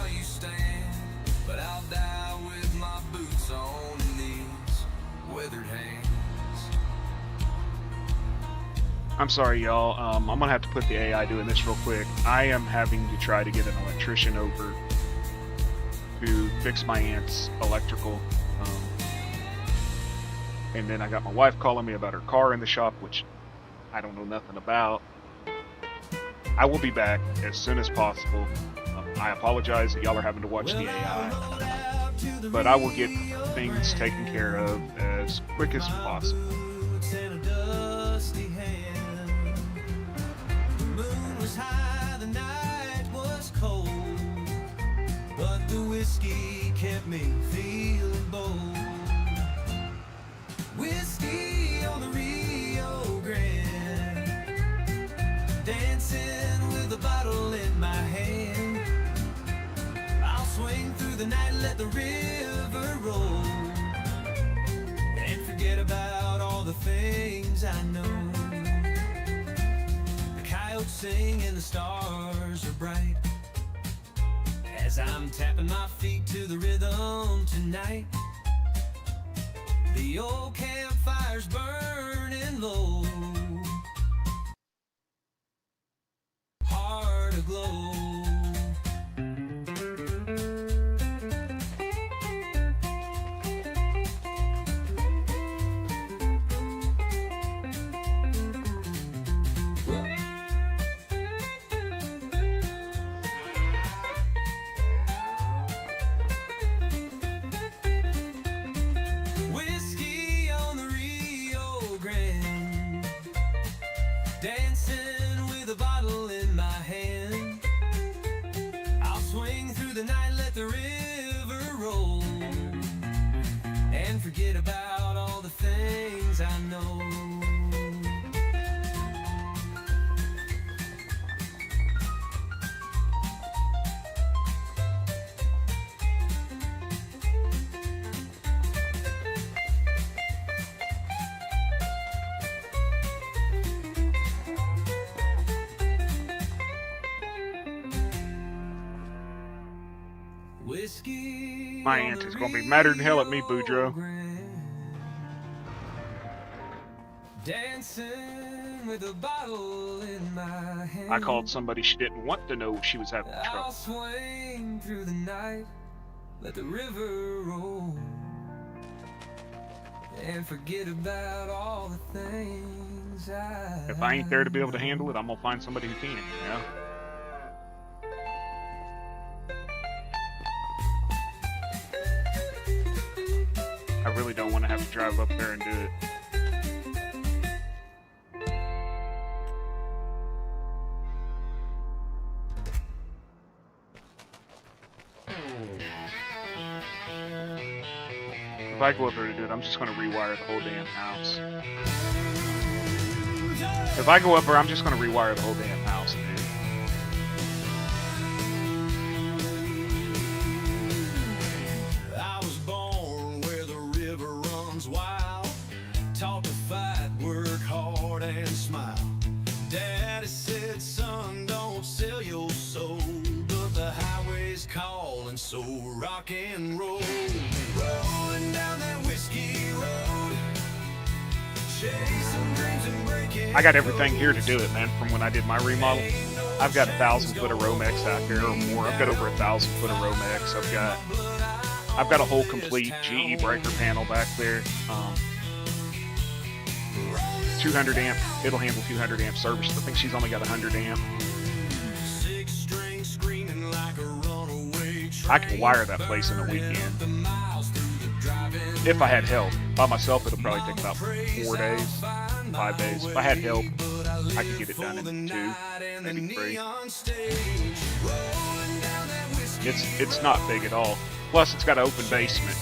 you stand, but I'll die with my boots on and these weathered hands. I'm sorry, y'all. I'm gonna have to put the AI doing this real quick. I am having to try to get an electrician over to fix my aunt's electrical. And then I got my wife calling me about her car in the shop, which I don't know nothing about. I will be back as soon as possible. I apologize that y'all are having to watch the AI, but I will get things taken care of as quick as possible. Whiskey kept me feeling bold. Whiskey on the Rio Grande, dancing with a bottle in my hand. I'll swing through the night, let the river roll, and forget about all the things I know. sing and the stars are bright. As I'm tapping my feet to the rhythm tonight, the old campfire's burning low, heart aglow. Whiskey on the Rio Grande, dancing with a bottle in my hand. I'll swing through the night, let the river roll, and forget about all the things I know. Whiskey My on aunt the is gonna be madder than hell at me, Rio Boudreaux. Grande, dancing with a bottle in my hand. I called somebody she didn't want to know she was having I'll trouble. swing through the night, let the river roll, and forget about all the things If I ain't there to be able to handle it, I'm gonna find somebody who can, you know? I really don't want to have to drive up there and do it. If I go up there to do it, I'm just going to rewire the whole damn house. If I go up there, I'm just going to rewire the whole damn house, dude. I was born where the river runs wild, taught to fight, work hard and smile. Daddy said, son, don't sell your soul, but the highway's calling, so rock and roll. Rolling down that whiskey road, chasing dreams and breaking. I got everything here to do it, man, from when I did my remodel. I've got 1,000 foot of Romex out there or more. I've got over 1,000 foot of Romex. I've got a whole complete GE breaker panel back there. 200 amp, it'll handle 200 amp service. I think she's only got 100 amp. I can wire that place in a weekend. If I had help. By myself, it'll probably take about 4 days, 5 days. If I had help, I could get it done in 2, maybe 3. It's not big at all. Plus, it's got an open basement,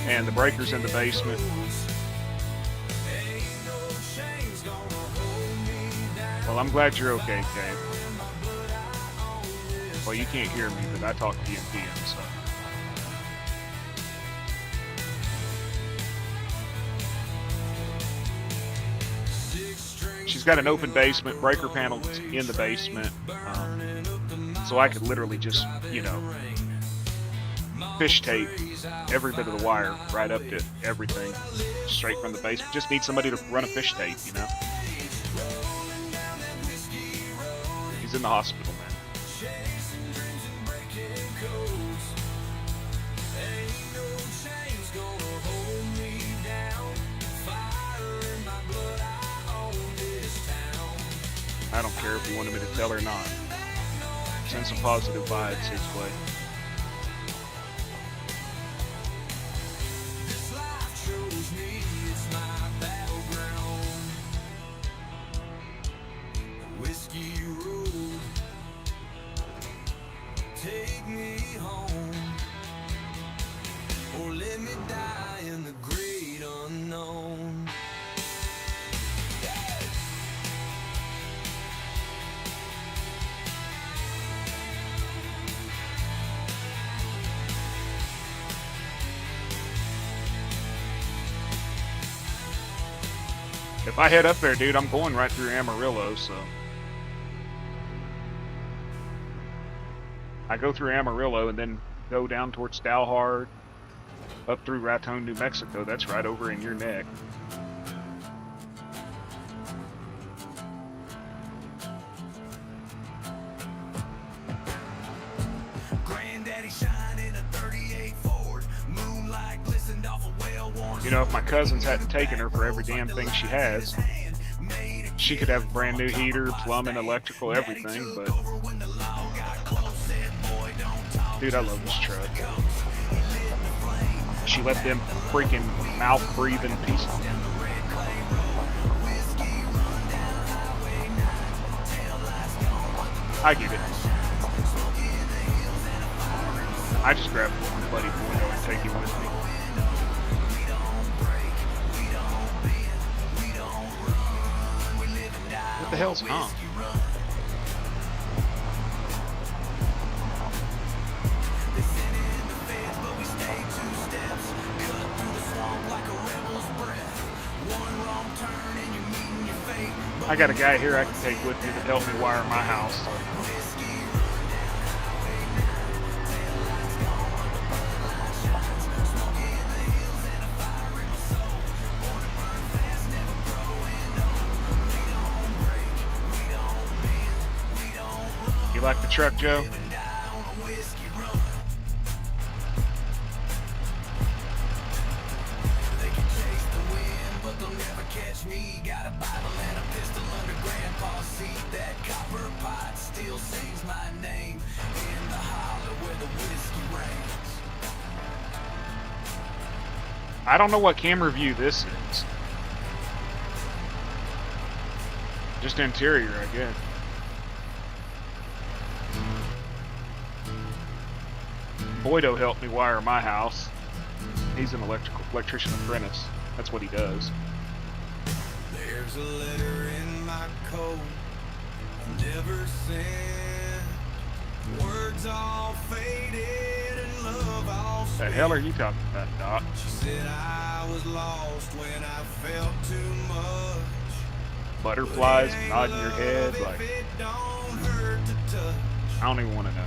and the breaker's in the basement. Well, I'm glad you're okay, Dave. Well, you can't hear me, but I talk to you in PM, so. She's got an open basement, breaker panel in the basement, so I could literally just, you know, fish tape every bit of the wire right up to everything, straight from the basement. Just need somebody to run a fish tape, you know. He's in the hospital, man. I don't care if you wanted me to tell her or not. Send some positive vibes his way. Take me home, or let me die in the great unknown. If I head up there, dude, I'm going right through Amarillo, so. I go through Amarillo and then go down towards Dalhard, up through Raton, New Mexico. That's right over in your neck. Granddaddy shine in a 38 Ford. Moonlight glistened off a well-worn. You know, if my cousins hadn't taken her for every damn thing she has, she could have a brand new heater, plumbing, electrical, everything, but dude, I love this truck. She let them freaking mouth-breathing pieces. I get it. I just grabbed one bloody window and take him with me. What the hell's hung? I got a guy here I can take with me to help me wire my house. You like the truck, Joe? I don't know what camera view this is. Just interior, I guess. Boydo helped me wire my house. He's an electrician apprentice. That's what he does. There's a letter in my coat never sent. Words all faded and love all spent. The hell are you talking about, Doc? She said I was lost when I felt too much. Butterflies nodding your head like It don't hurt to touch. I don't even want to know.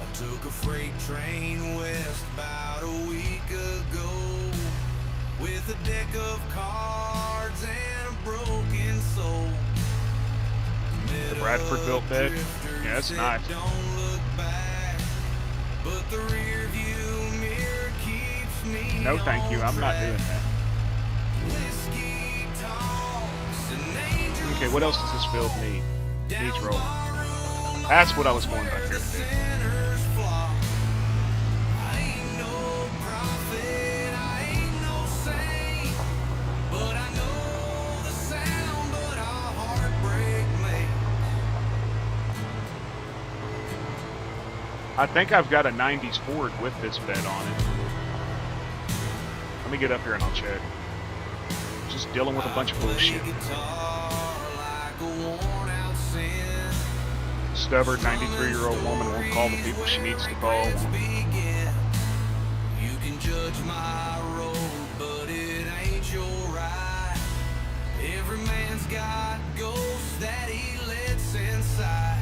I took a freight train west about a week ago with a deck of cards and a broken soul. The Bradford built bed? Yeah, that's nice. Don't look back, but the rear view mirror keeps me. No, thank you. I'm not doing that. Whiskey talks and angels. Okay, what else does this field need? Needs rolling. That's what I was going back here to do. Sinners flock. I ain't no prophet, I ain't no saint, but I know the sound, but our heartbreak makes. I think I've got a 90s Ford with this bed on it. Let me get up here and I'll check. Just dealing with a bunch of bullshit. Stubborn 93-year-old woman won't call the people she needs to call. You can judge my road, but it ain't your right. Every man's got ghosts that he lets inside.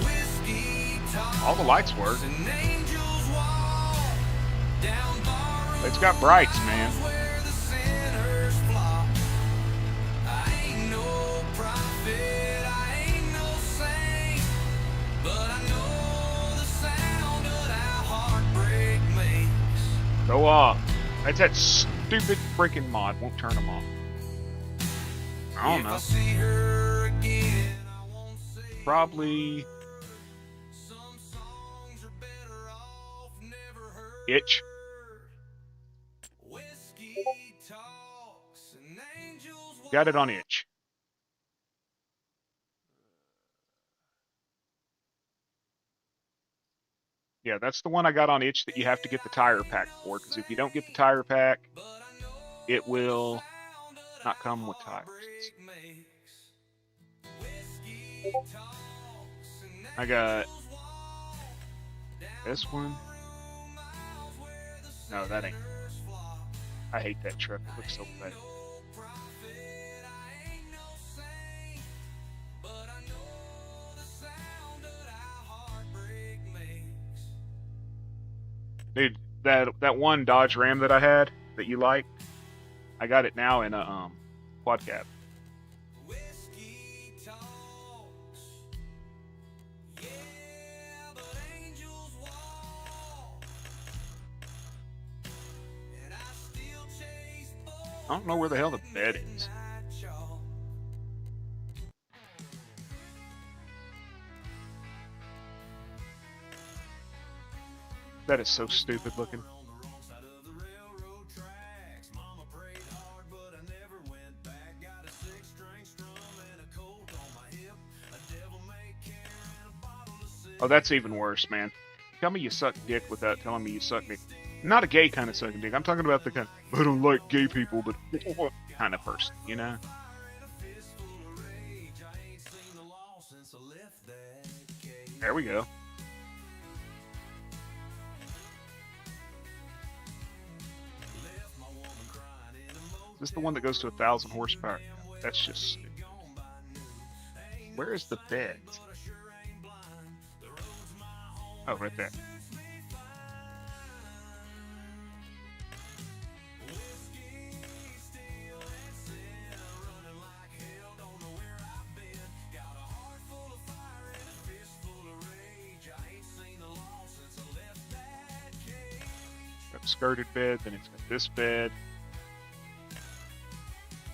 Whiskey talks All the lights work. and angels walk down bar It's got brights, man. where the sinners flock. I ain't no prophet, I ain't no saint, but I know the sound that our heartbreak makes. Go off. That's that stupid freaking mod. Won't turn them off. I don't If I know. see her again, I won't say Probably some songs are better off never heard. itch. Whiskey talks and angels Got it on itch. Yeah, that's the one I got on itch that you have to get the tire pack for, because if you don't get the tire pack, it will not come with tires. I got this one. No, that ain't. I hate that truck. It looks so bad. Dude, that one Dodge Ram that I had that you liked, I got it now in a quad cab. Whiskey talks, yeah, but angels walk, and I still chase I don't know where the hell the bed is. midnight chalk. That is so stupid looking. On the wrong side of the railroad tracks. Mama prayed hard, but I never went back. Got a six-string strum and a colt on my hip. A devil-may care and a bottle of cider. Oh, that's even worse, man. Tell me you suck dick without telling me you suck dick. Not a gay kind of sucking dick. I'm talking about the kind I don't like gay people, but kind of person, you know? And a fistful of rage. I ain't seen the law since I left that cage. There we go. Left my woman crying in a motel. Is this the one that goes to 1,000 horsepower? That's just stupid. Gone by noon. Where is the bed? But I sure ain't blind. The road's my home. Oh, right there. Whiskey, steel, and sin. Running like hell, don't know where I've been. Got a heart full of fire and a fist full of rage. I ain't seen the law since I left that cage. Got a skirted bed, then it's got this bed.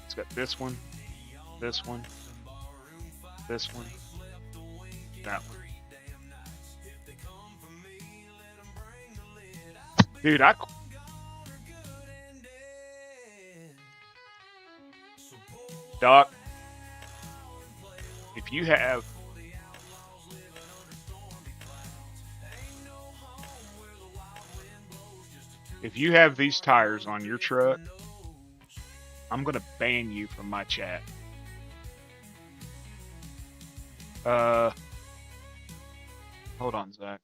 It's got this one, this one, this one, that one. Dude, Doc, if you have these tires on your truck, I'm gonna ban you from my chat. Hold on, Zach.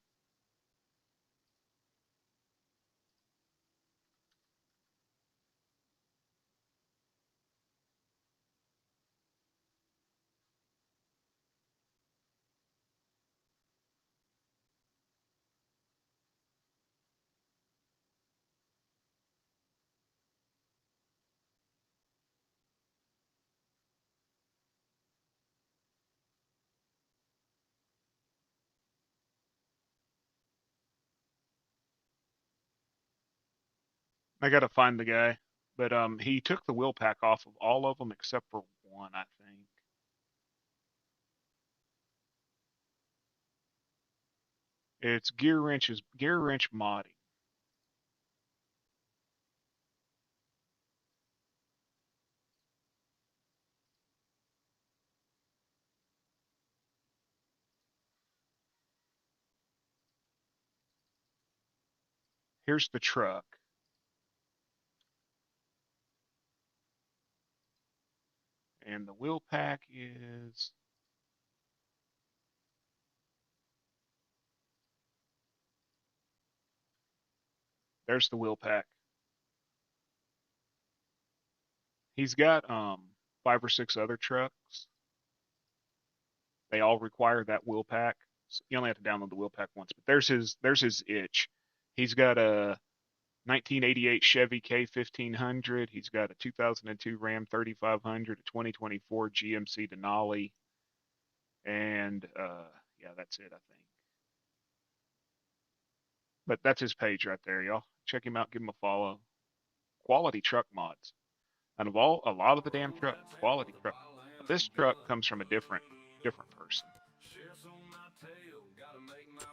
I gotta find the guy, but he took the wheel pack off of all of them except for one, I think. It's gear wrench modding. Here's the truck. And the wheel pack is there's the wheel pack. He's got 5 or 6 other trucks. They all require that wheel pack. So you only have to download the wheel pack once, but there's his itch. He's got a 1988 Chevy K1500. He's got a 2002 Ram 3500, a 2024 GMC Denali, and yeah, that's it, I think. But that's his page right there, y'all. Check him out, give him a follow. Quality truck mods. Out of a lot of the damn truck, quality truck. This truck comes from a different person. Sheriff's on my tail, gotta make my run.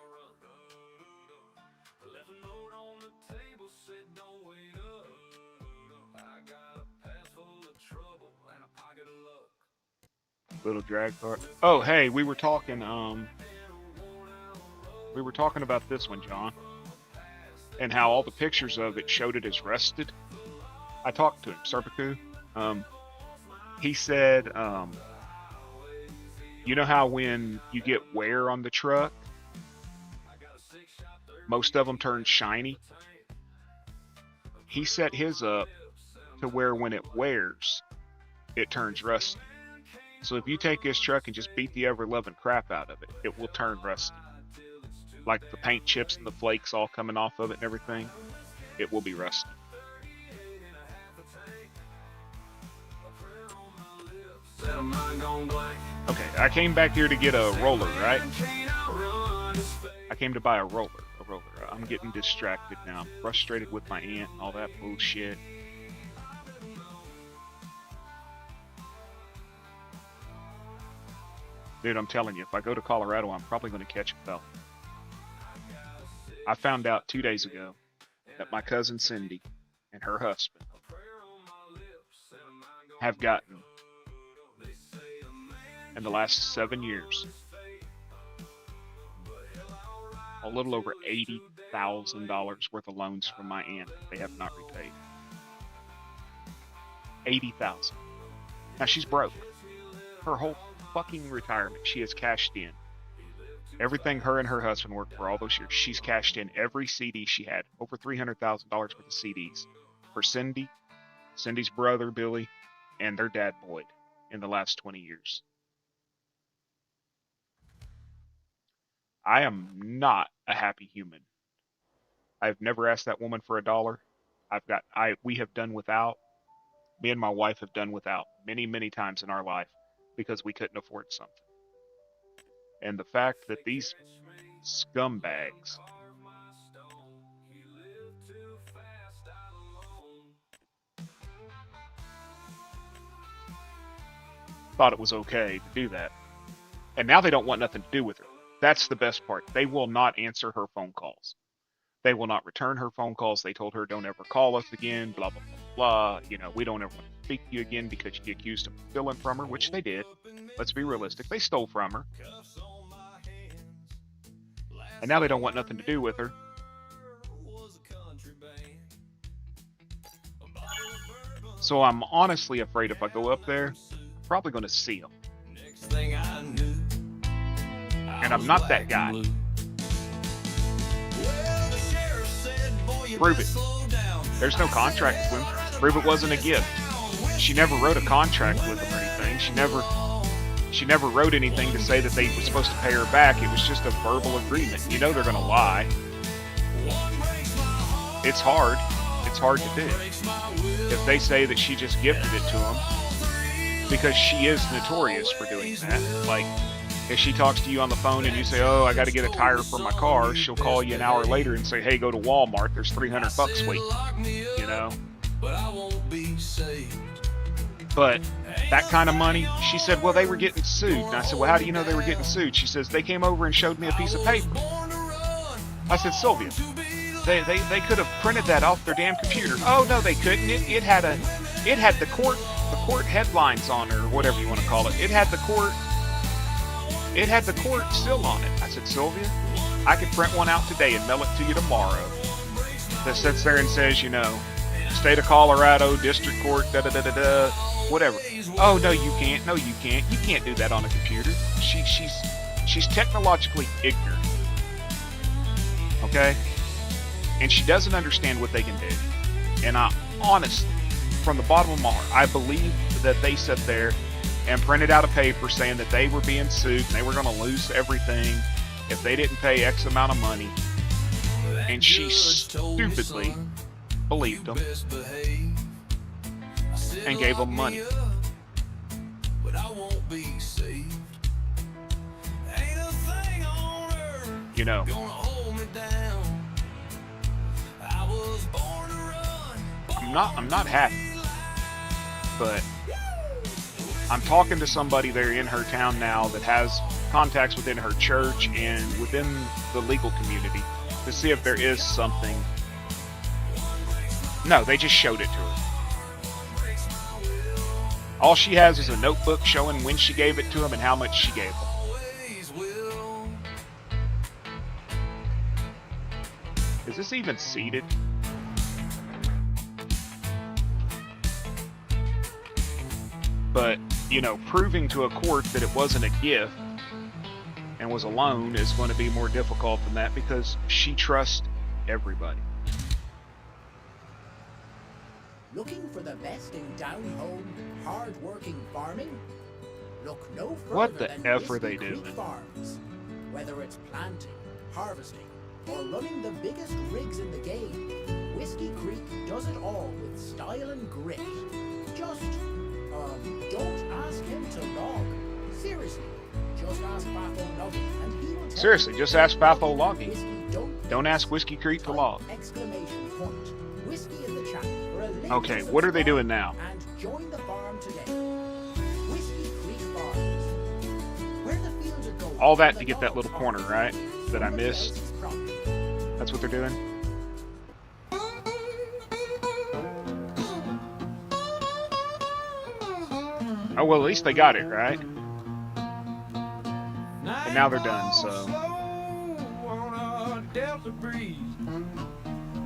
Left a note on the table, said don't wait up. I got a pass full of trouble and a pocket of luck. Little drag car. Oh, hey, we were talking about this one, John, and how all the pictures of it showed it as rusted. I talked to him, Serpiku. He said, you know how when you get wear on the truck, most of them turn shiny? He set his up to where when it wears, it turns rusty. So if you take this truck and just beat the ever-loving crap out of it, it will turn rusty. like the paint chips and the flakes all coming off of it and everything, it will be rusty. Okay, I came back here to get a roller, right? I came to buy a roller. I'm getting distracted now. I'm frustrated with my aunt and all that bullshit. Dude, I'm telling you, if I go to Colorado, I'm probably going to catch a fella. I found out 2 days ago that my cousin Cindy and her husband have gotten, in the last 7 years, a little over $80,000 worth of loans from my aunt that they have not repaid. $80,000. Now she's broke. Her whole fucking retirement, she has cashed in everything her and her husband worked for all those years. She's cashed in every CD she had, over $300,000 worth of CDs for Cindy, Cindy's brother Billy, and their dad Boyd in the last 20 years. I am not a happy human. I've never asked that woman for a dollar. We have done without. Me and my wife have done without many, many times in our life because we couldn't afford something. And the fact that these scumbags thought it was okay to do that. And now they don't want nothing to do with her. That's the best part. They will not answer her phone calls. They will not return her phone calls. They told her, don't ever call us again, blah, blah, blah, blah. You know, we don't ever want to speak to you again because you accused them of stealing from her, which they did. Let's be realistic. They stole from her. And now they don't want nothing to do with her. So I'm honestly afraid if I go up there, I'm probably going to see them. And I'm not that guy. Prove it. There's no contract with him. Prove it wasn't a gift. She never wrote a contract with him or anything. She never wrote anything to say that they were supposed to pay her back. It was just a verbal agreement. You know they're going to lie. It's hard. It's hard to do. If they say that she just gifted it to him, because she is notorious for doing that. Like, if she talks to you on the phone and you say, oh, I got to get a tire for my car, she'll call you an hour later and say, hey, go to Walmart. There's $300 waiting. You know? But that kind of money, she said, well, they were getting sued. And I said, well, how do you know they were getting sued? She says, they came over and showed me a piece of paper. I said, Sylvia, they could have printed that off their damn computer. Oh, no, they couldn't. It had the court headlines on it, or whatever you want to call it. It had the court still on it. I said, Sylvia, I could print one out today and mail it to you tomorrow that sits there and says, you know, State of Colorado, District Court, da-da-da-da-da, whatever. Oh, no, you can't. No, you can't. You can't do that on a computer. She's technologically ignorant. Okay? And she doesn't understand what they can do. And I honestly, from the bottom of my heart, I believe that they sat there and printed out a paper saying that they were being sued and they were going to lose everything if they didn't pay X amount of money. And she stupidly believed them and gave them money. You know, I'm not happy, but I'm talking to somebody there in her town now that has contacts within her church and within the legal community to see if there is something. No, they just showed it to her. All she has is a notebook showing when she gave it to him and how much she gave them. Is this even seated? But, you know, proving to a court that it wasn't a gift and was a loan is going to be more difficult than that because she trusts everybody. Looking for the best in down-home, hard-working farming? Look no further What the than F are they Whiskey Creek doing? Farms. Whether it's planting, harvesting, or running the biggest rigs in the game, Whiskey Creek does it all with style and grit. Just, don't ask him to log. Seriously, just ask Bafo Logging, and he will tell Seriously, you. just ask Bafo Logging. Whiskey Don't ask Whiskey Creek to log. Exclamation point. Whiskey in the chat for a link Okay, to what are they subscribe doing now? And join the farm today. Whiskey Creek Farms. Where the fields are going. All that the to get that dogs little are corner, right? That I Somebody missed. else's property. That's what they're doing? Oh, well, at least they got it, right? And now they're done, so...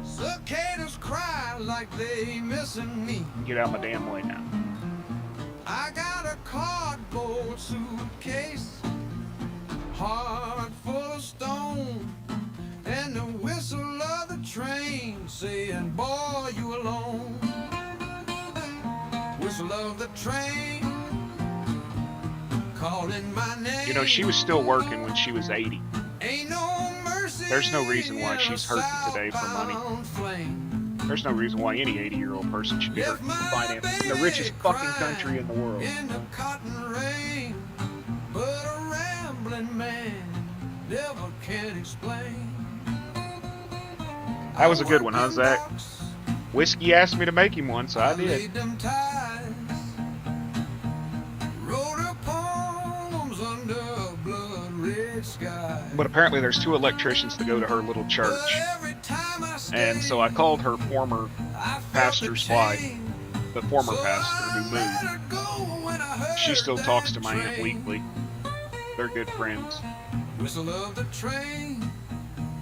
Cicadas cry like they missing me. Get out of my damn way now. I got a cardboard suitcase, heart full of stone, and the whistle of the train saying, boy, you alone. Whistle of the train calling my name. You know, she was still working when she was 80. Ain't no mercy. There's no reason why she's hurting today for money. There's no reason why any 80-year-old person should be hurting for finance in the richest fucking country in the world. In the cotton rain, but a rambling man never can explain. That was a good one, huh, Zach? Whiskey asked me to make him one, so I did. Laid them ties, wrote her poems under a blood-red sky. But apparently there's 2 electricians to go to her little church. Every time I And so I called her former I felt pastor's the wife, change. the former So pastor I who let moved. her go when I heard She still that talks to my aunt train. weekly. They're good friends. Whistle of the train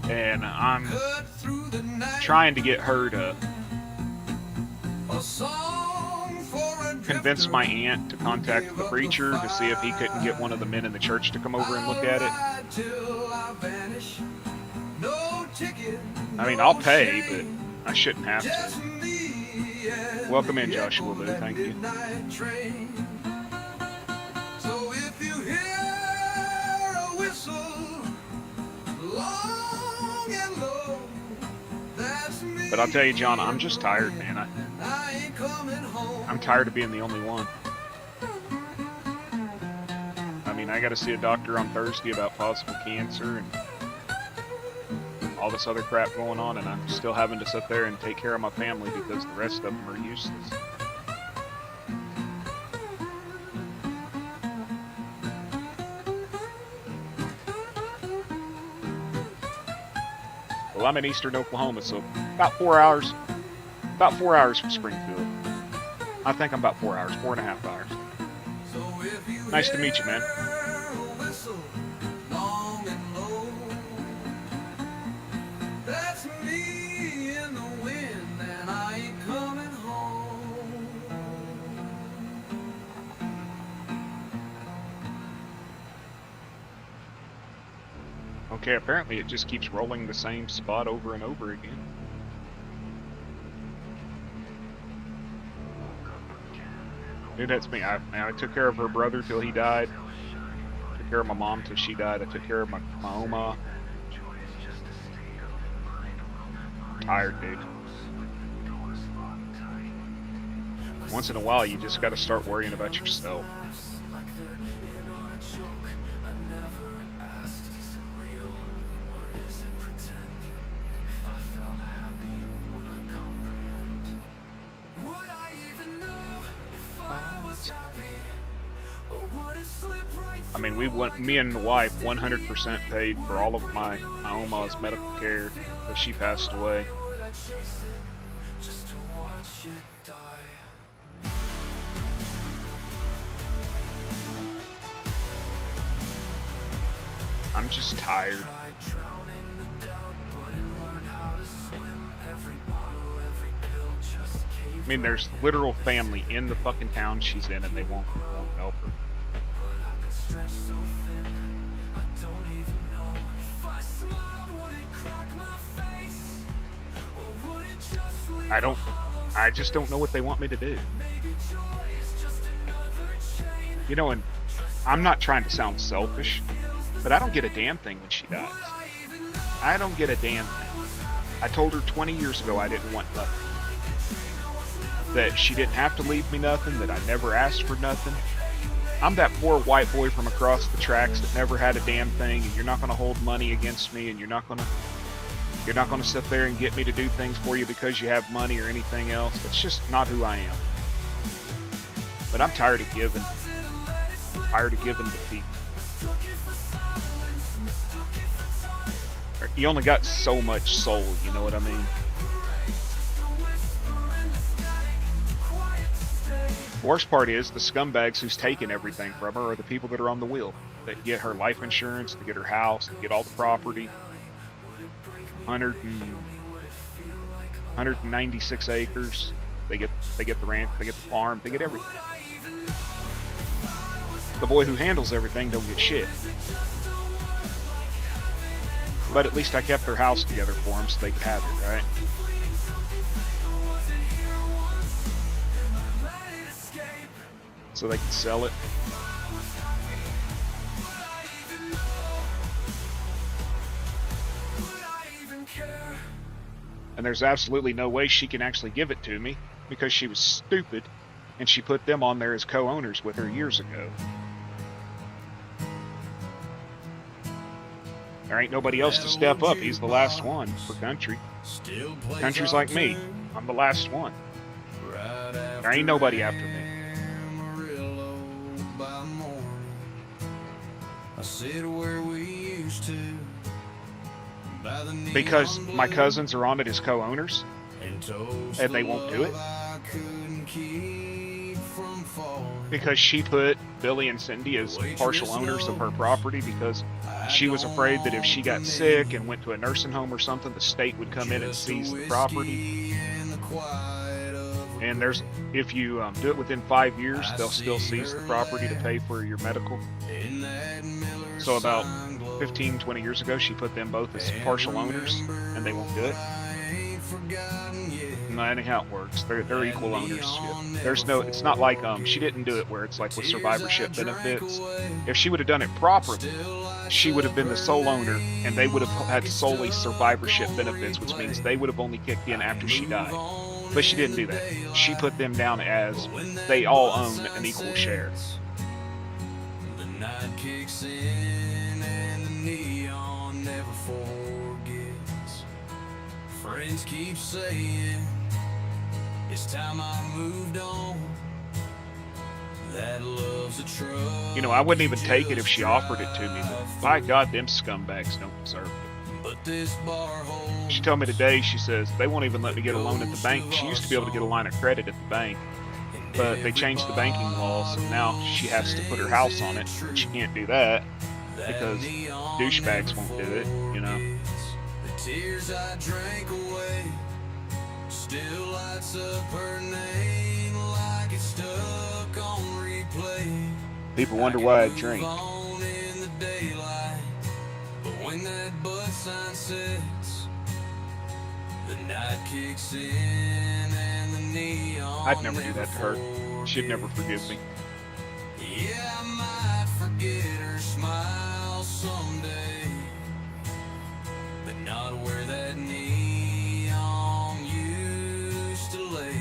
And I'm cut through the night. trying to get her to A song for a convince drifter. my aunt to contact the preacher to see if he couldn't get one of the men in the church to come over and look at it. I'll ride till I vanish. No ticket, I mean, no I'll pay, shame. but I shouldn't have to. Just me and Welcome in, the Joshua echo Lou, that thank you. midnight train. So if you hear a whistle long and low, that's me. But I'll tell you, John, I'm just tired, man. I ain't coming home. I'm tired of being the only one. I mean, I got to see a doctor on Thursday about possible cancer and all this other crap going on, and I'm still having to sit there and take care of my family because the rest of them are useless. Well, I'm in eastern Oklahoma, so about 4 hours. About 4 hours from Springfield. I think I'm about 4 hours, 4.5 hours. So if you Nice to meet you, man. hear a whistle long and low, that's me in the wind, and I ain't coming home. Okay, apparently it just keeps rolling the same spot over and over again. Dude, that's me. I took care of her brother till he died. Took care of my mom till she died. I took care of my Oma. Tired, dude. Once in a while, you just gotta start worrying about yourself. I mean, me and the wife 100% paid for all of my Oma's medical care because she passed away. I'm just tired. I mean, there's literal family in the fucking town she's in, and they won't help her. I just don't know what they want me to do. You know, and I'm not trying to sound selfish, but I don't get a damn thing when she dies. I don't get a damn thing. I told her 20 years ago I didn't want nothing. That she didn't have to leave me nothing, that I never asked for nothing. I'm that poor white boy from across the tracks that never had a damn thing, and you're not going to hold money against me, and you're not going to sit there and get me to do things for you because you have money or anything else. It's just not who I am. But I'm tired of giving. Tired of giving to people. You only got so much soul, you know what I mean? The worst part is the scumbags who's taken everything from her are the people that are on the wheel. That get her life insurance, that get her house, that get all the property. 196 acres. They get the ranch, they get the farm, they get everything. The boy who handles everything don't get shit. But at least I kept their house together for them so they could have it, right? So they could sell it. And there's absolutely no way she can actually give it to me because she was stupid and she put them on there as co-owners with her years ago. There ain't nobody else to step up. He's the last one for country. Country's like me. I'm the last one. There ain't nobody after me. Because my cousins are on it as co-owners and they won't do it. Because she put Billy and Cindy as partial owners of her property because she was afraid that if she got sick and went to a nursing home or something, the state would come in and seize the property. And if you do it within 5 years, they'll still seize the property to pay for your medical. So about 15, 20 years ago, she put them both as partial owners, and they won't do it. No, that ain't how it works. They're equal owners. There's no. It's not like she didn't do it where it's like with survivorship benefits. If she would have done it properly, she would have been the sole owner, and they would have had solely survivorship benefits, which means they would have only kicked in after she died. But she didn't do that. She put them down as they all own an equal share. The night kicks in and the neon never forgets. Friends keep saying it's time I moved on. That love's a truck. You know, I wouldn't even take it if she offered it to me, but by God, them scumbags don't deserve it. But this bar holds. She told me today, she says, they won't even let me get a loan at the bank. She used to be able to get a line of credit at the bank, but they changed the banking laws, and now she has to put her house on it. She can't do that because douchebags won't do it, you know. The tears I drank away still lights up her name like it's stuck on replay. People wonder why I drink. In the daylight, but when that bus sign sets, the night kicks in and the neon. I'd never do that to her. She'd never forgive me. Yeah, I might forget her smile someday, but not where that neon used to lay.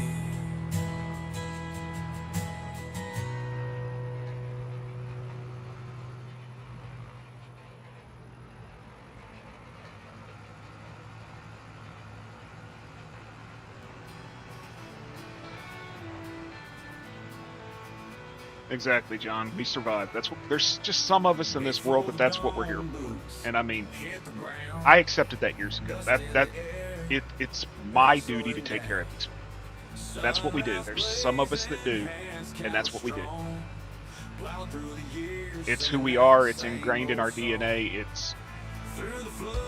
Exactly, John. We survived. There's just some of us in this world that's what we're here for. And I mean, I accepted that years ago. It's my duty to take care of these people. That's what we do. There's some of us that do, and that's what we do. It's who we are. It's ingrained in our DNA. It's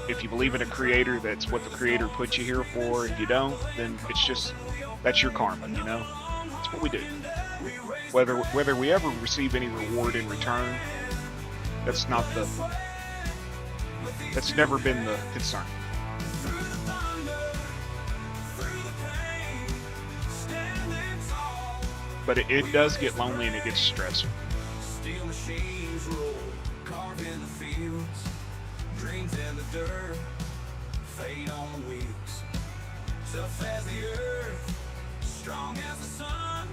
if you believe in a creator, that's what the creator put you here for. If you don't, then that's your karma, you know? That's what we do. Whether we ever receive any reward in return, that's never been the concern. But it does get lonely and it gets stressful. Steel machines roll, carved in the fields, dreams in the dirt. tough as the earth, strong as the sun.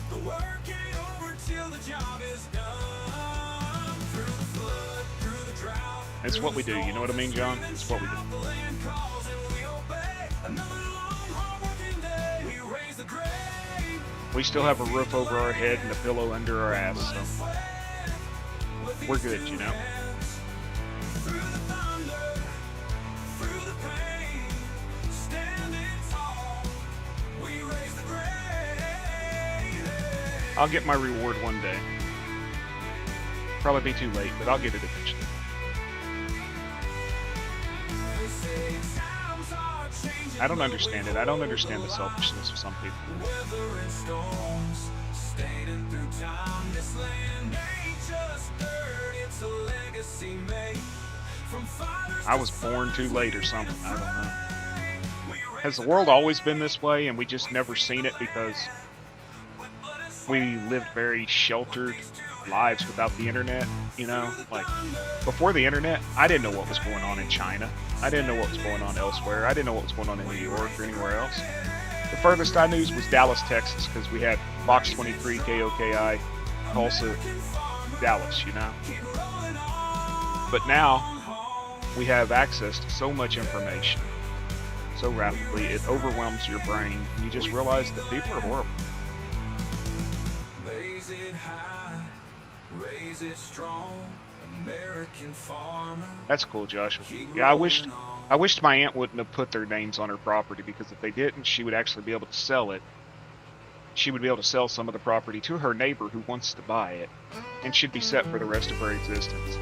The work ain't over till the job is done. Through the flood, through the drought. It's what we do, you know what I mean, John? It's what we do. The land calls and we obey. Another long, hard-working day. We raise the grave. We still have a roof over our head and a pillow under our ass, so we're good, you know? Through the thunder, through the pain, standing tall, we raise the grave. I'll get my reward one day. Probably be too late, but I'll get it eventually. They say times are changing. I don't understand it. I don't understand the selfishness of some people. Weather and storms, standing through time. This land ain't just dirt, it's a legacy made from fathers. I was born too late or something. I don't know. Has the world always been this way and we just never seen it because we lived very sheltered lives without the internet, you know? Like, before the internet, I didn't know what was going on in China. I didn't know what was going on elsewhere. I didn't know what was going on in New York or anywhere else. The furthest I knew was Dallas, Texas, because we had Fox 23, KOKI, Tulsa, Dallas, you know? But now, we have access to so much information so rapidly, it overwhelms your brain, and you just realize that people are horrible. Raise it high, raise it strong, American farmer. That's cool, Joshua. Yeah, I wished my aunt wouldn't have put their names on her property, because if they didn't, she would actually be able to sell it. She would be able to sell some of the property to her neighbor who wants to buy it, and she'd be set for the rest of her existence.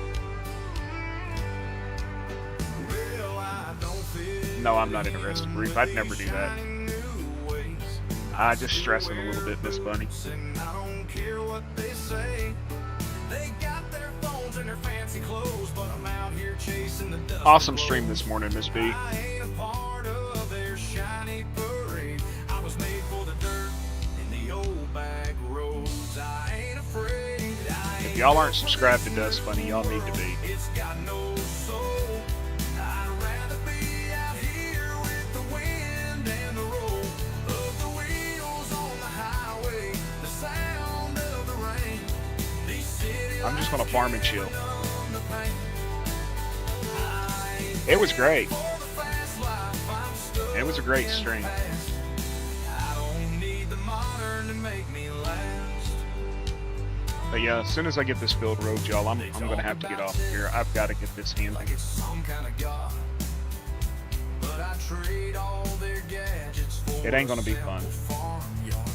No, I'm not interested, Reef. I'd never do that. I just stressing a little bit, Miss Bunny. I don't care what they say. They got their phones and their fancy clothes, but I'm out here chasing the dust. Awesome stream this morning, Miss B. I ain't a part of their shiny parade. I was made for the dirt and the old back roads. I ain't afraid. If y'all aren't subscribed to Dust Bunny, y'all need to be. It's got no soul. I'd rather be out here with the wind and the roll of the wheels on the highway, the sound of the rain. These city I'm just gonna farm and chill. lights on the pain. I ain't It was great. for the fast life, I'm stuck It was a great in the stream. past. I don't need the modern to make me last. But yeah, as soon as I get this field road, y'all, I'm gonna have to get off here. I've got to get this handled. Like it's some kind of god. But I trade all their gadgets for It ain't gonna be a simple fun. farmyard.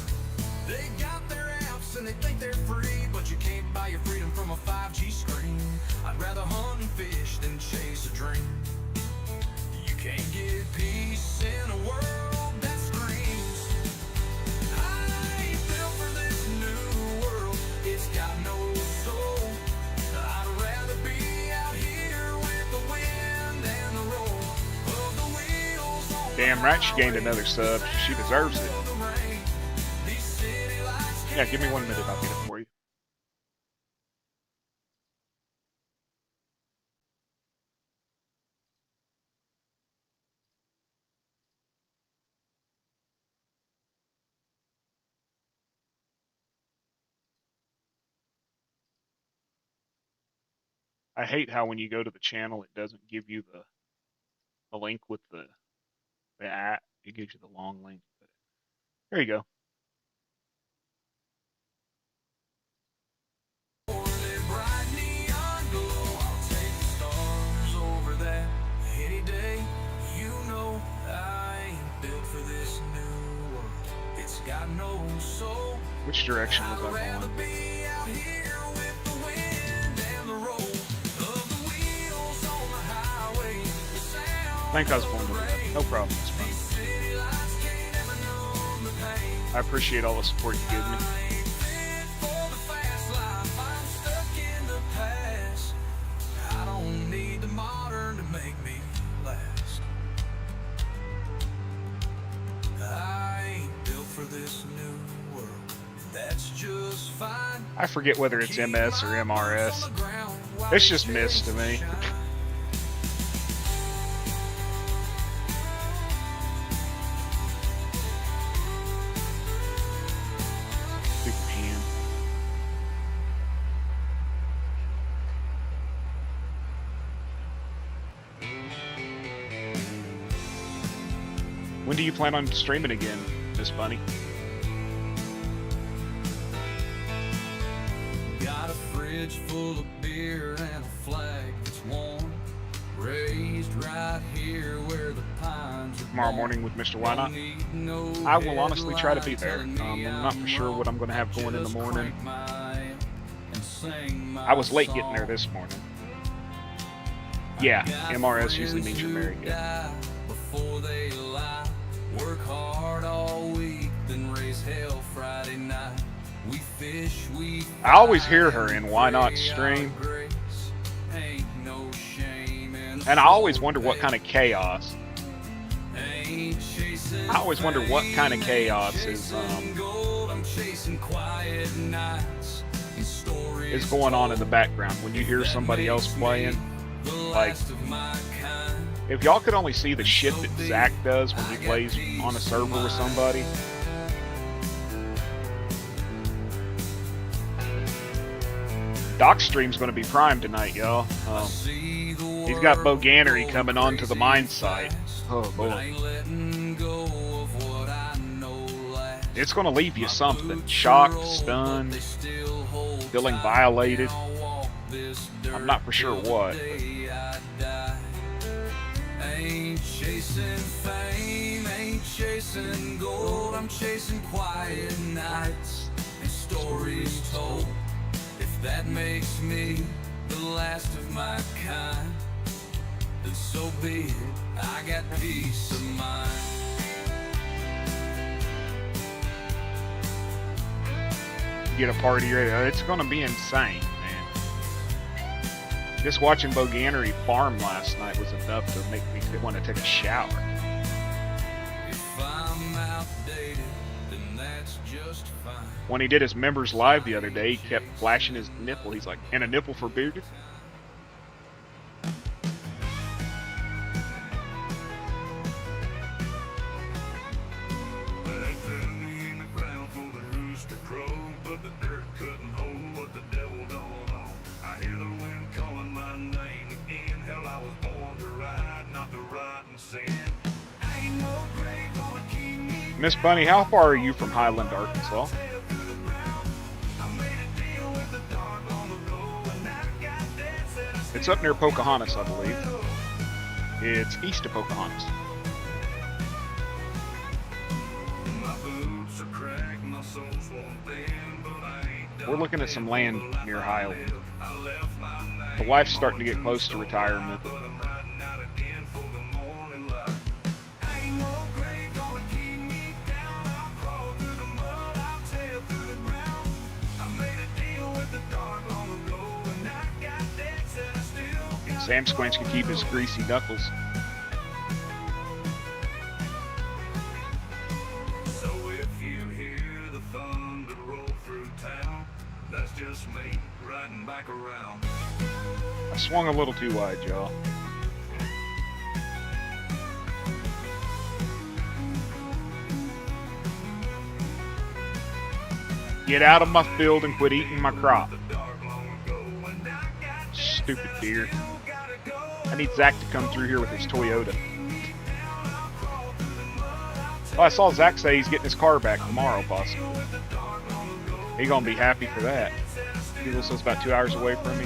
They got their apps and they think they're free, but you can't buy your freedom from a 5G screen. I'd rather hunt and fish than chase a dream. You can't get peace in a world that screams. I ain't built for this new world. It's got no soul. I'd rather be out here with the wind and the roll of the wheels on Damn right, she gained another sub. She deserves it. the rain. These city lights Yeah, give me 1 minute. I'll get it for you. I hate how when you go to the channel, it doesn't give you the link with the app. It gives you the long link. But there you go. that bright neon glow. I'll take the stars over that any day. You know I ain't built for this new world. It's got no soul. Which direction was I'd I rather going? be out here with the wind and the roll of the wheels on the highway. The sound I think I was going to that. No problem. It's fine. city lights can't ever numb the pain. I appreciate all the support you give me. I ain't fit for the fast life. I'm stuck in the past. I don't need the modern to make me last. I ain't built for this new world. That's just fine. I forget whether it's MS or MRS. On the ground while It's the just mist to me. shine. When do you plan on streaming again, Miss Bunny? Got a fridge full of beer and a flag that's warm. Raised right here where the pines are Tomorrow morning with Mr. Why Not? I will honestly try to be there. I'm not for sure what I'm going to have going in the morning. I was late getting there this morning. Yeah, MRS usually means you're married. Yeah. Before they lie, work hard all week, then raise hell Friday night. We fish, we I always hear her in Why Not stream. And I always wonder what kind of chaos. I always wonder what kind of chaos is going on in the background when you hear somebody else playing. Like, if y'all could only see the shit that Zach does when he plays on a server with somebody. Doc's stream's going to be prime tonight, y'all. He's got Boganery coming onto the mine site. Oh boy. It's going to leave you something. Shocked, stunned, feeling violated. I'm not for sure what. Ain't chasing fame, ain't chasing gold. I'm chasing quiet nights and stories told. If that makes me the last of my kind, then so be it. I got peace of mind. Get a party ready. It's going to be insane, man. Just watching Boganery farm last night was enough to make me want to take a shower. If I'm outdated, then that's just fine. When he did his members live the other day, he kept flashing his nipple. He's like, and a nipple for bearded? Miss Bunny, how far are you from Highland, Arkansas? It's up near Pocahontas, I believe. It's east of Pocahontas. We're looking at some land near Highland. The wife's starting to get close to retirement. Sam Squinch can keep his greasy knuckles. So if you hear the thunder roll through town, that's just me riding back around. I swung a little too wide, y'all. Get out of my field and quit eating my crop. Stupid deer. I need Zach to come through here with his Toyota. Oh, I saw Zach say he's getting his car back tomorrow, possibly. He's gonna be happy for that. He lives about 2 hours away from me.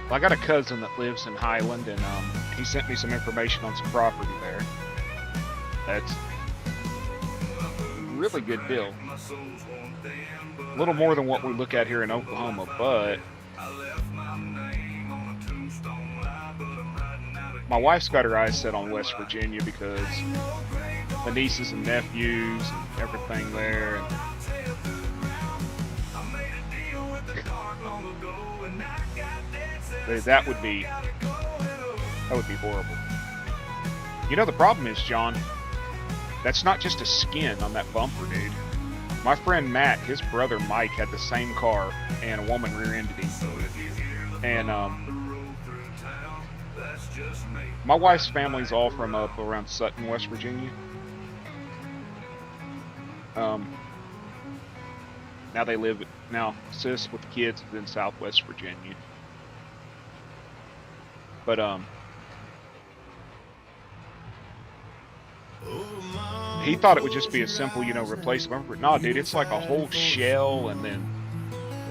Well, I got a cousin that lives in Highland, and he sent me some information on some property there. That's a really good deal. A little more than what we look at here in Oklahoma, but my wife's got her eyes set on West Virginia because the nieces and nephews and everything there. And that would be horrible. You know, the problem is, John, that's not just a skin on that bumper, dude. My friend Matt, his brother Mike, had the same car, and a woman rear-ended him. And my wife's family's all from up around Sutton, West Virginia. Now sis with the kids is in Southwest Virginia. But he thought it would just be a simple, you know, replacement. But no, dude, it's like a whole shell and then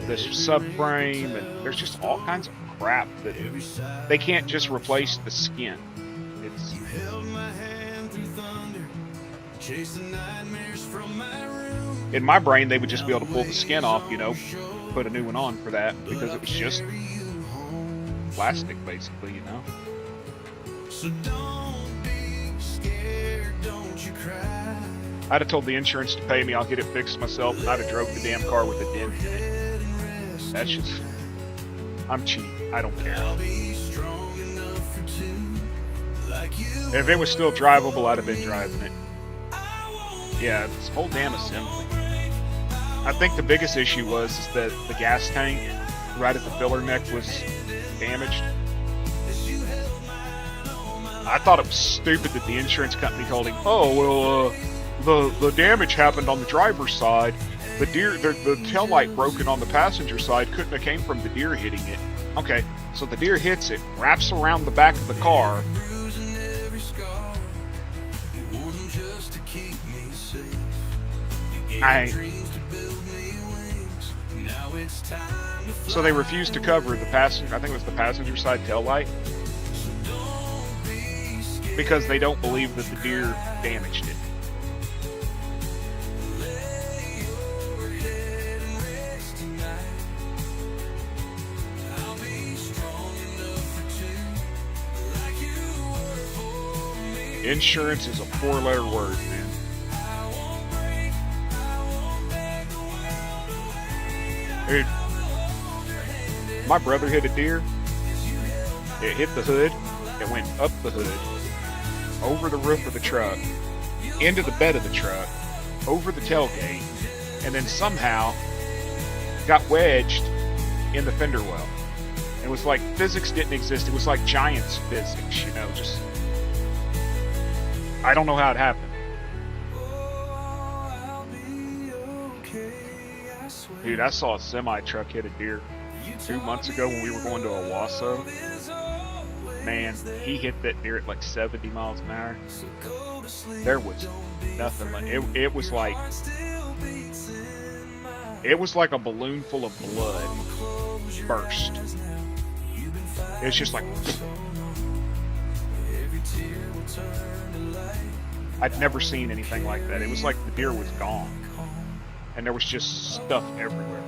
this subframe, and there's just all kinds of crap that they can't just replace the skin. It's Held my hand through thunder, chasing nightmares from my room. in my brain they would just be able to pull the skin off, you know, put a new one on for that because it was just plastic basically, you know. So don't be scared, don't you cry. I'd have told the insurance to pay me, I'll get it fixed myself, and I'd have drove the damn car with a dent in it. That's just, I'm cheap, I don't care. I'll be strong enough for two, like you. If it was still drivable, I'd have been driving it. Yeah, this whole damn assembly. I think the biggest issue was is that the gas tank right at the filler neck was damaged. I thought it was stupid that the insurance company told him, "Oh well, the damage happened on the driver's side. The tail light broken on the passenger side couldn't have came from the deer hitting it." Okay, so the deer hits it, wraps around the back of the car. So they refused to cover the passenger. I think it was the passenger side tail light because they don't believe that the deer damaged it. Insurance is a 4-letter word, man. Dude, my brother hit a deer. It hit the hood. It went up the hood, over the roof of the truck, into the bed of the truck, over the tailgate, and then somehow got wedged in the fender well. It was like physics didn't exist. It was like Giants physics, you know, just... I don't know how it happened. Dude, I saw a semi-truck hit a deer 2 months ago when we were going to Owasso. Man, he hit that deer at like 70 miles an hour. There was nothing like it. It was like a balloon full of blood burst. It's just like... I'd never seen anything like that. It was like the deer was gone. And there was just stuff everywhere.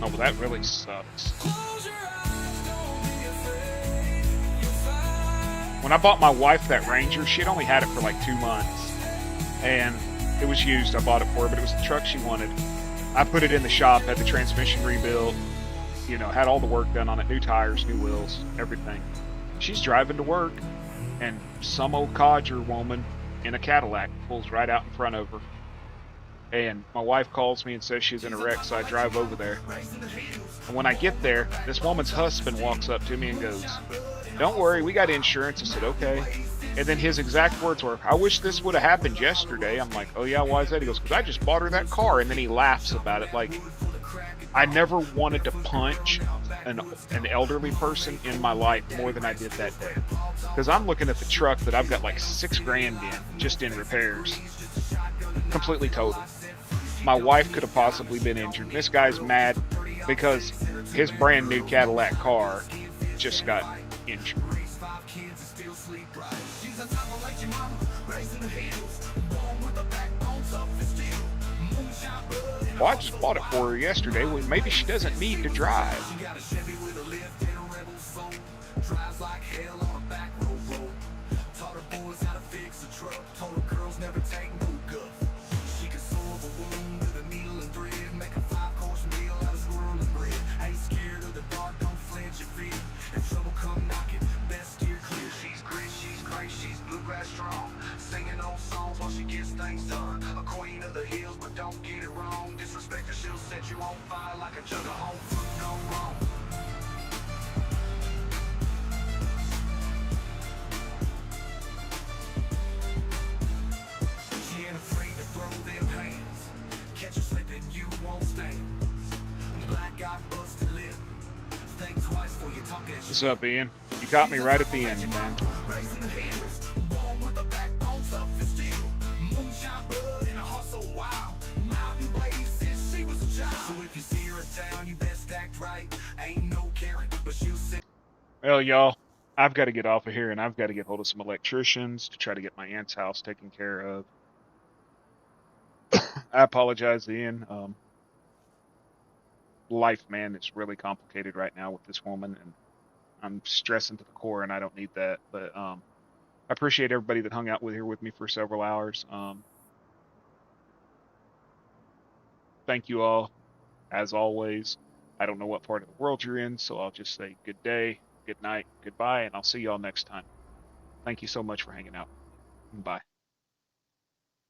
Oh, well, that really sucks. When I bought my wife that Ranger, she had only had it for like 2 months. And it was used. I bought it for her, but it was the truck she wanted. I put it in the shop, had the transmission rebuilt, you know, had all the work done on it, new tires, new wheels, everything. She's driving to work, and some old codger woman in a Cadillac pulls right out in front of her. And my wife calls me and says she's in a wreck, so I drive over there. And when I get there, this woman's husband walks up to me and goes, "Don't worry, we got insurance." I said, "Okay." And then his exact words were, "I wish this would have happened yesterday." I'm like, "Oh yeah, why is that?" He goes, "Because I just bought her that car." And then he laughs about it like, I never wanted to punch an elderly person in my life more than I did that day. Because I'm looking at the truck that I've got like $6 grand in, just in repairs. Completely total. My wife could have possibly been injured. This guy's mad because his brand new Cadillac car just got injured. Well, I just bought it for her yesterday. Well, maybe she doesn't need to drive. What's up, Ian? You got me right at the end, man. Well, y'all, I've got to get off of here, and I've got to get hold of some electricians to try to get my aunt's house taken care of. I apologize, Ian. Life, man, is really complicated right now with this woman, and I'm stressing to the core, and I don't need that. But I appreciate everybody that hung out here with me for several hours. Thank you all, as always. I don't know what part of the world you're in, so I'll just say good day, good night, goodbye, and I'll see y'all next time. Thank you so much for hanging out. Bye.